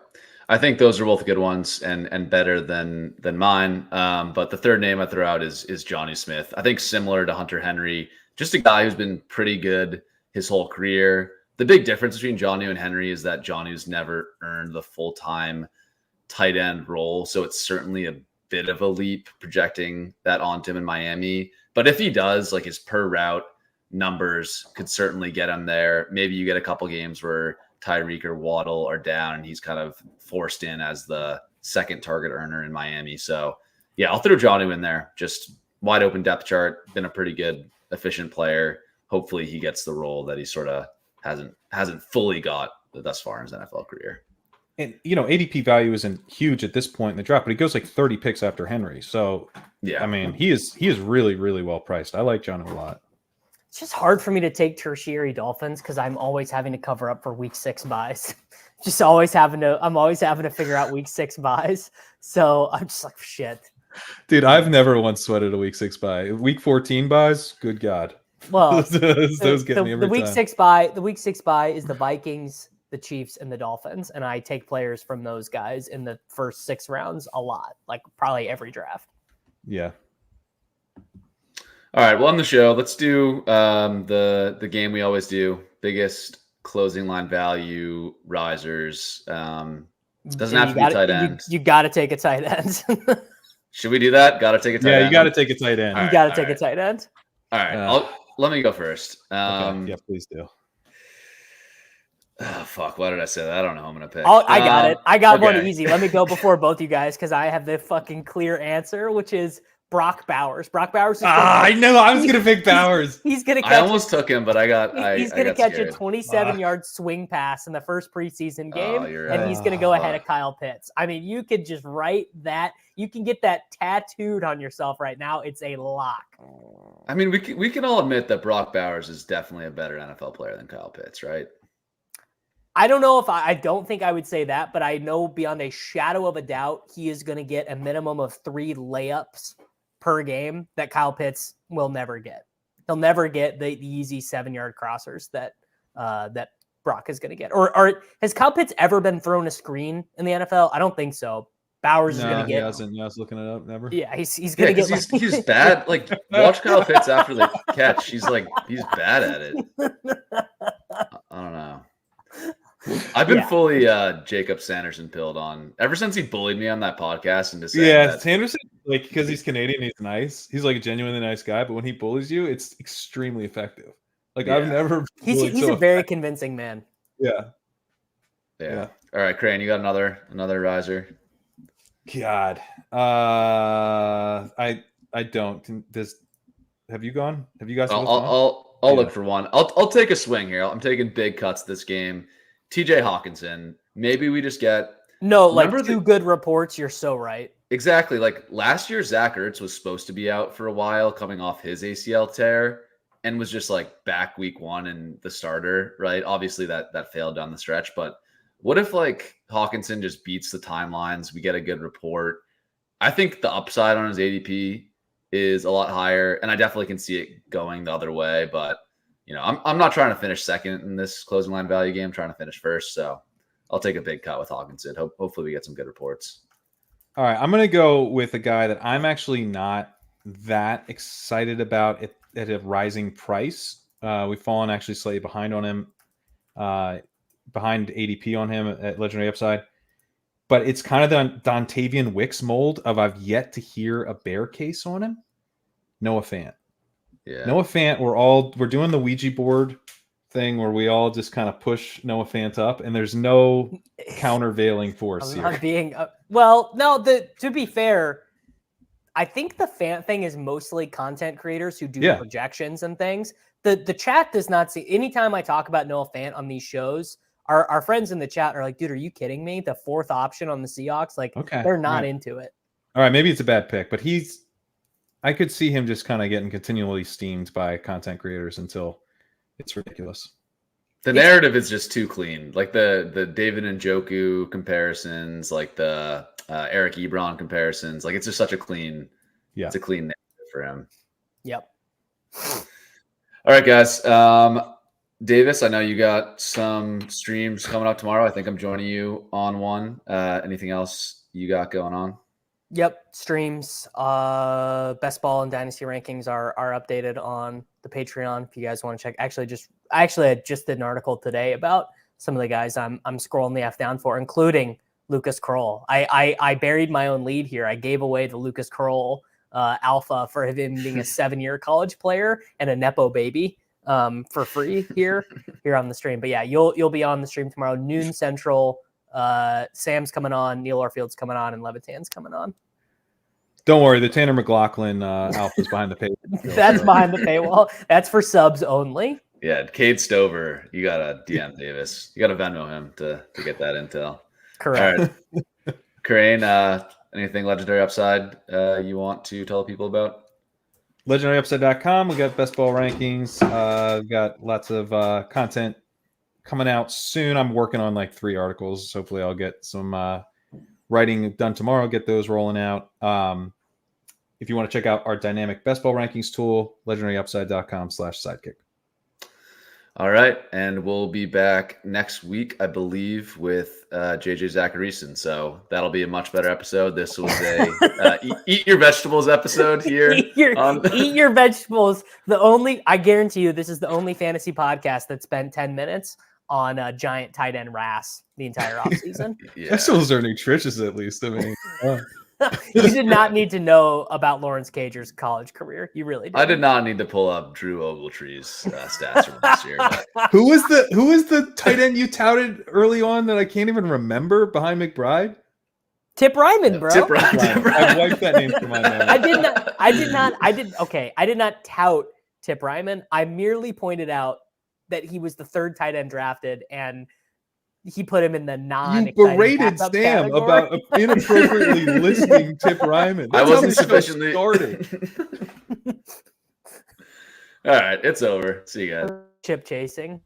I think those are both good ones and better than mine. But the third name I throw out is Jonnu Smith. I think similar to Hunter Henry, just a guy who's been pretty good his whole career. The big difference between Jonnu and Henry is that Jonnu's never earned the full-time tight end role. So it's certainly a bit of a leap projecting that onto him in Miami. But if he does, like his per route numbers could certainly get him there. Maybe you get a couple games where Tyreek or Waddle are down and he's kind of forced in as the second target earner in Miami. So yeah, I'll throw Jonnu in there. Just wide open depth chart, been a pretty good, efficient player. Hopefully he gets the role that he sort of hasn't fully got thus far in his NFL career. And ADP value isn't huge at this point in the draft, but he goes like 30 picks after Henry. So yeah, I mean, he is really, really well priced. I like Jonnu a lot. It's just hard for me to take tertiary Dolphins because I'm always having to cover up for week 6 buys. I'm always having to figure out week 6 buys. So I'm just like, shit. Dude, I've never once sweated a week 6 buy. Week 14 buys, good God. Well, those get me every the week time. 6 buy. The week 6 buy is the Vikings, the Chiefs, and the Dolphins, and I take players from those guys in the first 6 rounds a lot, like probably every draft. Yeah. All right. Well, on the show, let's do the game we always do. Biggest closing line value risers. Doesn't have to be tight end. You got to take a tight end. Should we do that? Got to take a tight end. Yeah, you got to take a tight end. You got to take a tight end. All right. Let me go first. Okay. Yeah, please do. Oh, fuck. Why did I say that? I don't know who I'm going to pick. I got it. I got okay. one easy. Let me go before both you guys because I have the fucking clear answer, which is Brock Bowers. Brock Bowers. I know. I was going to pick Bowers. He's going to catch. I almost took him, but he's going to catch scared. a 27-yard swing pass in the first preseason game, and he's going to go ahead of Kyle Pitts. I mean, you could just write that. You can get that tattooed on yourself right now. It's a lock. I mean, we can all admit that Brock Bowers is definitely a better NFL player than Kyle Pitts, right? I don't know if I don't think I would say that, but I know beyond a shadow of a doubt, he is going to get a minimum of 3 layups per game that Kyle Pitts will never get. He'll never get the easy 7-yard crossers that Brock is going to get. Or has Kyle Pitts ever been thrown a screen in the NFL? I don't think so. Bowers is going to get. He hasn't. Yeah, I was looking it up. Never. Yeah, he's going to get. He's bad. Like watch Kyle Pitts after the catch. He's bad at it. I don't know. I've been fully Jacob Sanderson pilled on ever since he bullied me on that podcast and just Sanderson, like because he's Canadian, he's nice. He's like a genuinely nice guy, but when he bullies you, it's extremely effective. Like Yeah. I've never. He's a very convincing man. Yeah. Yeah. All right, Crane, you got another riser. God, I don't. Have you gone? Have you guys? I'll look for one. I'll take a swing here. I'm taking big cuts this game. TJ Hawkinson. Maybe we just get two good reports. You're so right. Exactly. Like last year, Zach Ertz was supposed to be out for a while, coming off his ACL tear, and was just like back week 1 and the starter. Right. Obviously, that failed down the stretch. But what if like Hawkinson just beats the timelines? We get a good report. I think the upside on his ADP is a lot higher, and I definitely can see it going the other way. But I'm not trying to finish second in this closing line value game. I'm trying to finish first, so I'll take a big cut with Hawkinson. Hopefully, we get some good reports. All right, I'm going to go with a guy that I'm actually not that excited about at a rising price. We've fallen actually slightly behind on him, behind ADP on him at Legendary Upside. But it's kind of the Dontavian Wicks mold of I've yet to hear a bear case on him. Noah Fant. Yeah. Noah Fant, we're doing the Ouija board thing where we all just kind of push Noah Fant up, and there's no countervailing force here. To be fair, I think the Fant thing is mostly content creators who do projections and things. The chat does not see. Anytime I talk about Noah Fant on these shows, our friends in the chat are like, dude, are you kidding me? The 4th option on the Seahawks? Like, they're not into it. All right, maybe it's a bad pick, but I could see him just kind of getting continually steamed by content creators until it's ridiculous. The narrative is just too clean. Like the David Njoku comparisons, like the Eric Ebron comparisons. Like it's just such a clean, it's a clean narrative for him. Yep. All right, guys. Davis, I know you got some streams coming up tomorrow. I think I'm joining you on one. Anything else you got going on? Yep, streams. Best ball and dynasty rankings are updated on the Patreon if you guys want to check. I just did an article today about some of the guys I'm scrolling the F down for, including Lucas Krull. I buried my own lead here. I gave away the Lucas Krull alpha for him being a 7-year college player and a Nepo baby for free here on the stream. But yeah, you'll be on the stream tomorrow, noon Central. Sam's coming on, Neil Orfield's coming on, and Levitan's coming on. Don't worry, the Tanner McLaughlin alpha's behind the paywall. That's behind the paywall. That's for subs only. Yeah, Cade Stover, you got to DM Davis. You got to Venmo him to get that intel. Correct. All right. Crane, anything Legendary Upside you want to tell people about? LegendaryUpside.com. We got best ball rankings. We've got lots of content coming out soon. I'm working on like 3 articles. Hopefully I'll get some writing done tomorrow, get those rolling out. If you want to check out our dynamic best ball rankings tool, legendaryupside.com/sidekick. All right. And we'll be back next week, I believe, with JJ Zacharyson. So that'll be a much better episode. This was a eat your vegetables episode here. Eat your vegetables. I guarantee you, this is the only fantasy podcast that spent 10 minutes on a giant tight end RAS the entire offseason. Vegetables are nutritious, at least. I mean, you did not need to know about Lawrence Cager's college career. You really did. I did not need to pull up Drew Ogletree's stats from this year. But... Who was the tight end you touted early on that I can't even remember behind McBride? Tip Ryman, bro. Tip Ryman. I wiped that name from my memory. I did not tout Tip Ryman. I merely pointed out that he was the 3rd tight end drafted, and he put him in the You berated Sam category. about inappropriately listing Tip Ryman. I wasn't sufficiently started. All right, it's over. See you guys. Chip chasing.